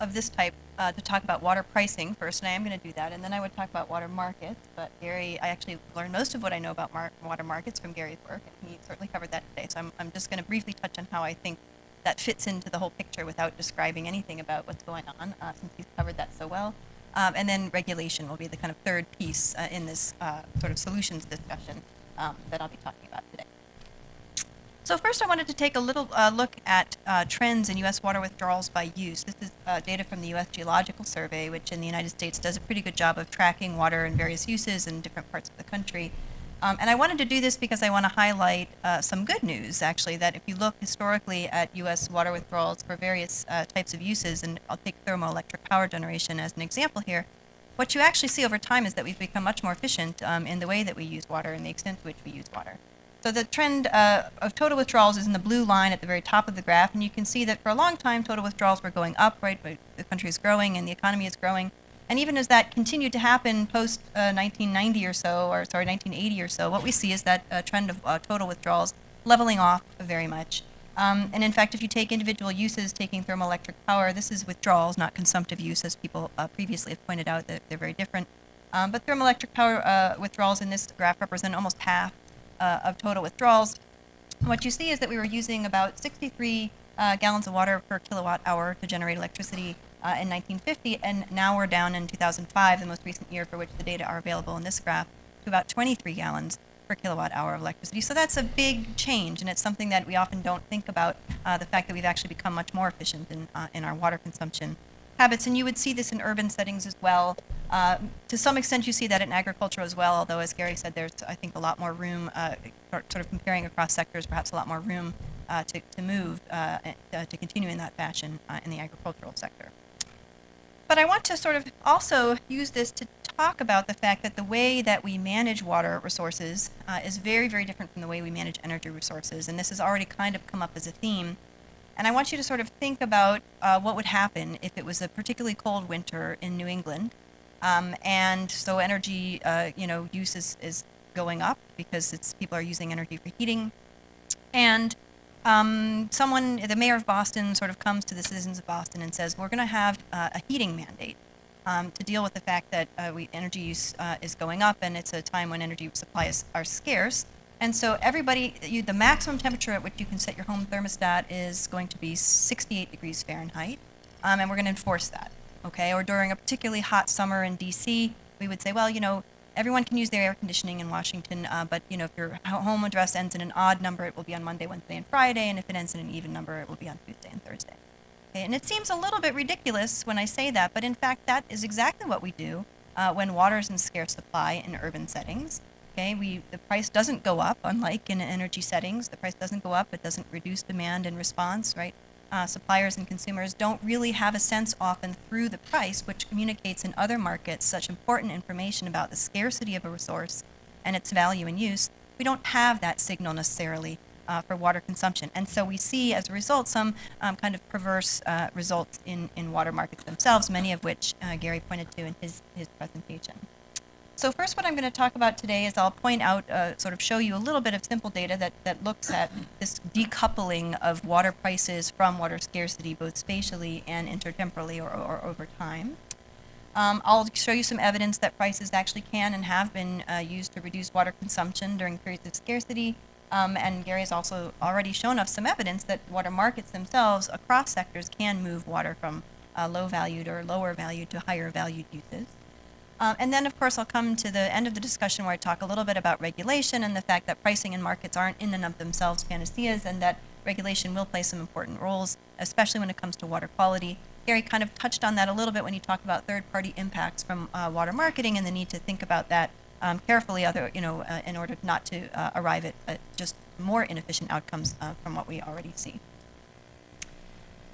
of this type to talk about water pricing first, and I am going to do that, and then I would talk about water markets, but Gary, I actually learned most of what I know about water markets from Gary's work, and he certainly covered that today, so I'm just going to briefly touch on how I think that fits into the whole picture without describing anything about what's going on, since he's covered that so well. And then regulation will be the kind of third piece in this sort of solutions discussion that I'll be talking about today. So first I wanted to take a little look at trends in U.S. water withdrawals by use. This is data from the U.S. Geological Survey, which in the United States does a pretty good job of tracking water in various uses in different parts of the country. And I wanted to do this because I want to highlight some good news, actually, that if you look historically at U.S. water withdrawals for various types of uses, and I'll take thermoelectric power generation as an example here, what you actually see over time is that we've become much more efficient in the way that we use water and the extent to which we use water. So the trend of total withdrawals is in the blue line at the very top of the graph, and you can see that for a long time total withdrawals were going up, right? The country is growing and the economy is growing. And even as that continued to happen post 1990 or so, or sorry, 1980 or so, what we see is that trend of total withdrawals leveling off very much. And in fact, if you take individual uses taking thermoelectric power, this is withdrawals, not consumptive use, as people previously have pointed out that they're very different. But thermoelectric power withdrawals in this graph represent almost half of total withdrawals. What you see is that we were using about 63 gallons of water per kilowatt hour to generate electricity in 1950, and now we're down in 2005, the most recent year for which the data are available in this graph, to about 23 gallons per kilowatt hour of electricity. So that's a big change, and it's something that we often don't think about, the fact that we've actually become much more efficient in our water consumption habits. And you would see this in urban settings as well. To some extent, you see that in agriculture as well, although, as Gary said, there's, I think, a lot more room, sort of comparing across sectors, perhaps a lot more room to move, to continue in that fashion in the agricultural sector. But I want to sort of also use this to talk about the fact that the way that we manage water resources is very, very different from the way we manage energy resources. And this has already kind of come up as a theme. And I want you to sort of think about what would happen if it was a particularly cold winter in New England. And so energy use is going up because people are using energy for heating. And the mayor of Boston sort of comes to the citizens of Boston and says, we're going to have a heating mandate to deal with the fact that energy use is going up, and it's a time when energy supplies are scarce. And so everybody, the maximum temperature at which you can set your home thermostat is going to be 68 degrees Fahrenheit, and we're going to enforce that, okay? Or during a particularly hot summer in DC, we would say, well, everyone can use their air conditioning in Washington, but if your home address ends in an odd number, it will be on Monday, Wednesday, and Friday, and if it ends in an even number, it will be on Tuesday and Thursday. Okay, and it seems a little bit ridiculous when I say that, but in fact, that is exactly what we do when water is in scarce supply in urban settings. Okay, the price doesn't go up, unlike in energy settings. The price doesn't go up. It doesn't reduce demand in response, right? Suppliers and consumers don't really have a sense often through the price, which communicates in other markets such important information about the scarcity of a resource and its value and use. We don't have that signal necessarily for water consumption. And so we see, as a result, some kind of perverse results in water markets themselves, many of which Gary pointed to in his presentation. So first, what I'm going to talk about today is I'll point out, sort of show you a little bit of simple data that looks at this decoupling of water prices from water scarcity, both spatially and intertemporally or over time. I'll show you some evidence that prices actually can and have been used to reduce water consumption during periods of scarcity. And Gary has also already shown us some evidence that water markets themselves across sectors can move water from low-valued or lower-valued to higher-valued uses. And then, of course, I'll come to the end of the discussion where I talk a little bit about regulation and the fact that pricing and markets aren't in and of themselves panaceas, and that regulation will play some important roles, especially when it comes to water quality. Gary kind of touched on that a little bit when he talked about third-party impacts from water marketing and the need to think about that carefully, in order not to arrive at just more inefficient outcomes from what we already see.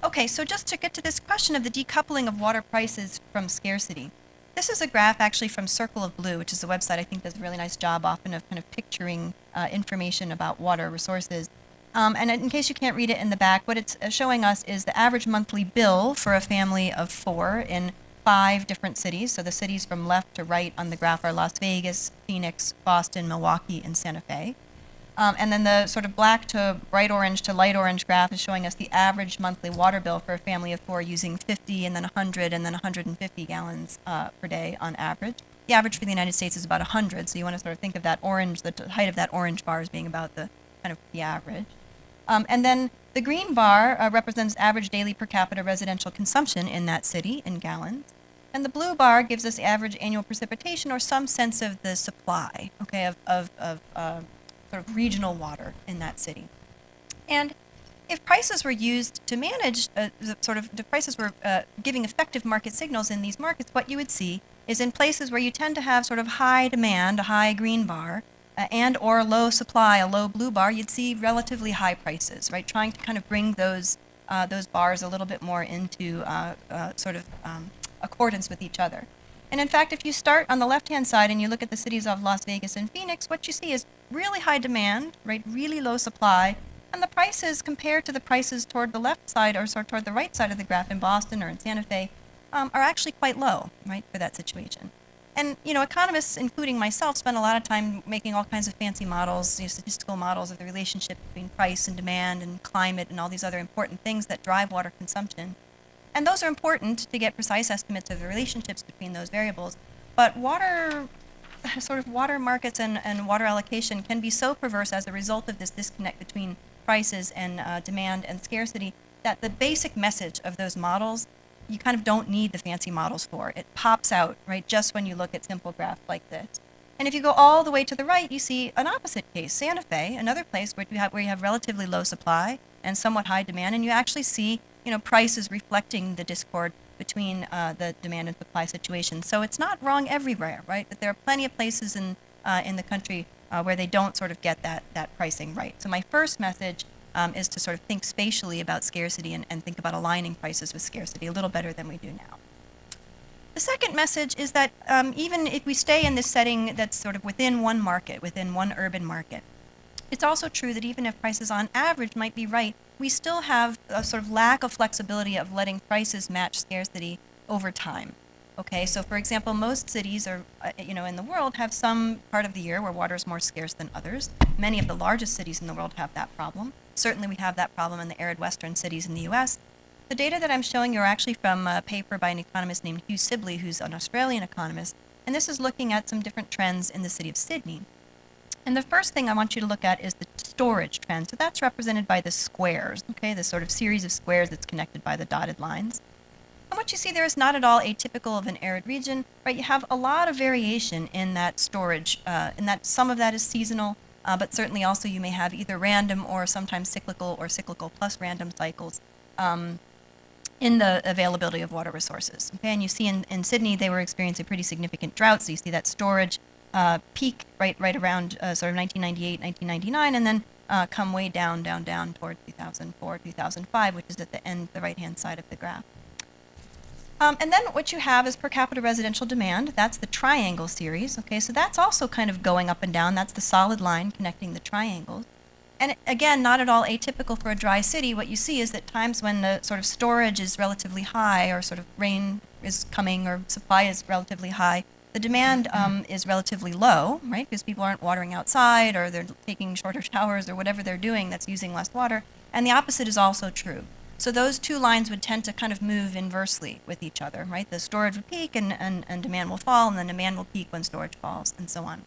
Okay, so just to get to this question of the decoupling of water prices from scarcity. This is a graph actually from Circle of Blue, which is a website I think does a really nice job often of kind of picturing information about water resources. And in case you can't read it in the back, what it's showing us is the average monthly bill for a family of 4 in 5 different cities. So the cities from left to right on the graph are Las Vegas, Phoenix, Boston, Milwaukee, and Santa Fe. And then the sort of black to bright orange to light orange graph is showing us the average monthly water bill for a family of 4 using 50 and then 100 and then 150 gallons per day on average. The average for the United States is about 100, so you want to sort of think of that orange, the height of that orange bar as being about the kind of the average. And then the green bar represents average daily per capita residential consumption in that city in gallons. And the blue bar gives us average annual precipitation or some sense of the supply, okay, of sort of regional water in that city. And if prices were used to manage, if prices were giving effective market signals in these markets, what you would see is in places where you tend to have sort of high demand, a high green bar, and or low supply, a low blue bar, you'd see relatively high prices, right? Trying to kind of bring those bars a little bit more into accordance with each other. And in fact, if you start on the left-hand side and you look at the cities of Las Vegas and Phoenix, what you see is really high demand, right? Really low supply, and the prices compared to the prices toward the left side or sort of toward the right side of the graph in Boston or in Santa Fe are actually quite low, right, for that situation. And economists, including myself, spend a lot of time making all kinds of fancy models, statistical models of the relationship between price and demand and climate and all these other important things that drive water consumption. And those are important to get precise estimates of the relationships between those variables. But water, sort of water markets and water allocation can be so perverse as a result of this disconnect between prices and demand and scarcity that the basic message of those models, you kind of don't need the fancy models for. It pops out, right, just when you look at simple graphs like this. And if you go all the way to the right, you see an opposite case, Santa Fe, another place where you have relatively low supply and somewhat high demand, and you actually see, you know, prices reflecting the discord between the demand and supply situation. So it's not wrong everywhere, right? But there are plenty of places in the country where they don't sort of get that pricing right. So my first message is to sort of think spatially about scarcity and think about aligning prices with scarcity a little better than we do now. The second message is that even if we stay in this setting that's sort of within one market, within one urban market, it's also true that even if prices on average might be right, we still have a sort of lack of flexibility of letting prices match scarcity over time. Okay, so for example, most cities are, you know, in the world have some part of the year where water is more scarce than others. Many of the largest cities in the world have that problem. Certainly we have that problem in the arid western cities in the US. The data that I'm showing you are actually from a paper by an economist named Hugh Sibley, who's an Australian economist, and this is looking at some different trends in the city of Sydney. And the first thing I want you to look at is the storage trend. So that's represented by the squares, okay, this sort of series of squares that's connected by the dotted lines. And what you see there is not at all atypical of an arid region, right? You have a lot of variation in that storage, in that some of that is seasonal, but certainly also you may have either random or sometimes cyclical or cyclical plus random cycles in the availability of water resources. Okay, and you see in Sydney they were experiencing pretty significant droughts. So you see that storage peak right around sort of 1998, 1999, and then come way down toward 2004, 2005, which is at the end, the right-hand side of the graph. And then what you have is per capita residential demand. That's the triangle series. Okay, so that's also kind of going up and down. That's the solid line connecting the triangles. And again, not at all atypical for a dry city. What you see is that times when the sort of storage is relatively high, or sort of rain is coming, or supply is relatively high, the demand is relatively low, right? Because people aren't watering outside, or they're taking shorter showers, or whatever they're doing that's using less water. And the opposite is also true. So those two lines would tend to kind of move inversely with each other, right? The storage would peak and demand will fall, and then demand will peak when storage falls, and so on.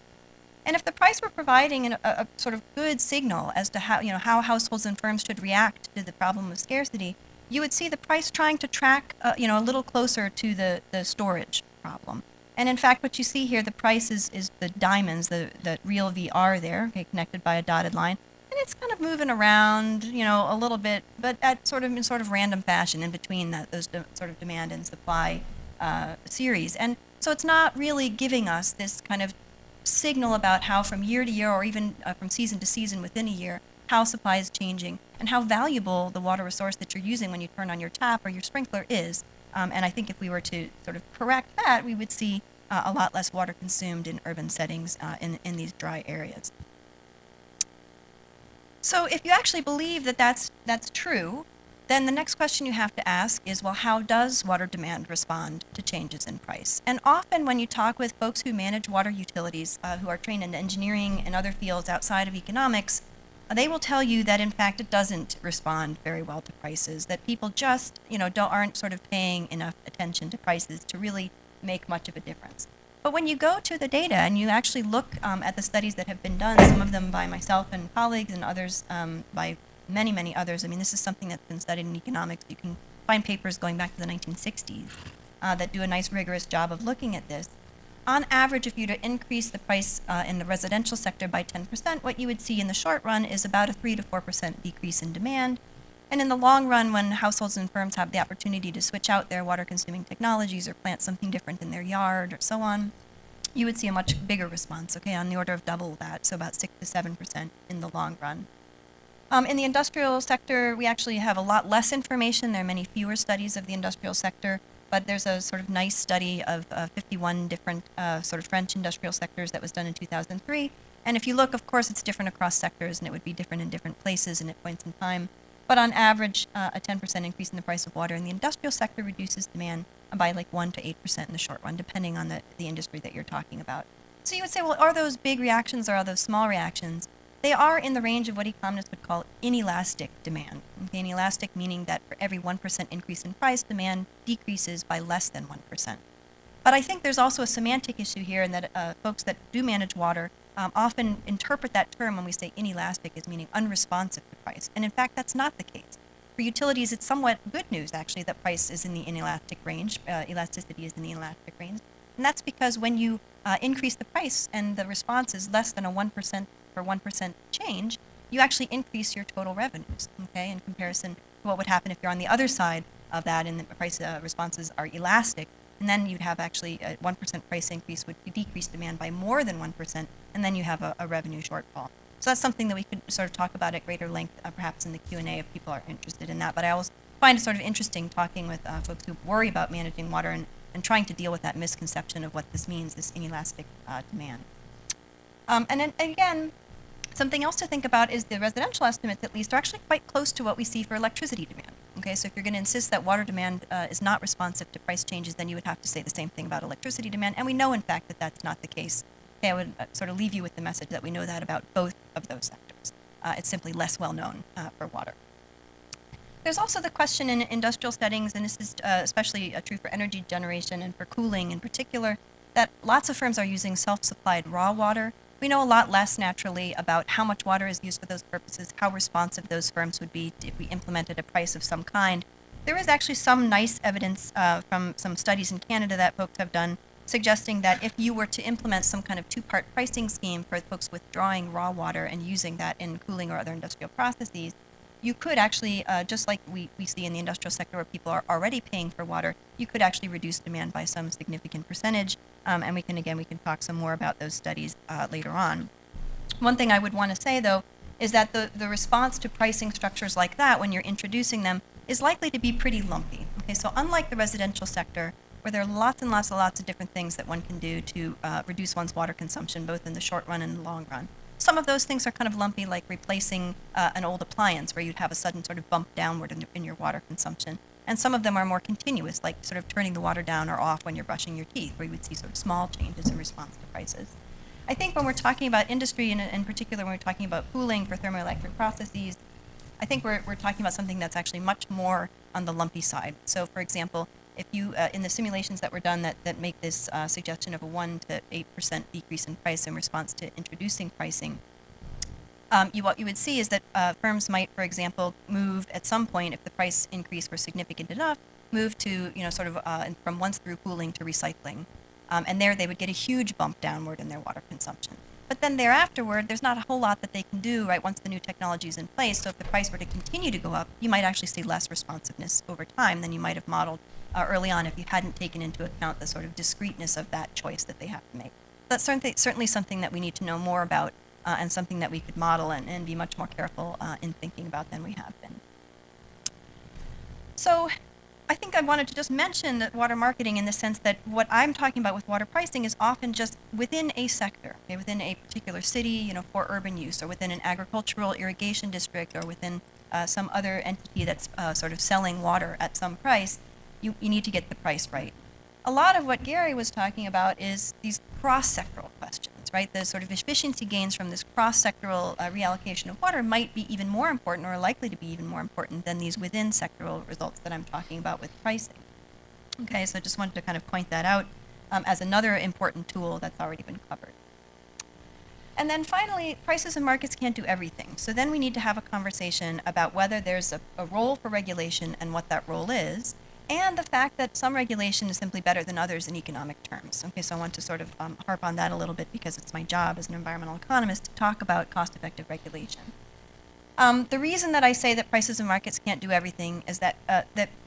And if the price were providing a sort of good signal as to how, you know, how households and firms should react to the problem of scarcity, you would see the price trying to track, you know, a little closer to the storage problem. And in fact, what you see here, the price is the diamonds, the real VR there, okay, connected by a dotted line. And it's kind of moving around, you know, a little bit, but in sort of random fashion in between those sort of demand and supply series. And so it's not really giving us this kind of signal about how from year to year, or even from season to season within a year, how supply is changing and how valuable the water resource that you're using when you turn on your tap or your sprinkler is. And I think if we were to sort of correct that, we would see a lot less water consumed in urban settings in these dry areas. So if you actually believe that that's true, then the next question you have to ask is, well, how does water demand respond to changes in price? And often when you talk with folks who manage water utilities, who are trained in engineering and other fields outside of economics, they will tell you that in fact it doesn't respond very well to prices, that people just, you know, aren't sort of paying enough attention to prices to really make much of a difference. But when you go to the data and you actually look at the studies that have been done, some of them by myself and colleagues and others by many others. I mean, this is something that's been studied in economics. You can find papers going back to the 1960s that do a nice rigorous job of looking at this. On average, if you were to increase the price in the residential sector by 10%, what you would see in the short run is about a 3 to 4% decrease in demand. And in the long run, when households and firms have the opportunity to switch out their water-consuming technologies or plant something different in their yard or so on, you would see a much bigger response, okay, on the order of double that, so about 6 to 7% in the long run. In the industrial sector, we actually have a lot less information. There are many fewer studies of the industrial sector, but there's a sort of nice study of 51 different sort of French industrial sectors that was done in 2003. And if you look, of course, it's different across sectors, and it would be different in different places and at points in time. But on average, a 10% increase in the price of water in the industrial sector reduces demand by like 1 to 8% in the short run, depending on the industry that you're talking about. So you would say, well, are those big reactions or are those small reactions? They are in the range of what economists would call inelastic demand. Okay, inelastic meaning that for every 1% increase in price, demand decreases by less than 1%. But I think there's also a semantic issue here in that folks that do manage water often interpret that term when we say inelastic as meaning unresponsive to price. And in fact, that's not the case. For utilities, it's somewhat good news, actually, that price is in the inelastic range, elasticity is in the inelastic range. And that's because when you increase the price and the response is less than a 1% or 1% change, you actually increase your total revenues, okay, in comparison to what would happen if you're on the other side of that and the price responses are elastic. And then you'd have actually a 1% price increase would decrease demand by more than 1%, and then you have a revenue shortfall. So that's something that we could sort of talk about at greater length, perhaps in the Q&A if people are interested in that. But I always find it sort of interesting talking with folks who worry about managing water and trying to deal with that misconception of what this means, this inelastic demand. And then again, something else to think about is the residential estimates, at least, are actually quite close to what we see for electricity demand. Okay, so if you're going to insist that water demand is not responsive to price changes, then you would have to say the same thing about electricity demand, and we know, in fact, that that's not the case. Okay, I would sort of leave you with the message that we know that about both of those sectors. It's simply less well known for water. There's also the question in industrial settings, and this is especially true for energy generation and for cooling in particular, that lots of firms are using self-supplied raw water. We know a lot less naturally about how much water is used for those purposes, how responsive those firms would be if we implemented a price of some kind. There is actually some nice evidence from some studies in Canada that folks have done suggesting that if you were to implement some kind of two-part pricing scheme for folks withdrawing raw water and using that in cooling or other industrial processes, you could actually, just like we see in the industrial sector where people are already paying for water, you could actually reduce demand by some significant percentage. And we can talk some more about those studies later on. One thing I would want to say, though, is that the response to pricing structures like that, when you're introducing them, is likely to be pretty lumpy. Okay, so unlike the residential sector, where there are lots and lots of different things that one can do to reduce one's water consumption, both in the short run and the long run. Some of those things are kind of lumpy, like replacing an old appliance, where you'd have a sudden sort of bump downward in your water consumption. And some of them are more continuous, like sort of turning the water down or off when you're brushing your teeth, where you would see sort of small changes in response to prices. I think when we're talking about industry, and in particular when we're talking about cooling for thermoelectric processes, I think we're talking about something that's actually much more on the lumpy side. So, for example, if you, in the simulations that were done that make this suggestion of a 1 to 8% decrease in price in response to introducing pricing, what you would see is that firms might, for example, move at some point, if the price increase were significant enough, move to, sort of from once through cooling to recycling. And there they would get a huge bump downward in their water consumption. But then thereafterward, there's not a whole lot that they can do, right, once the new technology is in place. So if the price were to continue to go up, you might actually see less responsiveness over time than you might have modeled early on if you hadn't taken into account the sort of discreteness of that choice that they have to make. That's certainly something that we need to know more about and something that we could model and be much more careful in thinking about than we have been. So I think I wanted to just mention that water marketing in the sense that what I'm talking about with water pricing is often just within a sector, okay, within a particular city, for urban use, or within an agricultural irrigation district, or within some other entity that's sort of selling water at some price. You need to get the price right. A lot of what Gary was talking about is these cross-sectoral questions, right? The sort of efficiency gains from this cross-sectoral reallocation of water might be even more important, or likely to be even more important, than these within-sectoral results that I'm talking about with pricing. Okay, so I just wanted to kind of point that out as another important tool that's already been covered. And then finally, prices and markets can't do everything. So then we need to have a conversation about whether there's a role for regulation and what that role is, and the fact that some regulation is simply better than others in economic terms. Okay, so I want to sort of harp on that a little bit because it's my job as an environmental economist to talk about cost-effective regulation. The reason that I say that prices and markets can't do everything is that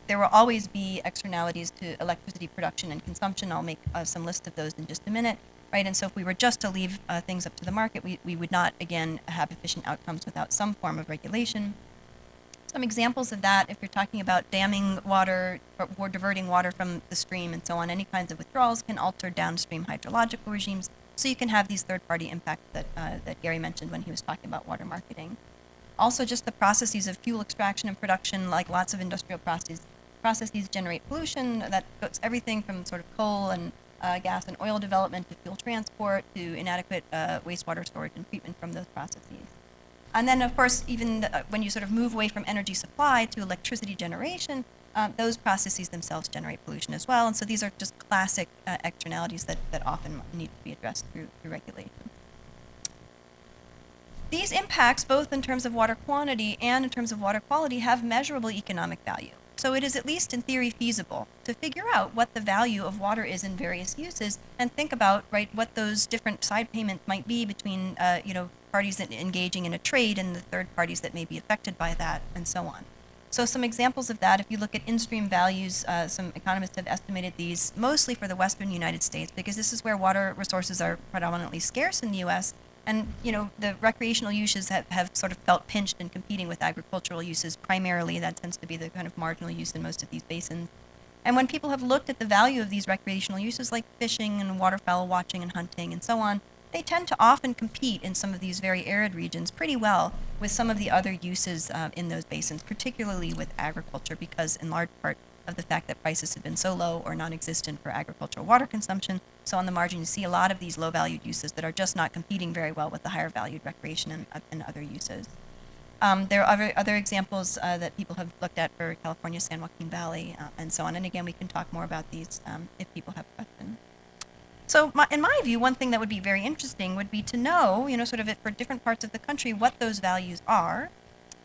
there will always be externalities to electricity production and consumption. I'll make some list of those in just a minute, right? And so if we were just to leave things up to the market, we would not, again, have efficient outcomes without some form of regulation. Some examples of that, if you're talking about damming water or diverting water from the stream and so on, any kinds of withdrawals can alter downstream hydrological regimes. So you can have these third-party impacts that Gary mentioned when he was talking about water marketing. Also, just the processes of fuel extraction and production, like lots of industrial processes generate pollution. That goes everything from sort of coal and gas and oil development to fuel transport to inadequate wastewater storage and treatment from those processes. And then, of course, even when you sort of move away from energy supply to electricity generation, those processes themselves generate pollution as well. And so these are just classic externalities that often need to be addressed through regulation. These impacts, both in terms of water quantity and in terms of water quality, have measurable economic value. So it is at least in theory feasible to figure out what the value of water is in various uses and think about, right, what those different side payments might be between, parties that engaging in a trade and the third parties that may be affected by that, and so on. So some examples of that, if you look at in-stream values, some economists have estimated these mostly for the western United States, because this is where water resources are predominantly scarce in the U.S., and the recreational uses have sort of felt pinched in competing with agricultural uses primarily. That tends to be the kind of marginal use in most of these basins. And when people have looked at the value of these recreational uses like fishing and waterfowl watching and hunting and so on, they tend to often compete in some of these very arid regions pretty well with some of the other uses in those basins, particularly with agriculture, because in large part of the fact that prices have been so low or non-existent for agricultural water consumption. So on the margin, you see a lot of these low-valued uses that are just not competing very well with the higher-valued recreation and other uses. There are other examples that people have looked at for California, San Joaquin Valley, and so on. And again, we can talk more about these if people have questions. So in my view, one thing that would be very interesting would be to know, sort of for different parts of the country, what those values are,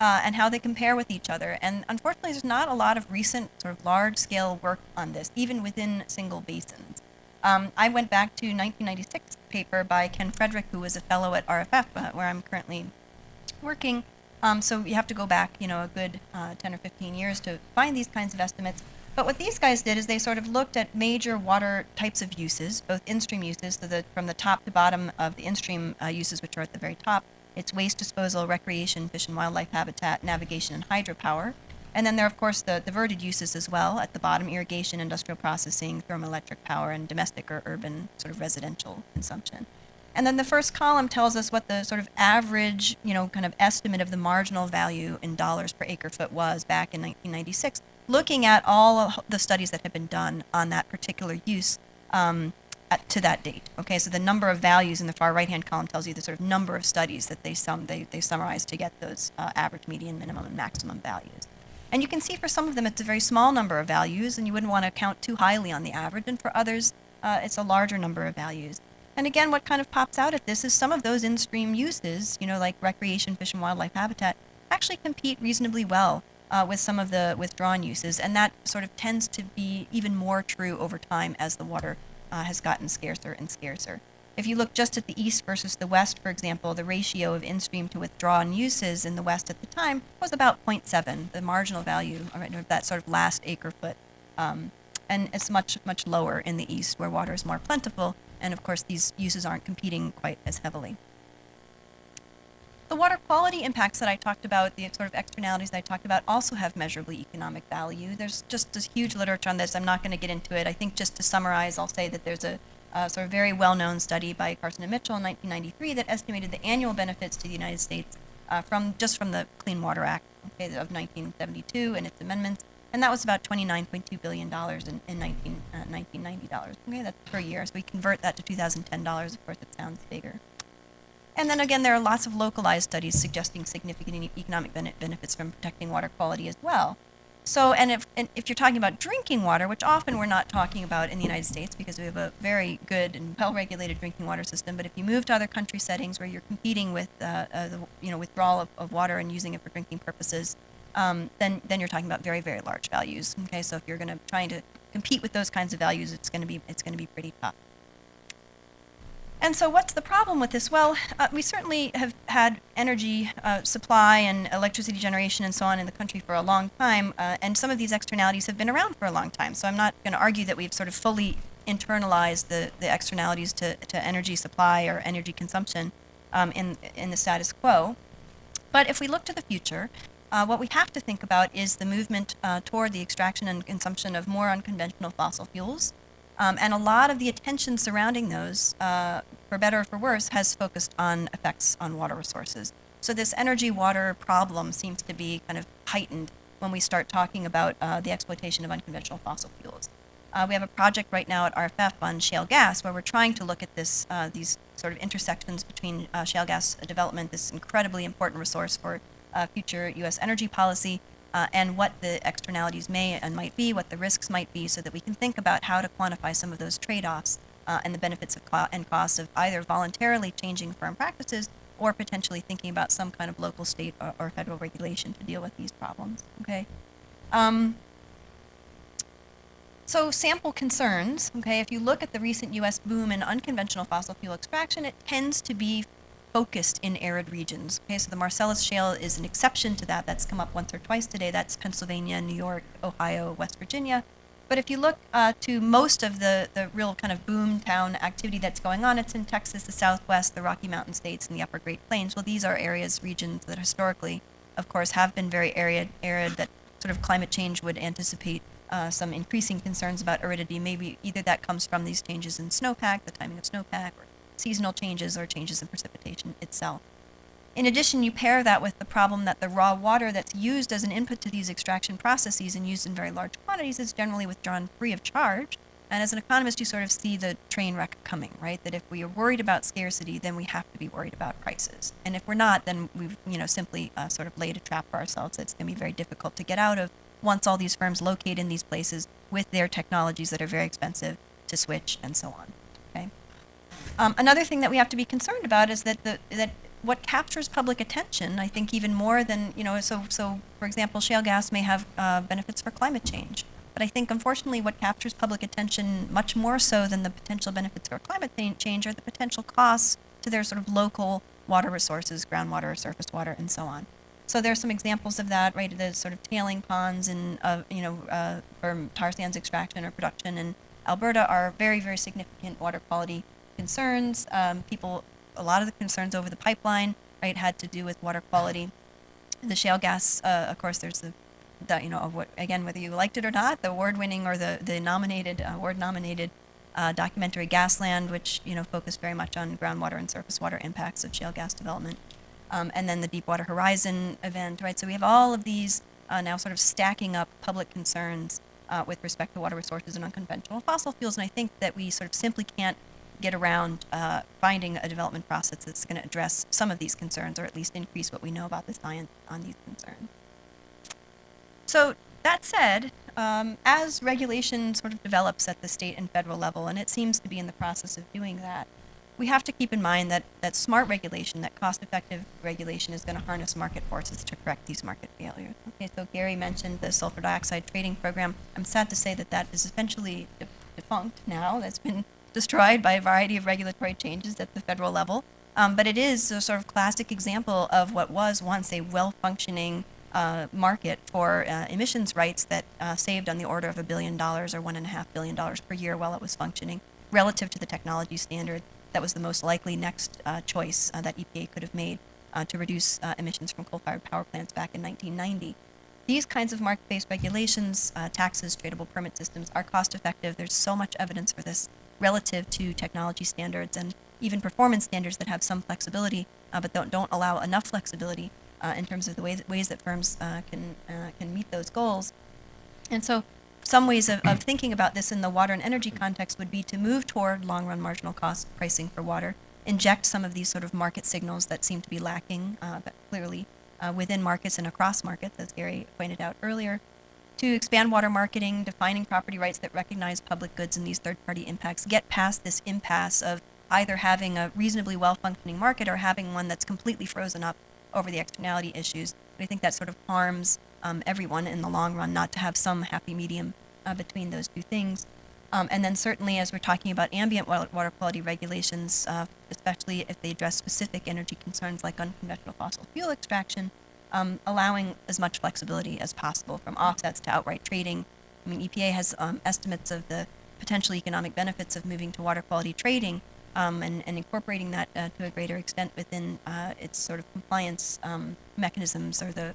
and how they compare with each other. And unfortunately, there's not a lot of recent sort of large-scale work on this, even within single basins. I went back to 1996 paper by Ken Frederick, who was a fellow at RFF, where I'm currently working. So you have to go back, a good 10 or 15 years to find these kinds of estimates. But what these guys did is they sort of looked at major water types of uses, both in-stream uses, so from the top to bottom of the in-stream uses, which are at the very top. It's waste disposal, recreation, fish and wildlife habitat, navigation, and hydropower. And then there are, of course, the diverted uses as well. At the bottom, irrigation, industrial processing, thermoelectric power, and domestic or urban sort of residential consumption. And then the first column tells us what the sort of average, kind of estimate of the marginal value in dollars per acre foot was back in 1996, looking at all of the studies that have been done on that particular use to that date. Okay, so the number of values in the far right-hand column tells you the sort of number of studies that they summarize to get those average, median, minimum, and maximum values. And you can see for some of them it's a very small number of values, and you wouldn't want to count too highly on the average, and for others it's a larger number of values. And again, what kind of pops out at this is some of those in-stream uses, like recreation, fish and wildlife habitat, actually compete reasonably well with some of the withdrawn uses, and that sort of tends to be even more true over time as the water has gotten scarcer and scarcer. If you look just at the east versus the west, for example, the ratio of in-stream to withdrawn uses in the west at the time was about 0.7, the marginal value of that sort of last acre foot. And it's much, much lower in the east where water is more plentiful, and of course these uses aren't competing quite as heavily. The water quality impacts that I talked about, the sort of externalities that I talked about, also have measurably economic value. There's just this huge literature on this. I'm not going to get into it. I think just to summarize, I'll say that there's a sort of very well-known study by Carson and Mitchell in 1993 that estimated the annual benefits to the United States from the Clean Water Act of 1972 and its amendments, and that was about $29.2 billion in 1990 dollars. Okay, that's per year. So we convert that to 2010 dollars. Of course, it sounds bigger. And then again, there are lots of localized studies suggesting significant economic benefits from protecting water quality as well. So, and if you're talking about drinking water, which often we're not talking about in the United States because we have a very good and well-regulated drinking water system, but if you move to other country settings where you're competing with the withdrawal of water and using it for drinking purposes, then you're talking about very, very large values. Okay, so if you're going to trying to compete with those kinds of values, it's going to be pretty tough. And so what's the problem with this? Well, we certainly have had energy supply and electricity generation and so on in the country for a long time, and some of these externalities have been around for a long time. So I'm not going to argue that we've sort of fully internalized the externalities to energy supply or energy consumption in the status quo. But if we look to the future, what we have to think about is the movement toward the extraction and consumption of more unconventional fossil fuels. And a lot of the attention surrounding those, for better or for worse, has focused on effects on water resources. So this energy-water problem seems to be kind of heightened when we start talking about the exploitation of unconventional fossil fuels. We have a project right now at RFF on shale gas where we're trying to look at this, these sort of intersections between shale gas development, this incredibly important resource for future U.S. energy policy, and what the externalities may and might be, what the risks might be, so that we can think about how to quantify some of those trade-offs and the benefits of and costs of either voluntarily changing firm practices or potentially thinking about some kind of local, state, or federal regulation to deal with these problems. Okay. So sample concerns, okay, if you look at the recent U.S. boom in unconventional fossil fuel extraction, it tends to be focused in arid regions. Okay, so the Marcellus Shale is an exception to that. That's come up once or twice today. That's Pennsylvania, New York, Ohio, West Virginia. But if you look to most of the real kind of boom town activity that's going on, it's in Texas, the Southwest, the Rocky Mountain states, and the Upper Great Plains. Well, these are areas, regions that historically, of course, have been very arid that sort of climate change would anticipate some increasing concerns about aridity. Maybe either that comes from these changes in snowpack, the timing of snowpack, or seasonal changes or changes in precipitation itself. In addition, you pair that with the problem that the raw water that's used as an input to these extraction processes and used in very large quantities is generally withdrawn free of charge. And as an economist, you sort of see the train wreck coming, right? That if we are worried about scarcity, then we have to be worried about prices. And if we're not, then we've simply sort of laid a trap for ourselves that's going to be very difficult to get out of once all these firms locate in these places with their technologies that are very expensive to switch and so on. Okay. Another thing that we have to be concerned about is that that what captures public attention, I think even more than, so for example, shale gas may have benefits for climate change. But I think, unfortunately, what captures public attention much more so than the potential benefits for climate change are the potential costs to their sort of local water resources, groundwater, surface water, and so on. So there are some examples of that, right? The sort of tailing ponds and, for tar sands extraction or production in Alberta are very, very significant water quality concerns. A lot of the concerns over the pipeline, right, had to do with water quality. The shale gas, of course, there's again, whether you liked it or not, the award-winning or the nominated, award-nominated documentary Gasland, which, focused very much on groundwater and surface water impacts of shale gas development. And then the Deepwater Horizon event, right? So we have all of these now sort of stacking up public concerns with respect to water resources and unconventional fossil fuels. And I think that we sort of simply can't get around finding a development process that's going to address some of these concerns, or at least increase what we know about the science on these concerns. So that said, as regulation sort of develops at the state and federal level, and it seems to be in the process of doing that, we have to keep in mind that smart regulation, that cost-effective regulation, is going to harness market forces to correct these market failures. Okay, so Gary mentioned the sulfur dioxide trading program. I'm sad to say that is essentially defunct now. That's been destroyed by a variety of regulatory changes at the federal level. But it is a sort of classic example of what was once a well-functioning market for emissions rights that saved on the order of $1 billion or $1.5 billion per year while it was functioning, relative to the technology standard that was the most likely next choice that EPA could have made to reduce emissions from coal-fired power plants back in 1990. These kinds of market-based regulations, taxes, tradable permit systems, are cost-effective. There's so much evidence for this relative to technology standards and even performance standards that have some flexibility, but don't allow enough flexibility in terms of the ways that firms can meet those goals. And so some ways of thinking about this in the water and energy context would be to move toward long-run marginal cost pricing for water, inject some of these sort of market signals that seem to be lacking, but clearly within markets and across markets, as Gary pointed out earlier, to expand water marketing, defining property rights that recognize public goods and these third-party impacts, get past this impasse of either having a reasonably well-functioning market or having one that's completely frozen up over the externality issues. But I think that sort of harms everyone in the long run, not to have some happy medium between those two things. And then certainly, as we're talking about ambient water quality regulations, especially if they address specific energy concerns like unconventional fossil fuel extraction, allowing as much flexibility as possible, from offsets to outright trading. I mean, EPA has estimates of the potential economic benefits of moving to water quality trading and incorporating that to a greater extent within its sort of compliance mechanisms, or the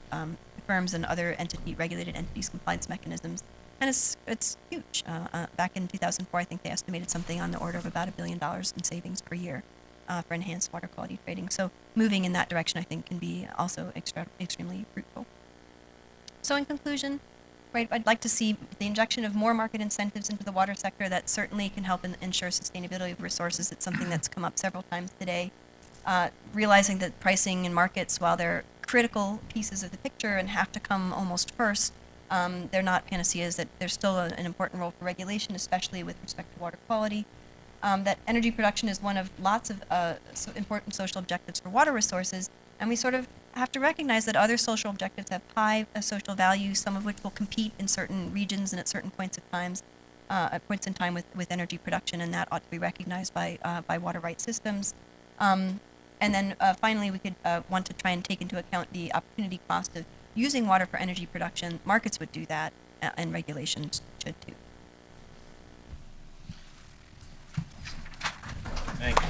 firms and other regulated entities' compliance mechanisms. And it's huge. Back in 2004, I think they estimated something on the order of about $1 billion in savings per year for enhanced water quality trading. So moving in that direction, I think, can be also extremely fruitful. So in conclusion, right, I'd like to see the injection of more market incentives into the water sector. That certainly can help ensure sustainability of resources. It's something that's come up several times today. Realizing that pricing in markets, while they're critical pieces of the picture and have to come almost first. They're not panaceas, that there's still an important role for regulation, especially with respect to water quality. That energy production is one of lots of important social objectives for water resources, and we sort of have to recognize that other social objectives have high social value, some of which will compete in certain regions and at certain points in time with energy production, and that ought to be recognized by water rights systems. And then finally, we could want to try and take into account the opportunity cost of using water for energy production. Markets would do that, and regulations should too. Thank you.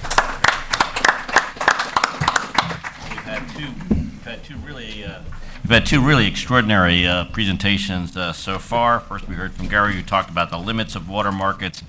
We've had two really extraordinary presentations so far. First, we heard from Gary, who talked about the limits of water markets,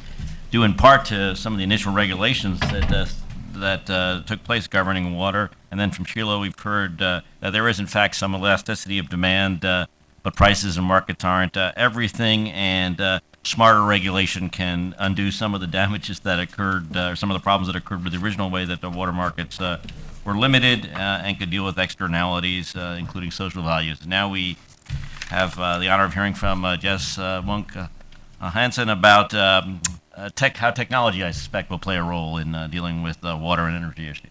due in part to some of the initial regulations that took place governing water. And then from Sheila, we've heard that there is, in fact, some elasticity of demand, but prices and markets aren't everything, and smarter regulation can undo some of the damages that occurred, or some of the problems that occurred with the original way that the water markets were limited and could deal with externalities, including social values. Now we have the honor of hearing from Jess Munk Hansen about how technology, I suspect, will play a role in dealing with water and energy issues.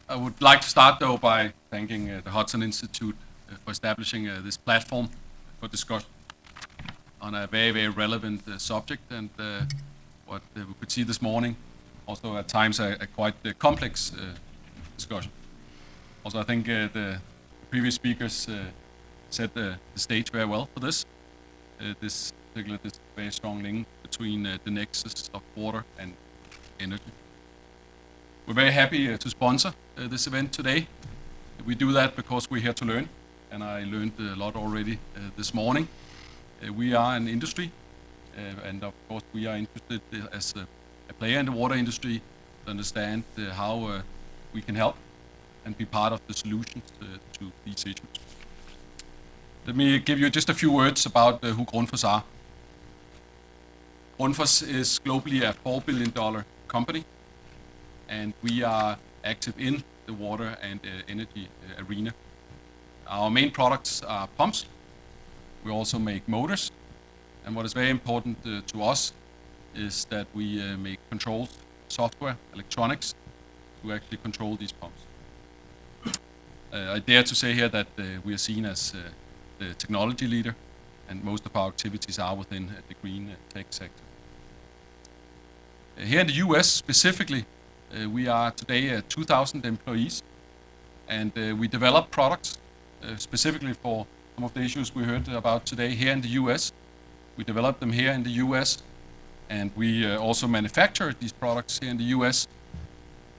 I would like to start, though, by thanking the Hudson Institute for establishing this platform for discussion on a very, very relevant subject, and what we could see this morning, also at times a quite complex discussion. Also, I think the previous speakers set the stage very well for this. This very strong link between the nexus of water and energy. We're very happy to sponsor this event today. We do that because we're here to learn, and I learned a lot already this morning. We are an industry, and of course we are interested as a player in the water industry to understand how we can help and be part of the solutions to these issues. Let me give you just a few words about who Grundfos are. Grundfos is globally a $4 billion company, and we are active in the water and energy arena. Our main products are pumps. We also make motors, and what is very important to us is that we make controls, software, electronics to actually control these pumps. I dare to say here that we are seen as the technology leader, and most of our activities are within the green tech sector. Here in the US specifically, we are today 2,000 employees, and we develop products specifically for some of the issues we heard about today here in the US. We develop them here in the US, and we also manufacture these products here in the US,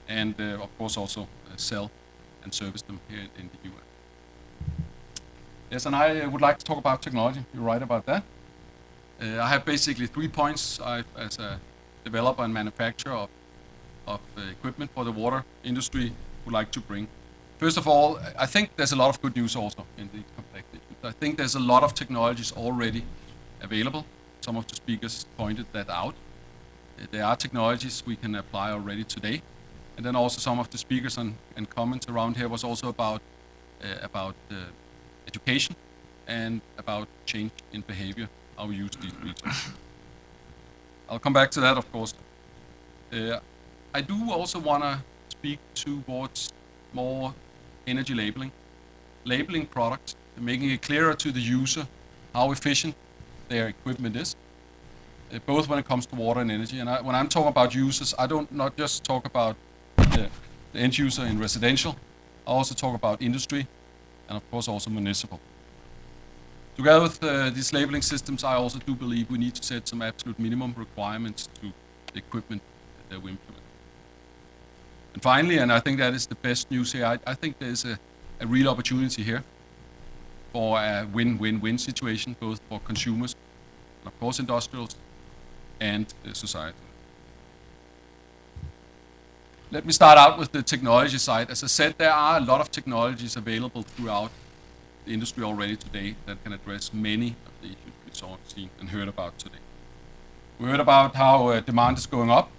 and of course also sell and service them here in the US. Yes, and I would like to talk about technology. You're right about that. I have basically 3 points as a developer and manufacturer of equipment for the water industry would like to bring. First of all, I think there's a lot of good news also in these complex issues. I think there's a lot of technologies already available. Some of the speakers pointed that out. There are technologies we can apply already today. And then also some of the speakers and comments around here was also about education and about change in behavior, how we use these resources. I'll come back to that, of course. I do also want to speak towards more energy labeling products, and making it clearer to the user how efficient their equipment is, both when it comes to water and energy. And when I'm talking about users, I don't not just talk about the end user in residential, I also talk about industry, and of course also municipal. Together with these labeling systems, I also do believe we need to set some absolute minimum requirements to the equipment that we implement. And finally, and I think that is the best news here, I think there's a real opportunity here for a win-win-win situation, both for consumers, and of course industrials, and society. Let me start out with the technology side. As I said, there are a lot of technologies available throughout the industry already today that can address many of the issues we saw, seen, and heard about today. We heard about how demand is going up,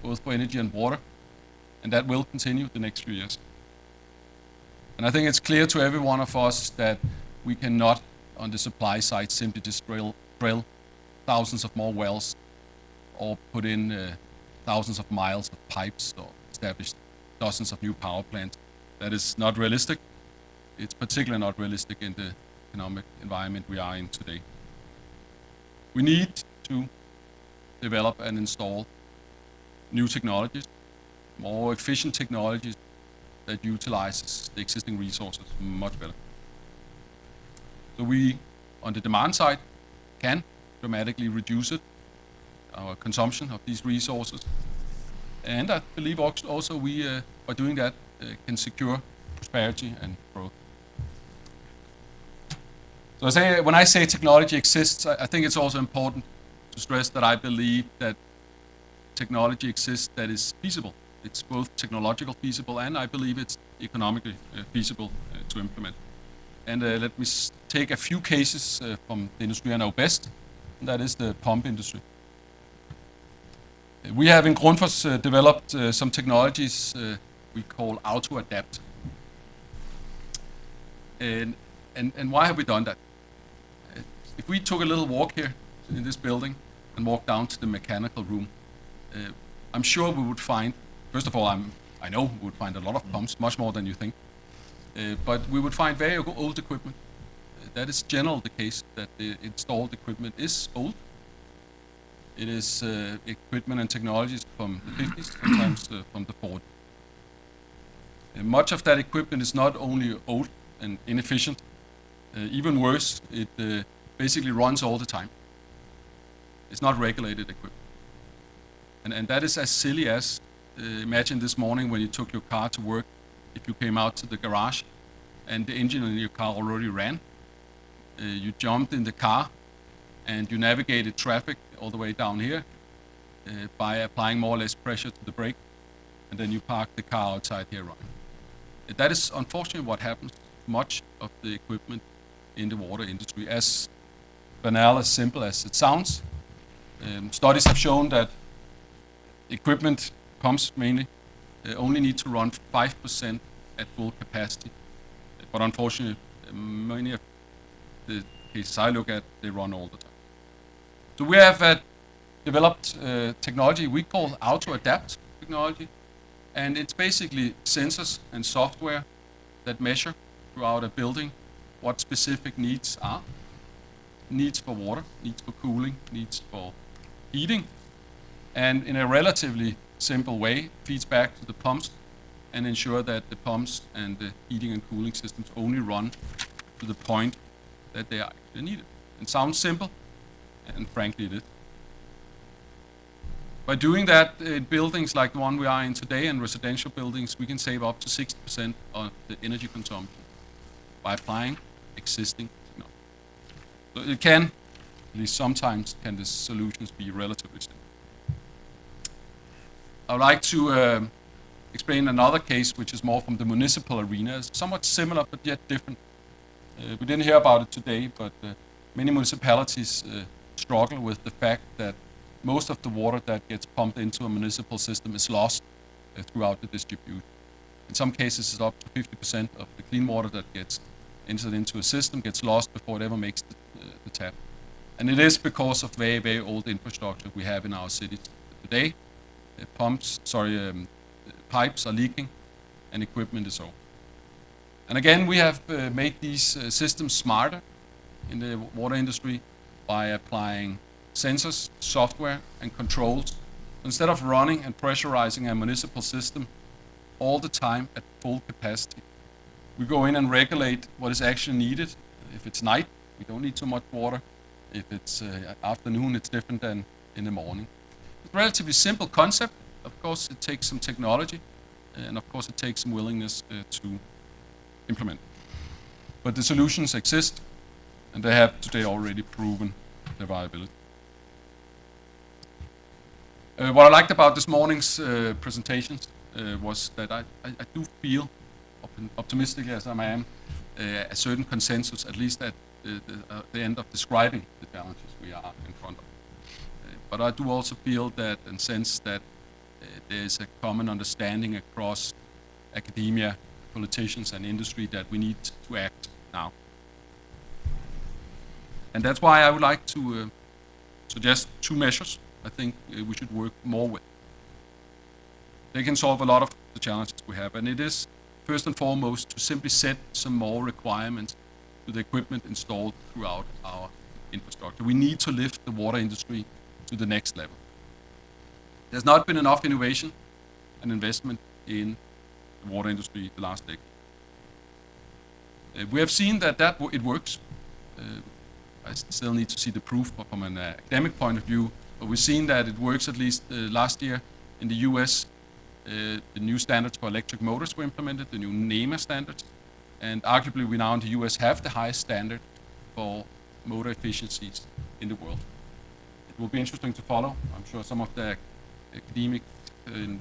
both for energy and water, and that will continue the next few years. And I think it's clear to every one of us that we cannot, on the supply side, simply just drill thousands of more wells or put in thousands of miles of pipes or establish dozens of new power plants. That is not realistic. It's particularly not realistic in the economic environment we are in today. We need to develop and install new technologies, more efficient technologies that utilizes the existing resources much better. So we, on the demand side, can dramatically reduce it, our consumption of these resources. And I believe also we, by doing that, can secure prosperity and growth. So when I say technology exists, I think it's also important to stress that I believe that technology exists that is feasible. It's both technological feasible and I believe it's economically feasible to implement. And let me take a few cases from the industry I know best, and that is the pump industry. We have in Grundfos developed some technologies we call auto-adapt. And why have we done that? If we took a little walk here in this building and walked down to the mechanical room, I'm sure we would find, first of all, I know we would find a lot of pumps, much more than you think, but we would find very old equipment. That is generally the case, that the installed equipment is old. It is equipment and technologies from the 50s, sometimes from the 40s. Much of that equipment is not only old and inefficient, even worse, it basically runs all the time. It's not regulated equipment. And that is as silly as, imagine this morning when you took your car to work, if you came out to the garage and the engine in your car already ran, you jumped in the car and you navigated traffic all the way down here by applying more or less pressure to the brake, and then you parked the car outside here running. That is unfortunately what happens to much of the equipment in the water industry. As banal, as simple as it sounds, studies have shown that equipment, pumps mainly, only need to run 5% at full capacity. But unfortunately, many of the cases I look at, they run all the time. So we have developed technology we call auto-adapt technology, and it's basically sensors and software that measure throughout a building what specific needs are. Needs for water, needs for cooling, needs for heating, and in a relatively simple way feeds back to the pumps and ensure that the pumps and the heating and cooling systems only run to the point that they are actually needed. It sounds simple, and frankly it is. By doing that in buildings like the one we are in today, and residential buildings, we can save up to 60% of the energy consumption by applying existing technology. So it can, at least sometimes, can the solutions be relatively simple. I would like to explain another case which is more from the municipal arena. It's somewhat similar but yet different. We didn't hear about it today, but many municipalities struggle with the fact that most of the water that gets pumped into a municipal system is lost throughout the distribution. In some cases, it's up to 50% of the clean water that gets entered into a system gets lost before it ever makes the tap. And it is because of very, very old infrastructure we have in our cities today. Pipes are leaking and equipment is old. And again, we have made these systems smarter in the water industry by applying sensors, software, and controls. Instead of running and pressurizing a municipal system all the time at full capacity, we go in and regulate what is actually needed. If it's night, we don't need so much water. If it's afternoon, it's different than in the morning. It's a relatively simple concept. Of course, it takes some technology, and of course, it takes some willingness to implement. But the solutions exist, and they have today already proven their viability. What I liked about this morning's presentations was that I do feel, optimistic as I am, a certain consensus, at least at the end of describing the challenges we are in front of. But I do also feel that and sense that there is a common understanding across academia politicians and industry that we need to act now. And that's why I would like to suggest 2 measures I think we should work more with. They can solve a lot of the challenges we have, and it is first and foremost to simply set some more requirements to the equipment installed throughout our infrastructure. We need to lift the water industry to the next level. There's not been enough innovation and investment in the water industry the last decade. We have seen that it works. I still need to see the proof from an academic point of view, but we've seen that it works at least last year in the US. The new standards for electric motors were implemented, the new NEMA standards, and arguably we now in the US have the highest standard for motor efficiencies in the world. It will be interesting to follow. I'm sure some of the academics in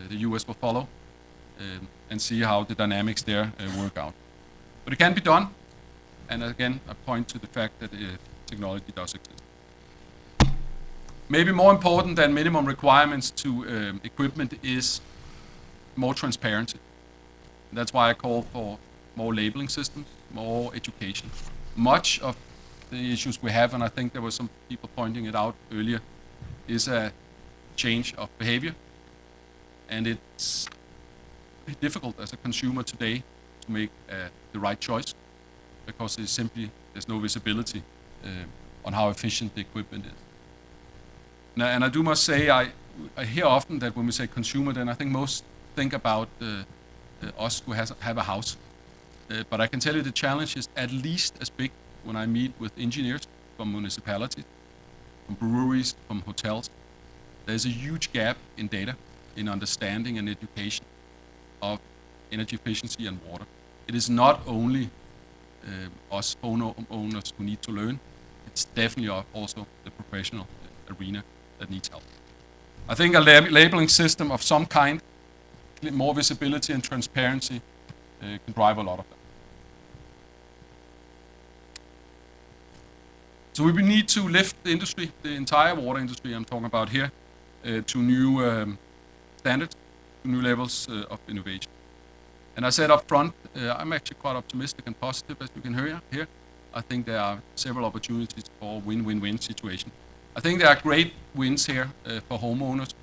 the US will follow and see how the dynamics there work out. But it can be done, and again, I point to the fact that technology does exist. Maybe more important than minimum requirements to equipment is more transparency. And that's why I call for more labeling systems, more education. Much of the issues we have, and I think there were some people pointing it out earlier, is a change of behavior. And it's difficult as a consumer today to make the right choice because there's no visibility on how efficient the equipment is. And I do must say, I hear often that when we say consumer, then I think most think about us who have a house. But I can tell you the challenge is at least as big when I meet with engineers from municipalities, from breweries, from hotels. There's a huge gap in data, in understanding and education of energy efficiency and water. It is not only us owners who need to learn, it's definitely also the professional arena that needs help. I think a labeling system of some kind, more visibility and transparency, can drive a lot of that. So we need to lift the industry, the entire water industry I'm talking about here, to new standards, to new levels of innovation. And I said up front, I'm actually quite optimistic and positive, as you can hear here. I think there are several opportunities for win-win-win situation. I think there are great wins here for homeowners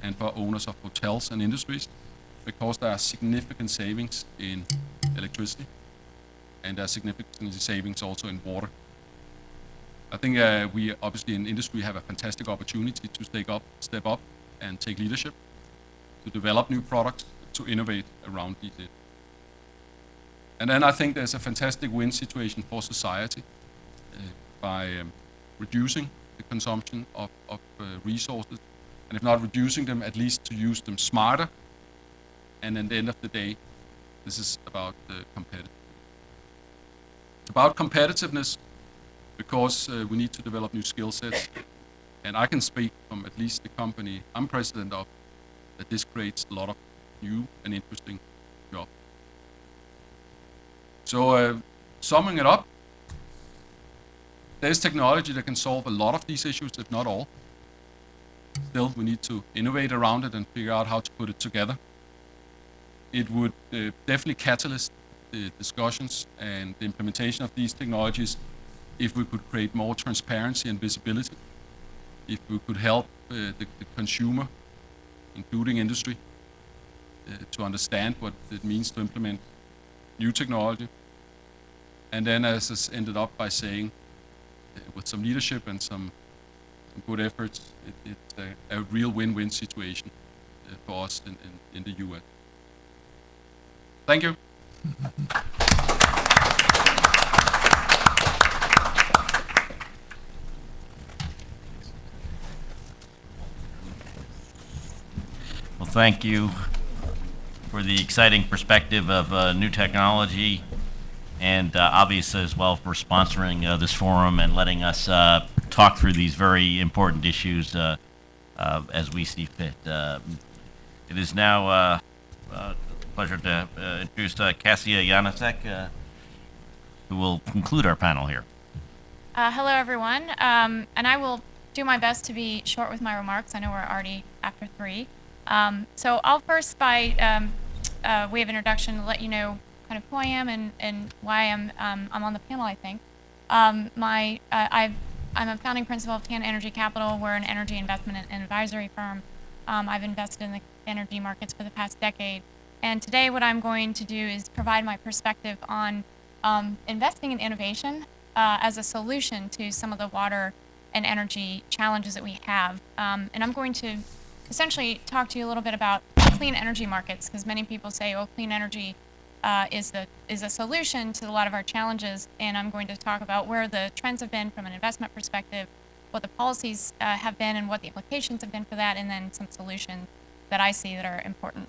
and for owners of hotels and industries because there are significant savings in electricity and there are significant savings also in water. I think we obviously in industry have a fantastic opportunity to step up and take leadership, to develop new products, to innovate around these issues. And then I think there's a fantastic win situation for society by reducing the consumption of resources, and if not reducing them, at least to use them smarter. And at the end of the day, this is about competitiveness. It's about competitiveness because we need to develop new skill sets. And I can speak from at least the company I'm president of, that this creates a lot of new and interesting jobs. So summing it up, there's technology that can solve a lot of these issues, if not all. Still, we need to innovate around it and figure out how to put it together. It would definitely catalyst the discussions and the implementation of these technologies if we could create more transparency and visibility, if we could help the consumer, including industry, to understand what it means to implement new technology. And then, as I ended up by saying, with some leadership and some good efforts, it's a real win-win situation for us in the US. Thank you. Well, thank you for the exciting perspective of new technology, and obviously as well for sponsoring this forum and letting us talk through these very important issues as we see fit. It is now a pleasure to introduce Kasia Janacek, who will conclude our panel here. Hello, everyone, and I will do my best to be short with my remarks. I know we're already after 3. So I'll first way of introduction to let you know kind of who I am and why I'm on the panel, I think. I'm a founding principal of TAN Energy Capital. We're an energy investment and advisory firm. I've invested in the energy markets for the past decade. And today what I'm going to do is provide my perspective on investing in innovation as a solution to some of the water and energy challenges that we have. And I'm going to essentially talk to you a little bit about clean energy markets, because many people say, oh, clean energy is a solution to a lot of our challenges. And I'm going to talk about where the trends have been from an investment perspective, what the policies have been and what the implications have been for that, and then some solutions that I see that are important.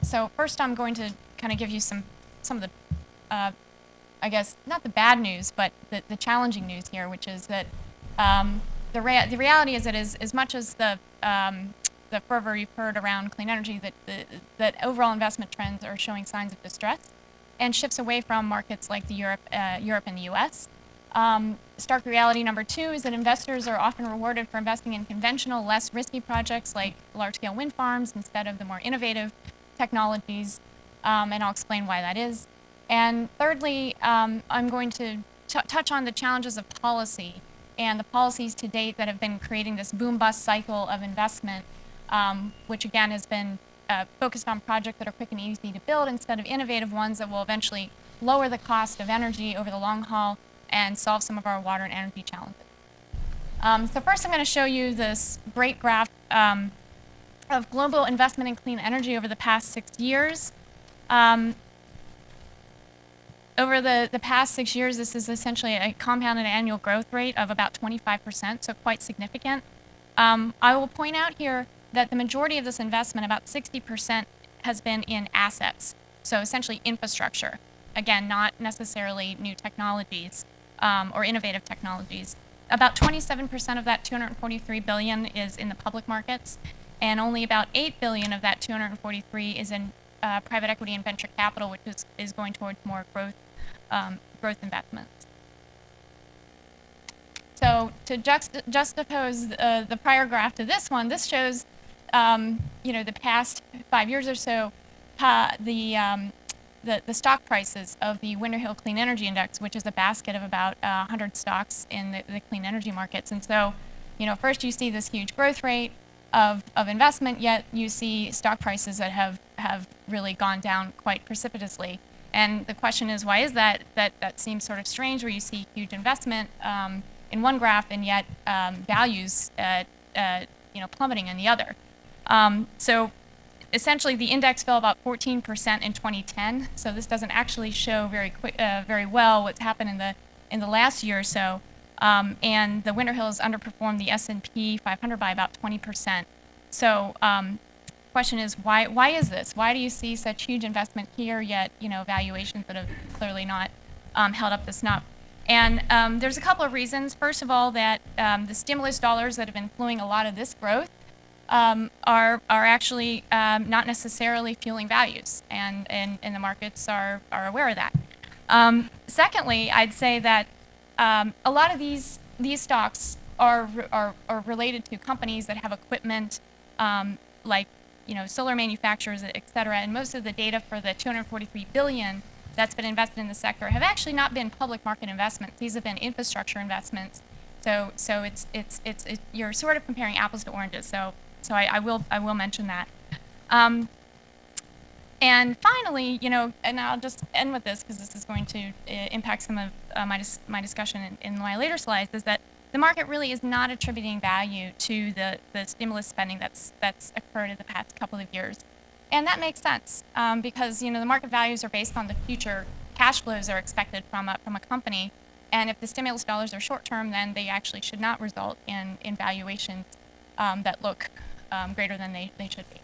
So first I'm going to kind of give you some of the, I guess, not the bad news, but the challenging news here, which is that the reality is that as much as the fervor you've heard around clean energy, that overall investment trends are showing signs of distress and shifts away from markets like Europe and the US. Stark reality number two is that investors are often rewarded for investing in conventional, less risky projects like large-scale wind farms instead of the more innovative technologies, and I'll explain why that is. And thirdly, I'm going to touch on the challenges of policy and the policies to date that have been creating this boom-bust cycle of investment, which again has been focused on projects that are quick and easy to build instead of innovative ones that will eventually lower the cost of energy over the long haul and solve some of our water and energy challenges. So first I'm going to show you this great graph of global investment in clean energy over the past 6 years. Over the past 6 years, this is essentially a compounded annual growth rate of about 25%, so quite significant. I will point out here that the majority of this investment, about 60%, has been in assets, so essentially infrastructure. Again, not necessarily new technologies or innovative technologies. About 27% of that $243 billion is in the public markets, and only about $8 billion of that $243 is in private equity and venture capital, which is going towards more growth investments. So to juxtapose the prior graph to this one, this shows the past 5 years or so, the stock prices of the Winter Hill Clean Energy Index, which is a basket of about 100 stocks in the clean energy markets. And so, first you see this huge growth rate of investment, yet you see stock prices that have really gone down quite precipitously. And the question is, why is that? That seems sort of strange, where you see huge investment in one graph and yet values plummeting in the other. So essentially, the index fell about 14% in 2010. So this doesn't actually show very well what's happened in the last year or so. And the Winter Hill has underperformed the S&P 500 by about 20%. So question is, why is this? Why do you see such huge investment here, yet valuations that have clearly not held up the snuff? And there's a couple of reasons. First of all, that the stimulus dollars that have been fueling a lot of this growth are actually not necessarily fueling values, and the markets are aware of that. Secondly, I'd say that a lot of these stocks are related to companies that have equipment like solar manufacturers, et cetera, and most of the data for the $243 billion that's been invested in the sector have actually not been public market investments. These have been infrastructure investments. So it's you're sort of comparing apples to oranges. So I will mention that. And finally, and I'll just end with this because this is going to impact some of my discussion in my later slides, is that the market really is not attributing value to the stimulus spending that's occurred in the past couple of years. And that makes sense because the market values are based on the future cash flows that are expected from a company. And if the stimulus dollars are short term, then they actually should not result in valuations that look greater than they should be.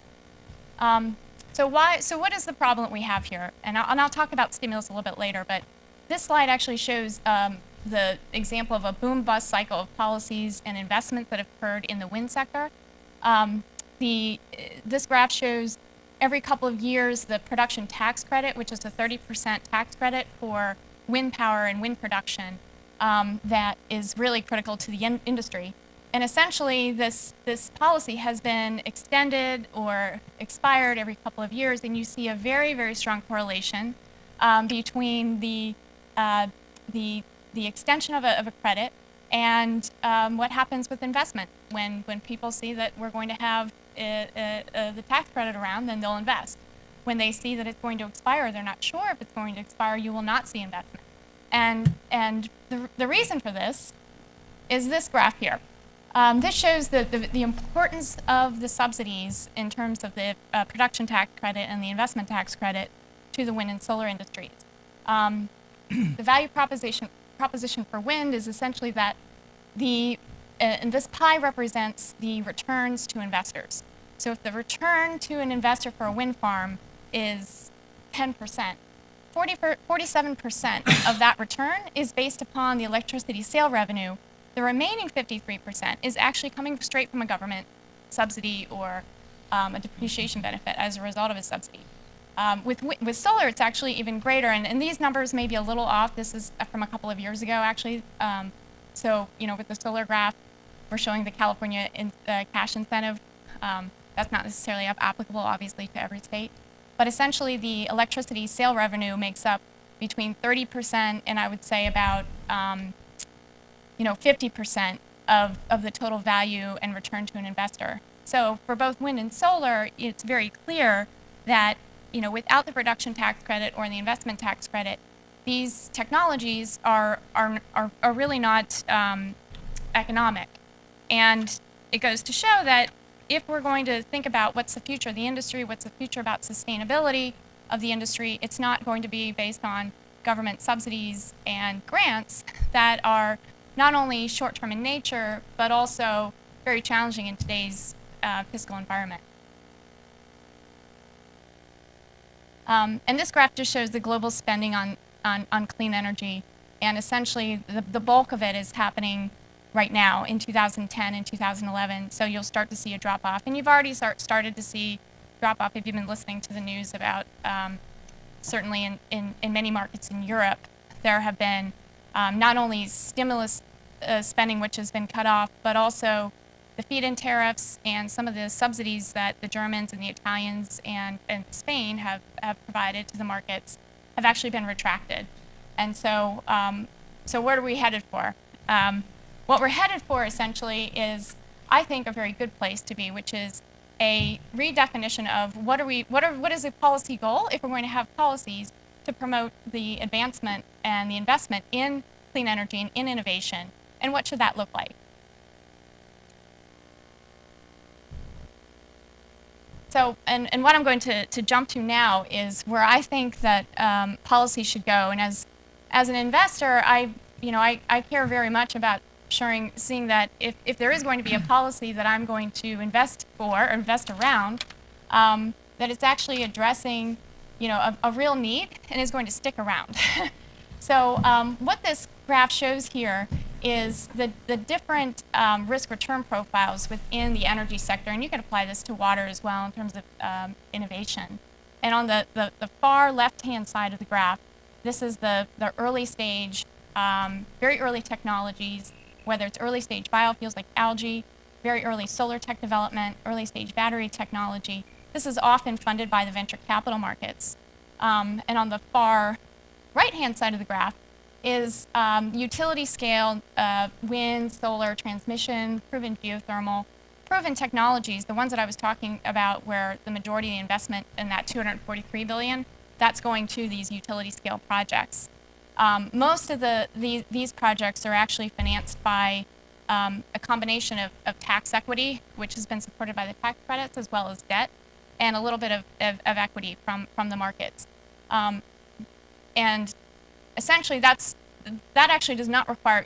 So what is the problem that we have here? And I'll talk about stimulus a little bit later, but this slide actually shows the example of a boom-bust cycle of policies and investments that have occurred in the wind sector. This graph shows every couple of years the production tax credit, which is a 30% tax credit for wind power and wind production that is really critical to the industry. And essentially, this policy has been extended or expired every couple of years, and you see a very, very strong correlation between the extension of a credit and what happens with investment. When people see that we're going to have the tax credit around, then they'll invest. When they see that it's going to expire, they're not sure if it's going to expire, you will not see investment. And the reason for this is this graph here. This shows the importance of the subsidies in terms of the production tax credit and the investment tax credit to the wind and solar industries. The value proposition for wind is essentially that and this pie represents the returns to investors. So if the return to an investor for a wind farm is 10%, 47% of that return is based upon the electricity sale revenue. The remaining 53% is actually coming straight from a government subsidy or a depreciation benefit as a result of a subsidy. With solar, it's actually even greater, and these numbers may be a little off. This is from a couple of years ago, actually. So, with the solar graph, we're showing the California cash incentive. That's not necessarily applicable, obviously, to every state. But essentially, the electricity sale revenue makes up between 30% and I would say about 50% of the total value and return to an investor. So for both wind and solar, it's very clear that without the production tax credit or the investment tax credit, these technologies are really not economic. And it goes to show that if we're going to think about what's the future of the industry, what's the future about sustainability of the industry, it's not going to be based on government subsidies and grants that are not only short-term in nature, but also very challenging in today's fiscal environment. And this graph just shows the global spending on clean energy, and essentially the bulk of it is happening right now in 2010 and 2011, so you'll start to see a drop-off. And you've already started to see drop-off if you've been listening to the news about, certainly in many markets in Europe, there have been not only stimulus spending which has been cut off, but also the feed-in tariffs and some of the subsidies that the Germans and the Italians and Spain have provided to the markets have actually been retracted. And so, so what are we headed for? What we're headed for essentially is, I think, a very good place to be, which is a redefinition of what is a policy goal if we're going to have policies to promote the advancement and the investment in clean energy and in innovation, and what should that look like? So, and what I'm going to jump to now is where I think that policy should go. And as an investor, I care very much about seeing that if there is going to be a policy that I'm going to invest for or invest around, that it's actually addressing a real need and is going to stick around. So what this graph shows here is the different risk-return profiles within the energy sector, and you can apply this to water as well in terms of innovation. And on the far left-hand side of the graph, this is the early stage, very early technologies, whether it's early stage biofuels like algae, very early solar tech development, early stage battery technology. This is often funded by the venture capital markets. And on the far right-hand side of the graph is utility scale wind, solar, transmission, proven geothermal, proven technologies, the ones that I was talking about where the majority of the investment in that $243 billion, that's going to these utility scale projects. Most of these projects are actually financed by a combination of tax equity, which has been supported by the tax credits, as well as debt, and a little bit of equity from the markets. And essentially, that actually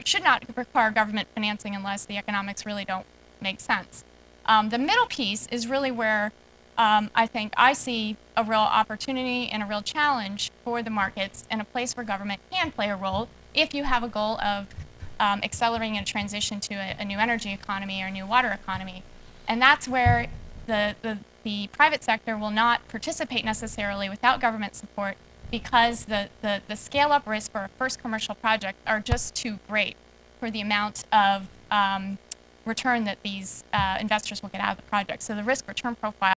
should not require government financing unless the economics really don't make sense. The middle piece is really where I think I see a real opportunity and a real challenge for the markets, and a place where government can play a role if you have a goal of accelerating a transition to a new energy economy or a new water economy. And that's where the private sector will not participate necessarily without government support, because the scale-up risk for a first commercial project are just too great for the amount of return that these investors will get out of the project. So the risk return profile